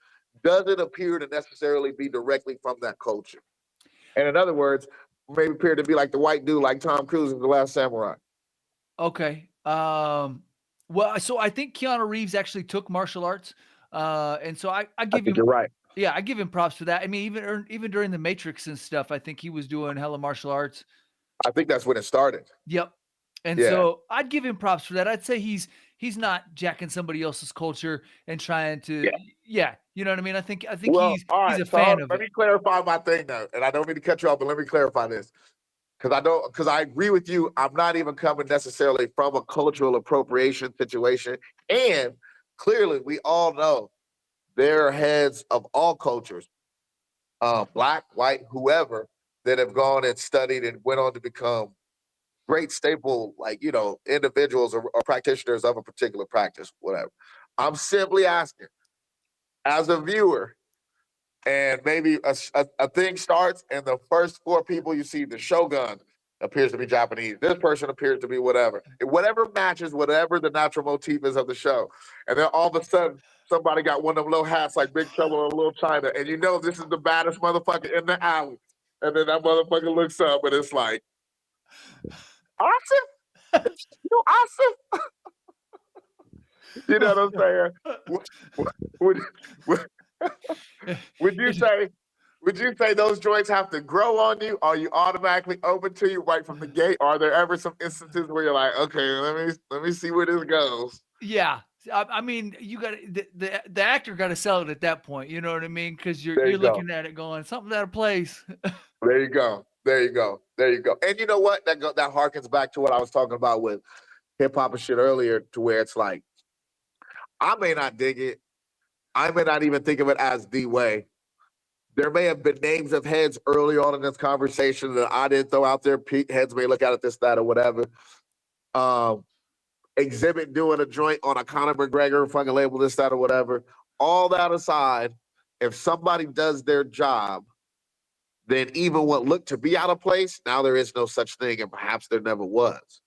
doesn't appear to necessarily be directly from that culture? And in other words, maybe appear to be like the white dude like Tom Cruise in The Last Samurai. okay. Well, so I think Keanu Reeves actually took martial arts, and so I I give think him you're right. yeah, I give him props for that. I mean, even during the Matrix and stuff, I think he was doing hella martial arts. I think that's when it started. Yep. And Yeah. so I'd give him props for that. I'd say he's not jacking somebody else's culture and trying to, Yeah. yeah, you know what I mean? I think Well, all he's right. a So fan of let it. me clarify my thing though, and I don't mean to cut you off, but let me clarify this because I agree with you. I'm not even coming necessarily from a cultural appropriation situation, and clearly we all know there are heads of all cultures, black, white, whoever, that have gone and studied and went on to become great staple, like, individuals or practitioners of a particular practice, whatever. I'm simply asking, as a viewer, and maybe a thing starts, and the first four people you see, the Shogun appears to be Japanese. This person appears to be whatever. Whatever matches whatever the natural motif is of the show. And then all of a sudden, somebody got one of them little hats like Big Trouble in Little China, and you know this is the baddest motherfucker in the alley. And then that motherfucker looks up, and it's like, awesome? You awesome? You know what I'm saying? Would, would, would you say would you say those joints have to grow on you? Are you automatically open to you right from the gate? Are there ever some instances where you're like, okay, let me see where this goes? Yeah. I mean, you got the actor got to sell it at that point. You know what I mean? Because There you're you go. looking at it going something's out of place. There you go. There you go. There you go. And you know what? That harkens back to what I was talking about with hip hop and shit earlier, to where it's like, I may not dig it. I may not even think of it as the way. There may have been names of heads early on in this conversation that I didn't throw out there. Heads may look at it this, that, or whatever. Um, Exhibit doing a joint on a Conor McGregor fucking label, this, that, or whatever. All that aside, if somebody does their job, then even what looked to be out of place, now there is no such thing, and perhaps there never was.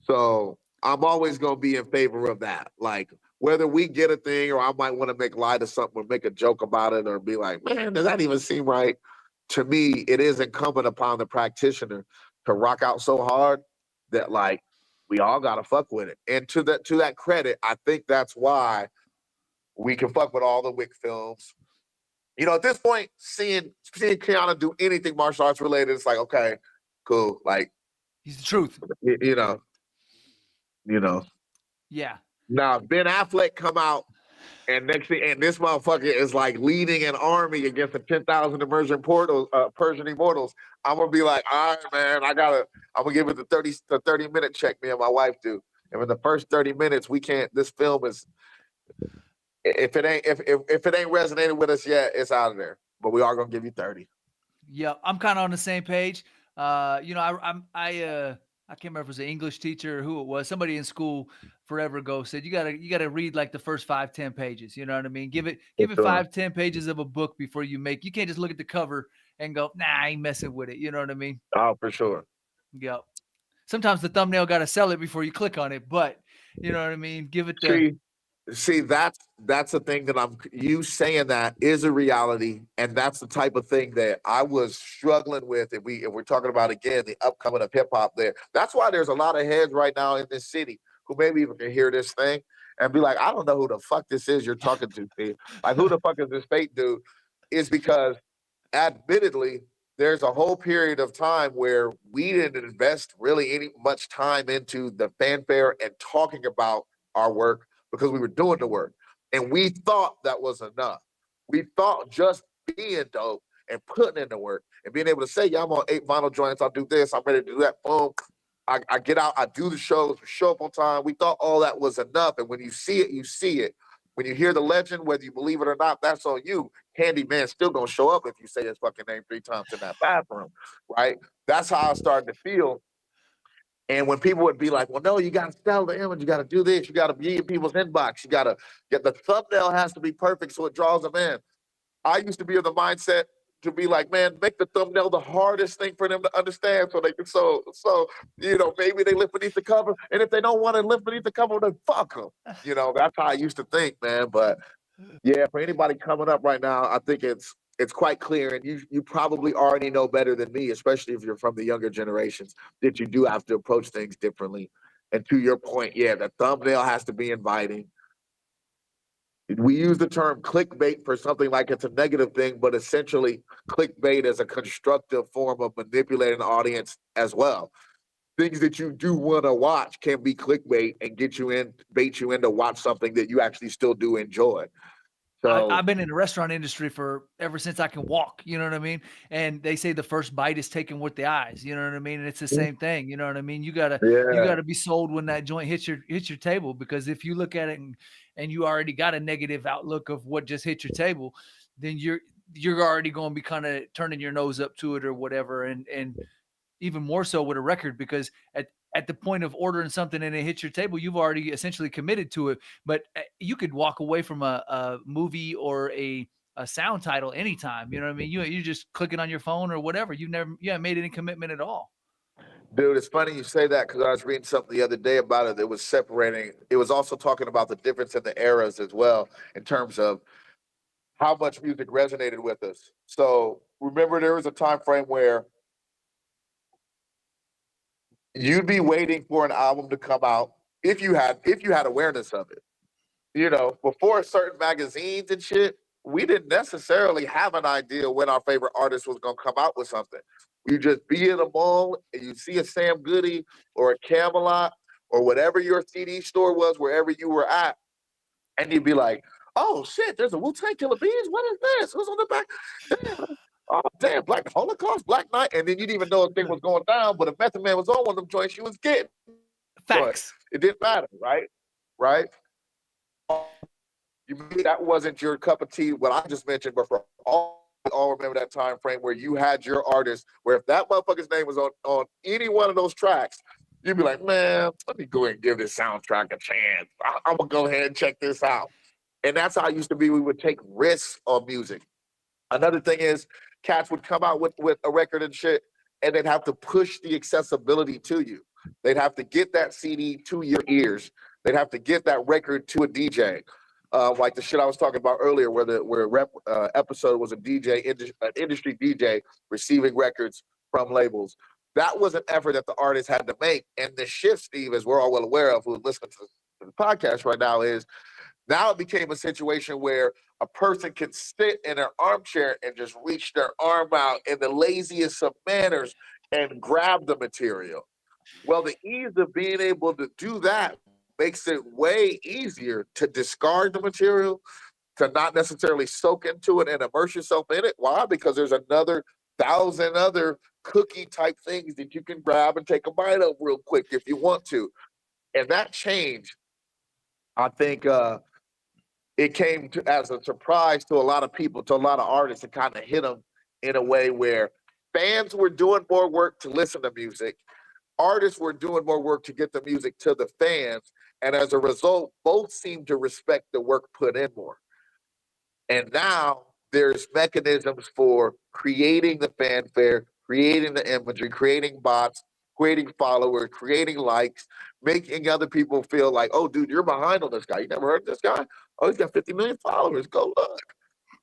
So I'm always going to be in favor of that. Like, whether we get a thing, or I might want to make light of something or make a joke about it, or be like, man, does that even seem right? To me, it is incumbent upon the practitioner to rock out so hard that, like, we all gotta fuck with it. And to that credit, I think that's why we can fuck with all the Wick films. At this point, seeing Keanu do anything martial arts related, it's like, okay, cool. Like, He's the truth. you, you know, you know. Yeah. Now Ben Affleck come out, and next thing, and this motherfucker is like leading an army against the 10,000 immersion portals, Persian immortals. I'm gonna be like, all right, man, I'm gonna give it the 30-minute check. Me and my wife do. And in the first 30 minutes, we can't. This film is, if it ain't resonated with us yet, it's out of there. But we are gonna give you 30. Yeah, I'm kind of on the same page. I can't remember if it was an English teacher or who it was. Somebody in school forever ago said you gotta read like the first 5-10 pages. You know what I mean? For Give it sure. 5-10 pages of a book before you make. You can't just look at the cover and go, nah, I ain't messing with it. You know what I mean? Oh, for sure. Yeah. Sometimes the thumbnail got to sell it before you click on it, but you know what I mean? Give it the See, See, that's the thing that you saying that is a reality, and that's the type of thing that I was struggling with. If we're talking about again the upcoming of hip hop, that's why there's a lot of heads right now in this city who maybe even can hear this thing and be like, I don't know who the fuck this is you're talking to, Steve. Like, who the fuck is this fake dude? Is because admittedly, there's a whole period of time where we didn't invest really any much time into the fanfare and talking about our work because we were doing the work. And we thought that was enough. We thought just being dope and putting in the work and being able to say, yeah, I'm on 8 vinyl joints, I'll do this, I'm ready to do that, boom. I get out, I do the shows, we show up on time. We thought all that was enough. And when you see it, you see it. When you hear the legend, whether you believe it or not, that's on you. Handyman's still gonna show up if you say his fucking name 3 times in that bathroom, right? That's how I started to feel. And when people would be like, well, no, you got to sell the image. You got to do this. You got to be in people's inbox. You got to get the thumbnail has to be perfect so it draws them in. I used to be in the mindset to be like, man, make the thumbnail the hardest thing for them to understand so they can, maybe they live beneath the cover. And if they don't want to live beneath the cover, then fuck them. That's how I used to think, man. But yeah, for anybody coming up right now, I think it's quite clear, and you probably already know better than me, especially if you're from the younger generations, that you do have to approach things differently. And to your point, yeah, the thumbnail has to be inviting. We use the term clickbait for something like it's a negative thing, but essentially clickbait is a constructive form of manipulating the audience as well. things that you do want to watch can be clickbait and bait you in to watch something that you actually still do enjoy. So I've been in the restaurant industry for ever since I can walk, you know what I mean? And they say the first bite is taken with the eyes, you know what I mean? And it's the same thing, you know what I mean? You yeah, gotta be sold when that joint hits your table, because if you look at it and you already got a negative outlook of what just hit your table, then you're already going to be kind of turning your nose up to it or whatever. And even more so with a record, because at the point of ordering something and it hits your table, you've already essentially committed to it. But you could walk away from a movie or a sound title anytime. You know what I mean? You just clicking on your phone or whatever. You haven't made any commitment at all. dude, it's funny you say that because I was reading something the other day about it that was separating. It was also talking about the difference in the eras as well in terms of how much music resonated with us. So remember, there was a time frame where you'd be waiting for an album to come out if you had awareness of it. You know, before certain magazines and shit, we didn't necessarily have an idea when our favorite artist was gonna come out with something. You just be in a mall and you see a Sam Goody or a Camelot or whatever your CD store was, wherever you were at, and you'd be like, "Oh shit, there's a Wu-Tang Killer Bees. What is this? Who's on the back? Damn, oh damn, Black Holocaust, Black Knight." And then you didn't even know if thing was going down, but if Method Man was on one of them joints, you was getting. But Facts. it didn't matter, right? Right? You maybe that wasn't your cup of tea, what I just mentioned, but for all remember that time frame where you had your artist, where if that motherfucker's name was on any one of those tracks, you'd be like, man, let me go ahead and give this soundtrack a chance. I'm gonna go ahead and check this out. And that's how it used to be. We would take risks on music. Another thing is, cats would come out with a record and shit, and they'd have to push the accessibility to you. They'd have to get that CD to your ears. They'd have to get that record to a DJ. Like the shit I was talking about earlier, where rep episode was a an industry DJ receiving records from labels. That was an effort that the artist had to make. And the shift, Steve, as we're all well aware of, who's listening to the podcast right now, is now it became a situation where a person can sit in their armchair and just reach their arm out in the laziest of manners and grab the material. Well, the ease of being able to do that makes it way easier to discard the material, to not necessarily soak into it and immerse yourself in it. Why? Because there's another thousand other cookie type things that you can grab and take a bite of real quick if you want to. And that change, I think, it came to as a surprise to a lot of people, to a lot of artists. It kind of hit them in a way where fans were doing more work to listen to music, artists were doing more work to get the music to the fans, and as a result, both seemed to respect the work put in more. And now there's mechanisms for creating the fanfare, creating the imagery, creating bots, creating followers, creating likes, making other people feel like, oh, dude, you're behind on this guy. You never heard of this guy? Oh, he's got 50 million followers. Go look.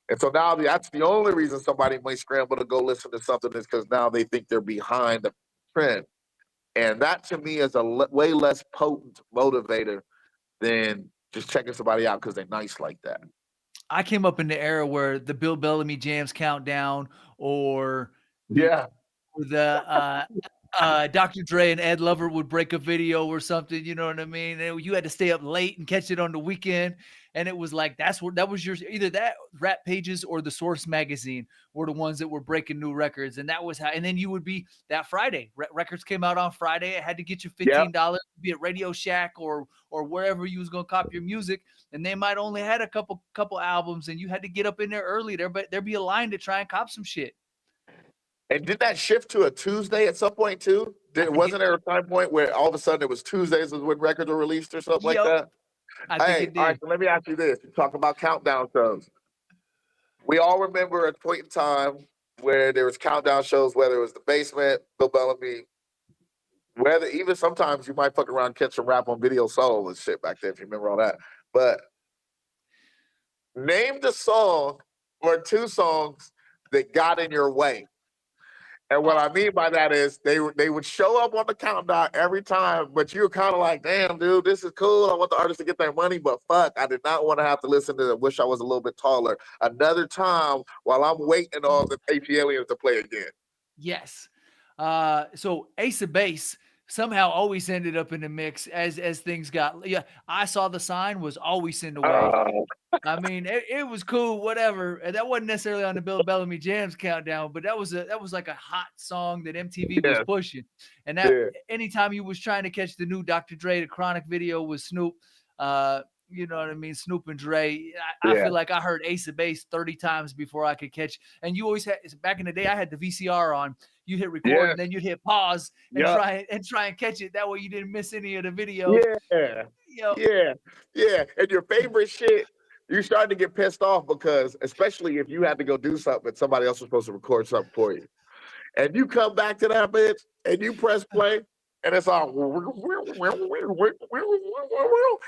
And so now that's the only reason somebody might scramble to go listen to something is because now they think they're behind the trend. And that to me is a way less potent motivator than just checking somebody out because they're nice like that. I came up in the era where the Bill Bellamy Jams Countdown, or the Yeah. Dr. Dre and Ed Lover would break a video or something, you know what I mean? And you had to stay up late and catch it on the weekend. And it was like, that was your, either that Rap Pages or the Source magazine were the ones that were breaking new records. And that was how, and then you would be that Friday. Records came out on Friday. It had to get you Yep. $15, be at Radio Shack or wherever you was going to copy your music. And they might only had a couple albums, and you had to get up in there early there, but there'd be a line to try and cop some shit. And did that shift to a Tuesday at some point too? Wasn't there a time point where all of a sudden it was Tuesdays was when records were released or something like Yep, that? I think Hey, it all right, did. so let me ask you this. You talk about countdown shows. We all remember a point in time where there was countdown shows, whether it was the basement, Bill Bellamy, whether even sometimes you might fuck around and catch some rap on Video Soul and shit back there, if you remember all that. But name the song or two songs that got in your way. And what I mean by that is they would show up on the countdown every time, but you were kind of like, damn, dude, this is cool. I want the artist to get their money, but fuck, I did not want to have to listen to Wish I Was a Little Bit Taller another time while I'm waiting on the AP Aliens to play again. Yes. So Ace of Base somehow always ended up in the mix as things got. Yeah, I Saw the Sign was always in the way. Oh, I mean, it was cool, whatever. And that wasn't necessarily on the Bill Bellamy Jams countdown, but that was like a hot song that MTV was yeah, pushing. And that yeah, anytime you was trying to catch the new Dr. Dre, the Chronic video with Snoop, you know what I mean, Snoop and Dre. I yeah, feel like I heard Ace of Base 30 times before I could catch. And you always had back in the day, I had the VCR on. You hit record yeah, and then you'd hit pause and yeah, try and catch it. That way you didn't miss any of the video. yeah, You know, yeah, yeah. And your favorite shit, you starting to get pissed off because, especially if you had to go do something and somebody else was supposed to record something for you, and you come back to that bitch and you press play. And it's all,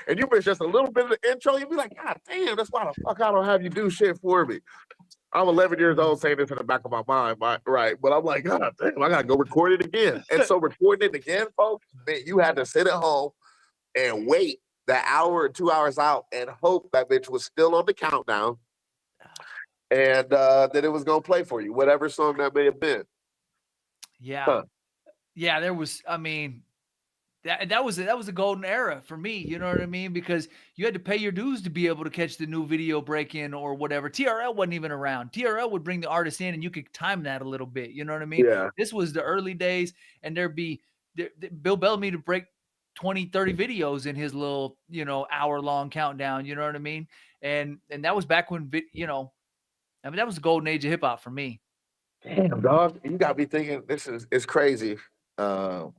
and you miss just a little bit of the intro. You'd be like, God damn, that's why the fuck I don't have you do shit for me. I'm 11 years old saying this in the back of my mind, right? But I'm like, God damn, I gotta go record it again. And so recording it again, folks, man, you had to sit at home and wait the hour or 2 hours out and hope that bitch was still on the countdown and that it was gonna play for you, whatever song that may have been. yeah. Huh. Yeah, there was. I mean, that was a golden era for me. You know what I mean? Because you had to pay your dues to be able to catch the new video break in or whatever. TRL wasn't even around. TRL would bring the artist in, and you could time that a little bit. You know what I mean? Yeah. This was the early days, and there'd be Bill Bellamy to break 20, 30 videos in his little hour long countdown. You know what I mean? And that was back when I mean that was the golden age of hip hop for me. Damn, dog. You got me thinking this is it's crazy. Um,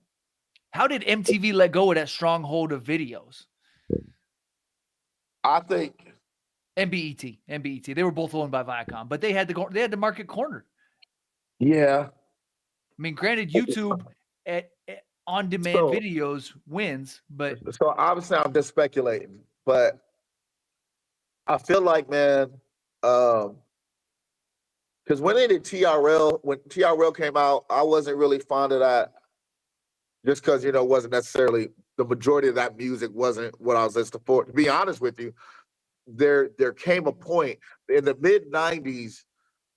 How did MTV let go of that stronghold of videos? I think, And BET. They were both owned by Viacom, but they had the market cornered. yeah. I mean, granted, YouTube at on-demand So videos wins, but so obviously I'm just speculating, but I feel like, man, because when they did TRL, when TRL came out, I wasn't really fond of that just because it wasn't necessarily the majority of that music wasn't what I was listening for. To be honest with you, there came a point in the mid '90s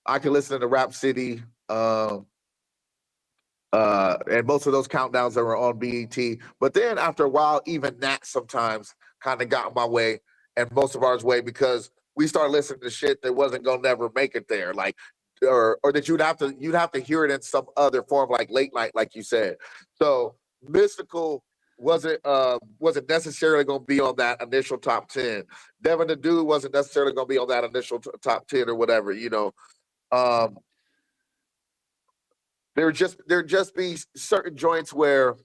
I could listen to Rap City, and most of those countdowns that were on BET. But then after a while, even that sometimes kind of got in my way and most of ours way because we started listening to shit that wasn't gonna never make it there, like or that you'd have to hear it in some other form, like late night, like you said. So Mystical wasn't necessarily gonna be on that initial top 10. Devin the Dude wasn't necessarily gonna be on that initial top 10 or whatever. Um, there just be certain joints where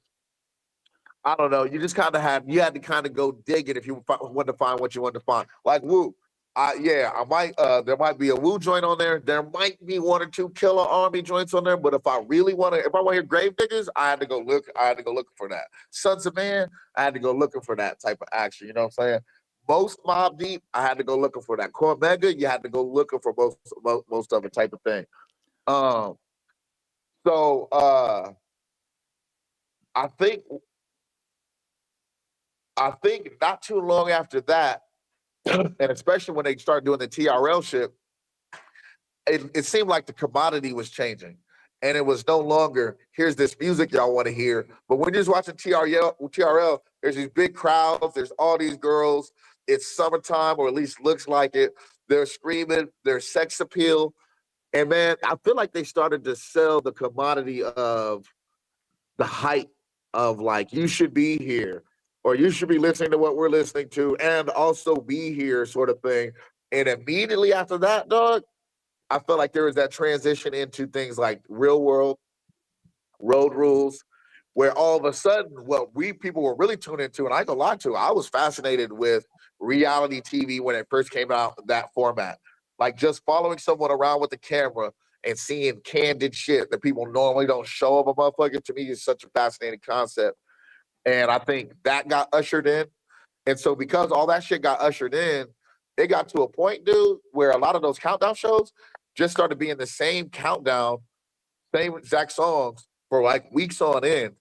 I don't know. You had to kind of go dig it if you wanted to find what you wanted to find. Like Woo, I might there might be a Woo joint on there. There might be one or two Killer Army joints on there. But if I want to hear Gravediggers, I had to go look. I had to go looking for that. Sons of Man, I had to go looking for that type of action. You know what I'm saying? Most Mob Deep, I had to go looking for that. Core Mega, you had to go looking for most of it type of thing. Um, so I think I think not too long after that, and especially when they started doing the TRL shit, it seemed like the commodity was changing. And it was no longer, here's this music y'all want to hear. But when you're just watching TRL, there's these big crowds, there's all these girls, it's summertime, or at least looks like it. They're screaming, there's sex appeal. And man, I feel like they started to sell the commodity of the hype of like you should be here or you should be listening to what we're listening to and also be here sort of thing. And immediately after that, dog, I felt like there was that transition into things like Real World, Road Rules, where all of a sudden what we people were really tuned into, and I ain't gonna lie to, I was fascinated with reality TV when it first came out in that format. Like just following someone around with the camera and seeing candid shit that people normally don't show up a motherfucker, to me is such a fascinating concept. And I think that got ushered in. And so because all that shit got ushered in, it got to a point, dude, where a lot of those countdown shows just started being the same countdown, same exact songs for like weeks on end.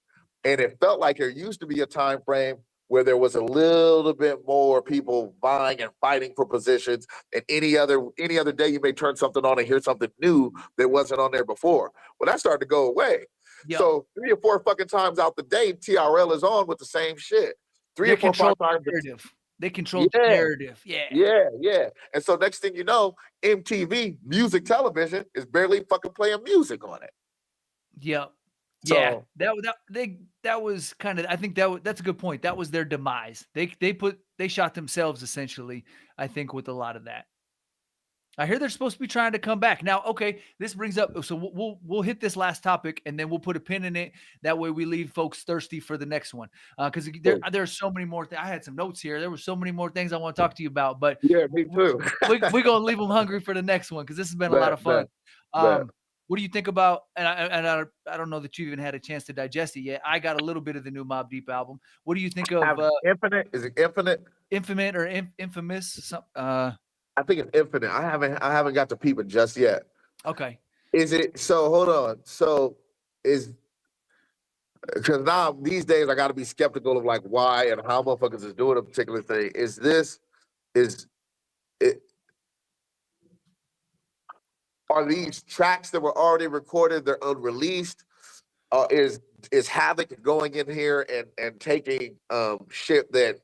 And it felt like there used to be a time frame where there was a little bit more people vying and fighting for positions. And any other day you may turn something on and hear something new that wasn't on there before. Well, that started to go away. Yep. So 3 or 4 fucking times out the day, TRL is on with the same shit. 3 They or 4 or 5 control times. the narrative. They control the Yeah, narrative. Yeah. yeah. And so next thing you know, MTV, music television, is barely fucking playing music on it. Yep. Yeah. So That was kind of, I think that's a good point. That was their demise. They shot themselves essentially, I think, with a lot of that. I hear they're supposed to be trying to come back. Now, okay, this brings up, so we'll hit this last topic and then we'll put a pin in it. That way we leave folks thirsty for the next one. Because there's so many more I had some notes here. There were so many more things I want to talk to you about, but yeah, me too. we're gonna leave them hungry for the next one because this has been a lot Bet, of fun. bet. What do you think about? And I don't know that you even had a chance to digest it yet. I got a little bit of the new Mobb Deep album. What do you think of Infinite? Is it Infinite? Infinite or Infamous? I think it's Infinite. I haven't got to peep it just yet. Okay. Is it so? Hold on. So is because now these days I got to be skeptical of like why and how motherfuckers is doing a particular thing. Is it? Are these tracks that were already recorded? They're unreleased. Is Havoc going in here and taking shit that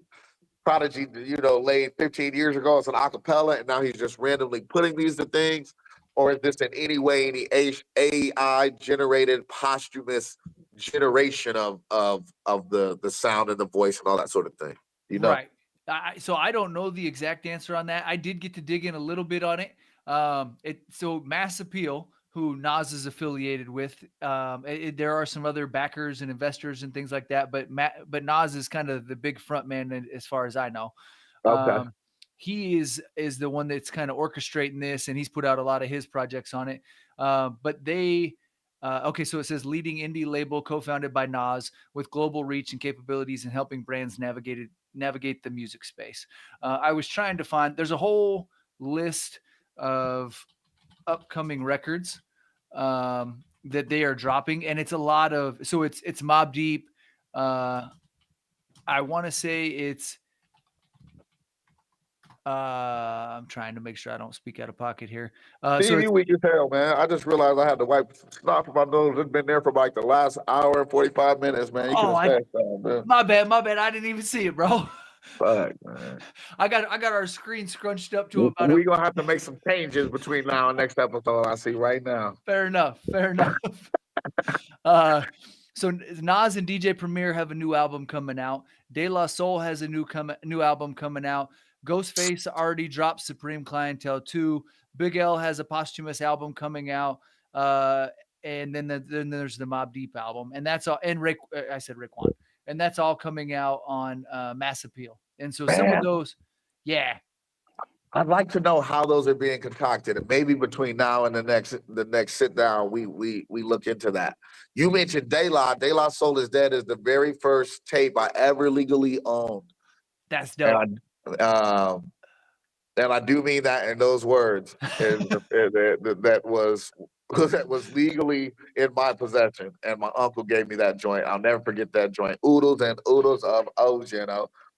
Prodigy, laid 15 years ago as an acapella, and now he's just randomly putting these to things? Or is this in any way any AI generated posthumous generation of the sound and the voice and all that sort of thing? Right. So I don't know the exact answer on that. I did get to dig in a little bit on it. So Mass Appeal, who Nas is affiliated with, there are some other backers and investors and things like that, but Nas is kind of the big front man as far as I know. Okay. He is the one that's kind of orchestrating this, and he's put out a lot of his projects on it. But they okay, so it says leading indie label co-founded by Nas with global reach and capabilities in helping brands navigate the music space. I was trying to find, there's a whole list of upcoming records that they are dropping, and it's a lot of, so it's Mobb Deep. I want to say it's I'm trying to make sure I don't speak out of pocket here. So Steve, it's, you weak as hell, man. I just realized I had to wipe snot from my nose. It's been there for like the last hour and 45 minutes, man. You could have said something, man. my bad. I didn't even see it, bro. Fuck, man. I got our screen scrunched up to about We're gonna have to make some changes between now and next episode. I see right now. Fair enough. So Nas and DJ Premier have a new album coming out. De La Soul has a new album coming out. Ghostface already dropped Supreme Clientele 2. Big L has a posthumous album coming out. And then there's the Mobb Deep album, and that's all. And I said Raekwon, and that's all coming out on Mass Appeal. And so some of those, yeah. I'd like to know how those are being concocted, and maybe between now and the next sit down, we look into that. You mentioned De La Soul is Dead is the very first tape I ever legally owned. That's dope. And I do mean that in those words. That was legally in my possession, and my uncle gave me that joint. I'll never forget that joint. Oodles and oodles of O's, you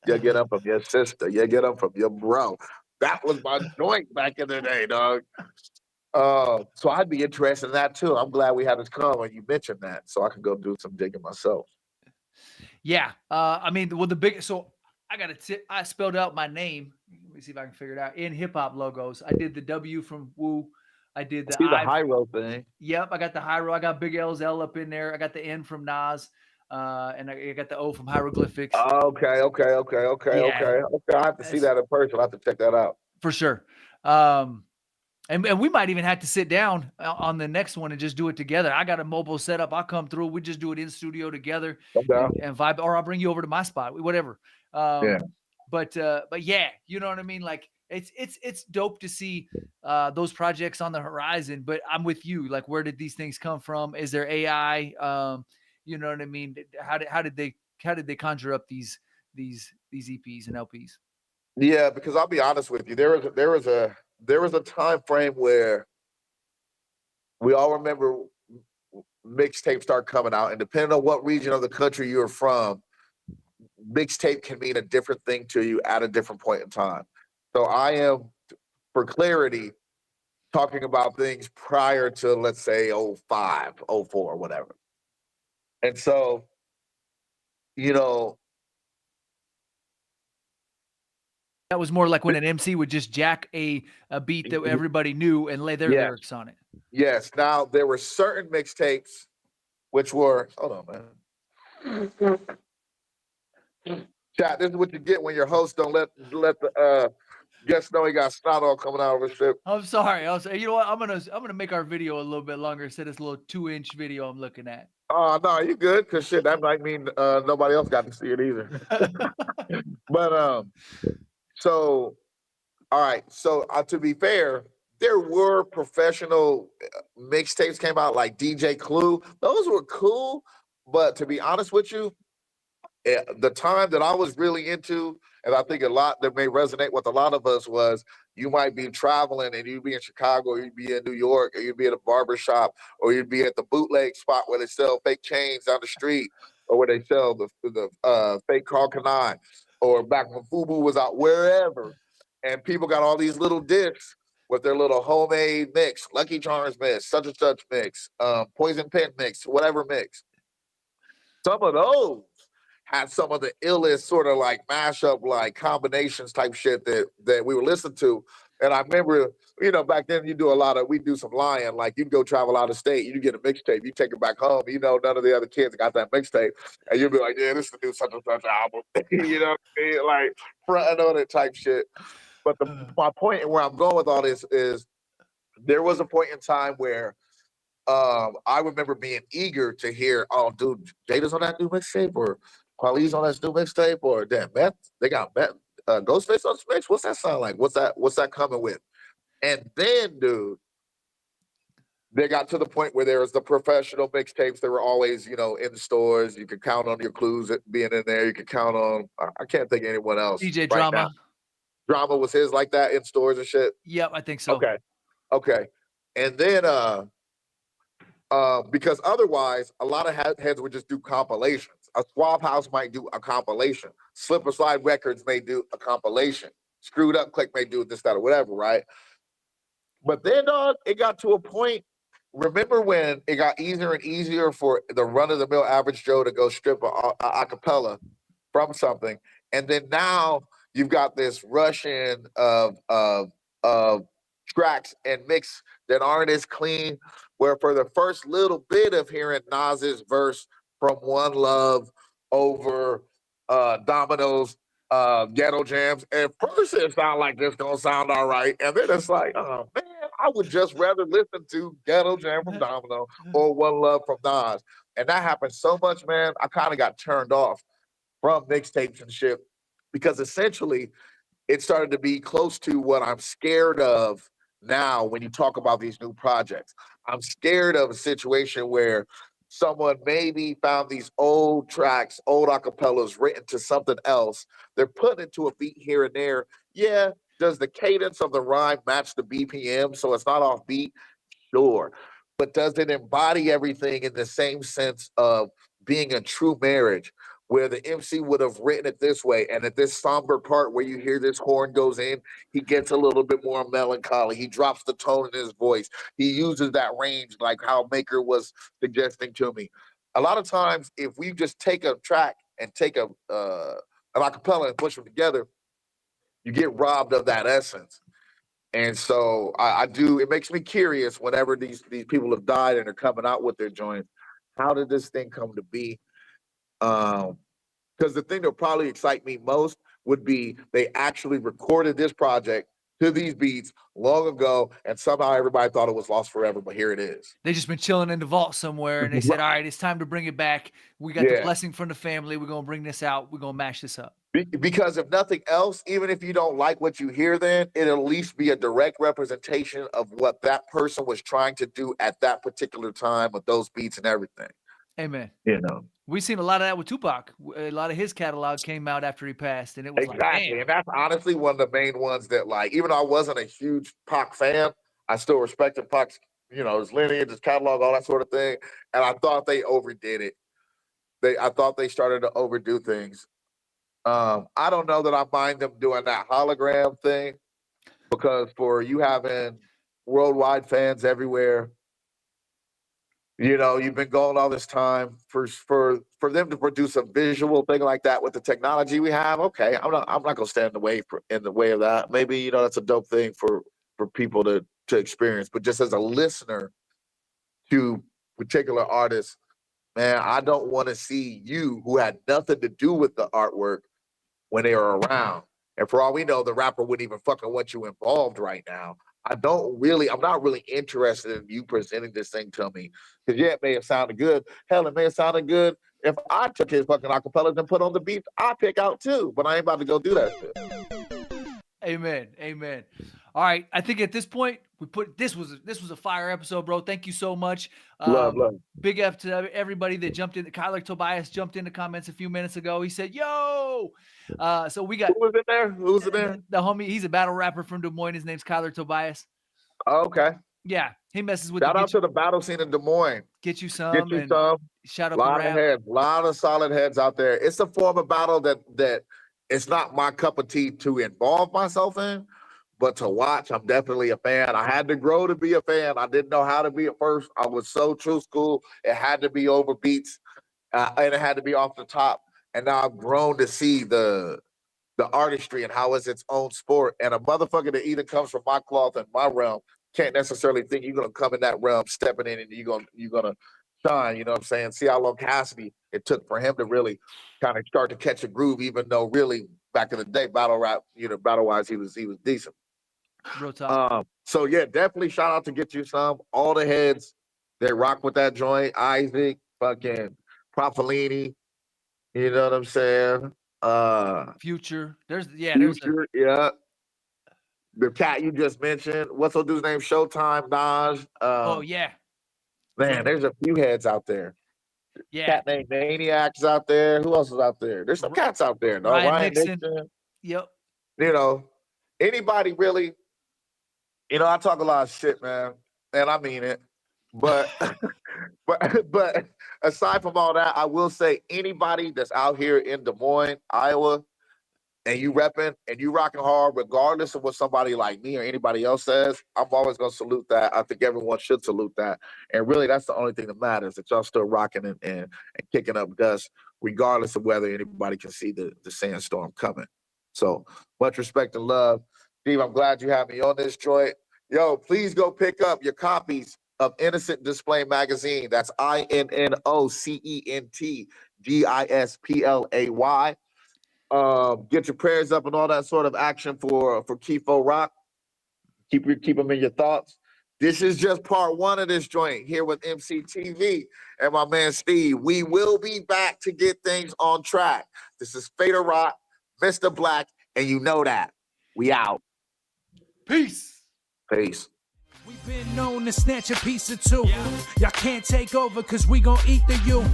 get them from your sister, you get them from your bro. That was my joint back in the day, dog. So I'd be interested in that too. I'm glad we had this call when you mentioned that, so I can go do some digging myself. Yeah. I mean, well, so I spelled out my name. Let me see if I can figure it out. In hip hop logos, I did the W from Woo. I did the See the I. high road thing. Yep, I got the high row. I got Big L's L up in there. I got the N from Nas, and I got the O from Hieroglyphics. Okay. I have to see that in person. I have to check that out for sure. And we might even have to sit down on the next one and just do it together. I got a mobile setup. I'll come through. We just do it in studio together and vibe, or I'll bring you over to my spot, whatever. Yeah. But yeah, you know what I mean? Like it's dope to see those projects on the horizon, but I'm with you. Like, where did these things come from? Is there AI? You know what I mean? How did they conjure up these EPs and LPs? Yeah, because I'll be honest with you, there was a time frame where we all remember mixtapes start coming out, and depending on what region of the country you're from, mixtape can mean a different thing to you at a different point in time. So I am, for clarity, talking about things prior to, let's say, 05, 04, whatever. And so, you know, That was more like when an MC would just jack a beat that everybody knew and lay their yes, lyrics on it. yes. Now there were certain mixtapes which were hold on, man. Chat, this is what you get when your host don't let the guest know he got snot all coming out of his shit. I'm sorry. You know what? I'm gonna make our video a little bit longer instead of this little 2-inch video I'm looking at. Oh no, you good? Cause shit, that might mean nobody else got to see it either. But so all right. So to be fair, there were professional mixtapes came out like DJ Clue. Those were cool, but to be honest with you, the time that I was really into, and I think a lot that may resonate with a lot of us was you might be traveling and you'd be in Chicago, or you'd be in New York, or you'd be at a barber shop, or you'd be at the bootleg spot where they sell fake chains down the street, or where they sell the fake Carl Kanai, or back when Fubu was out, wherever. And people got all these little discs with their little homemade mix, Lucky Charms mix, such and such mix, Poison Pen mix, whatever mix. Some of those had some of the illest sort of like mashup, like combinations type shit that we were listening to. And I remember, back then we do some lying. Like you'd go travel out of state, you get a mixtape, you take it back home. None of the other kids got that mixtape, and you'd be like, "Yeah, this is the new such and such album." You know what I mean? Like fronting on it type shit. But my point and where I'm going with all this is there was a point in time where I remember being eager to hear, oh, dude, Jada's on that new mixtape, or Quali's on that new mixtape, or damn, Meth, they got Meth, Ghostface on this mix. What's that sound like? What's that coming with? And then, dude, they got to the point where there was the professional mixtapes that were always, in the stores. You could count on your clues being in there. You could count on, I can't think of anyone else DJ right now. Drama. Drama was his like that in stores and shit. Yep, I think so. Okay. And then because otherwise, a lot of heads would just do compilations. A Swab House might do a compilation. Slip or Slide Records may do a compilation. Screwed Up Click may do this, that, or whatever, right? But then, dog, it got to a point. Remember when it got easier and easier for the run-of-the-mill average Joe to go strip a cappella from something, and then now you've got this rush in of tracks and mix that aren't as clean. Where for the first little bit of hearing Nas's verse from One Love over Domino's Ghetto Jams, at first it sounded like this gonna sound all right, and then it's like, oh man, I would just rather listen to Ghetto Jam from Domino or One Love from Nas, and that happened so much, man. I kind of got turned off from mixtapes and shit because essentially it started to be close to what I'm scared of now when you talk about these new projects. I'm scared of a situation where someone maybe found these old tracks, old acapellas written to something else. They're putting it to a beat here and there. Yeah, does the cadence of the rhyme match the BPM so it's not off beat? Sure. But does it embody everything in the same sense of being a true marriage where the MC would have written it this way? And at this somber part where you hear this horn goes in, he gets a little bit more melancholy. He drops the tone in his voice. He uses that range like how Maker was suggesting to me. A lot of times, if we just take a track and take an acapella and push them together, you get robbed of that essence. And so I do. It makes me curious whenever these people have died and are coming out with their joints. How did this thing come to be? Because the thing that probably excite me most would be they actually recorded this project to these beats long ago, and somehow everybody thought it was lost forever. But here it is. They just been chilling in the vault somewhere, and they said, "All right, it's time to bring it back. We got the blessing from the family. We're gonna bring this out. We're gonna mash this up." Because if nothing else, even if you don't like what you hear, then it'll at least be a direct representation of what that person was trying to do at that particular time with those beats and everything. Amen. We've seen a lot of that with Tupac. A lot of his catalog came out after he passed, and it was exactly, like, and that's honestly one of the main ones that, like, even though I wasn't a huge Pac fan, I still respected Pac's, his lineage, his catalog, all that sort of thing. And I thought they overdid it. I thought they started to overdo things. I don't know that I mind them doing that hologram thing because for you having worldwide fans everywhere, You know, you've been going all this time for them to produce a visual thing like that with the technology we have. Okay, I'm not gonna stand in the way of that. Maybe you know that's a dope thing for people to experience. But just as a listener to particular artists, man, I don't want to see you who had nothing to do with the artwork when they are around. And for all we know, the rapper wouldn't even fucking want you involved right now. I'm not really interested in you presenting this thing to me. Because yeah, it may have sounded good. Hell, it may have sounded good if I took his fucking acapellas and put on the beats I pick out too. But I ain't about to go do that shit. Amen. Amen. All right. I think at this point this was a fire episode, bro. Thank you so much. Love. Big F to everybody that jumped in. Kyler Tobias jumped in the comments a few minutes ago. He said, "Yo." So we got Who was in there? Who's in there? The homie. He's a battle rapper from Des Moines. His name's Kyler Tobias. Oh, okay. Yeah, he messes with. Shout out to the battle scene in Des Moines. Get you some. Shout out lot of heads, a lot of solid heads out there. It's a form of battle that it's not my cup of tea to involve myself in, but to watch, I'm definitely a fan. I had to grow to be a fan. I didn't know how to be at first. I was so true school. It had to be over beats, and it had to be off the top. And now I've grown to see the artistry and how it's its own sport. And a motherfucker that either comes from my cloth and my realm can't necessarily think you're gonna come in that realm, stepping in, and you're gonna shine. You know what I'm saying? See how long Cassidy it took for him to really kind of start to catch a groove, even though really back in the day, battle rap, battle wise, he was decent. Real talk. So yeah, definitely shout out to Get You Some. All the heads that rock with that joint, Isaac, fucking Profilini, you know what I'm saying? Future. Future, yeah. The cat you just mentioned. What's the dude's name? Showtime, Naj. Oh yeah. Man, there's a few heads out there. Yeah. Cat named Maniacs out there. Who else is out there? There's some cats out there. No, Ryan Nixon. Yep. You know, anybody really. You know, I talk a lot of shit, man, and I mean it. But but aside from all that, I will say anybody that's out here in Des Moines, Iowa, and you repping and you rocking hard, regardless of what somebody like me or anybody else says, I'm always gonna salute that. I think everyone should salute that. And really, that's the only thing that matters, that y'all still rocking and kicking up dust, regardless of whether anybody can see the sandstorm coming. So much respect and love. Steve, I'm glad you have me on this joint. Yo, please go pick up your copies of Innocent Display Magazine. That's INNOCENTDISPLAY. Get your prayers up and all that sort of action for Kifo Rock. Keep them in your thoughts. This is just part one of this joint here with EmceeTV and my man Steve. We will be back to get things on track. This is Fader Rock, Mr. Black, and you know that. We out. Peace. Peace. We've been known to snatch a piece or two. Y'all can't take over cause we gon' eat the you.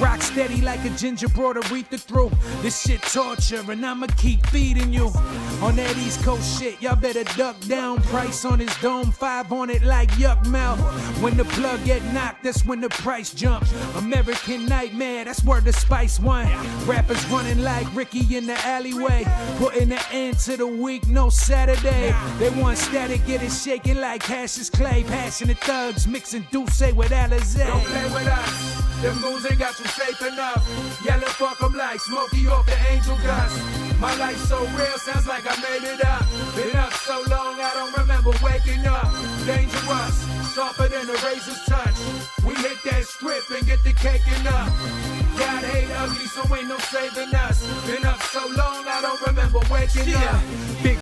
Rock steady like a ginger brought Aretha through. This shit torture and I'ma keep feeding you. On that East Coast shit, y'all better duck down. Price on his dome, 5 on it like yuck mouth. When the plug get knocked, that's when the price jumps. American Nightmare, that's where the Spice One. Rappers running like Ricky in the alleyway. Putting an end to the week, no Saturday. They want static, get it shaking like hash is clay. Passionate thugs mixing Douce with Alizé. Don't play with us. Them moves ain't got you safe enough. Yellow fuck 'em like Smokey off the angel dust. My life so real, sounds like I made it up. Been up so long, I don't remember waking up. Dangerous, softer than a razor's touch. We hit that script and get the caking up. God hate ugly, so ain't no saving us. Been up so long, I don't remember waking up. Big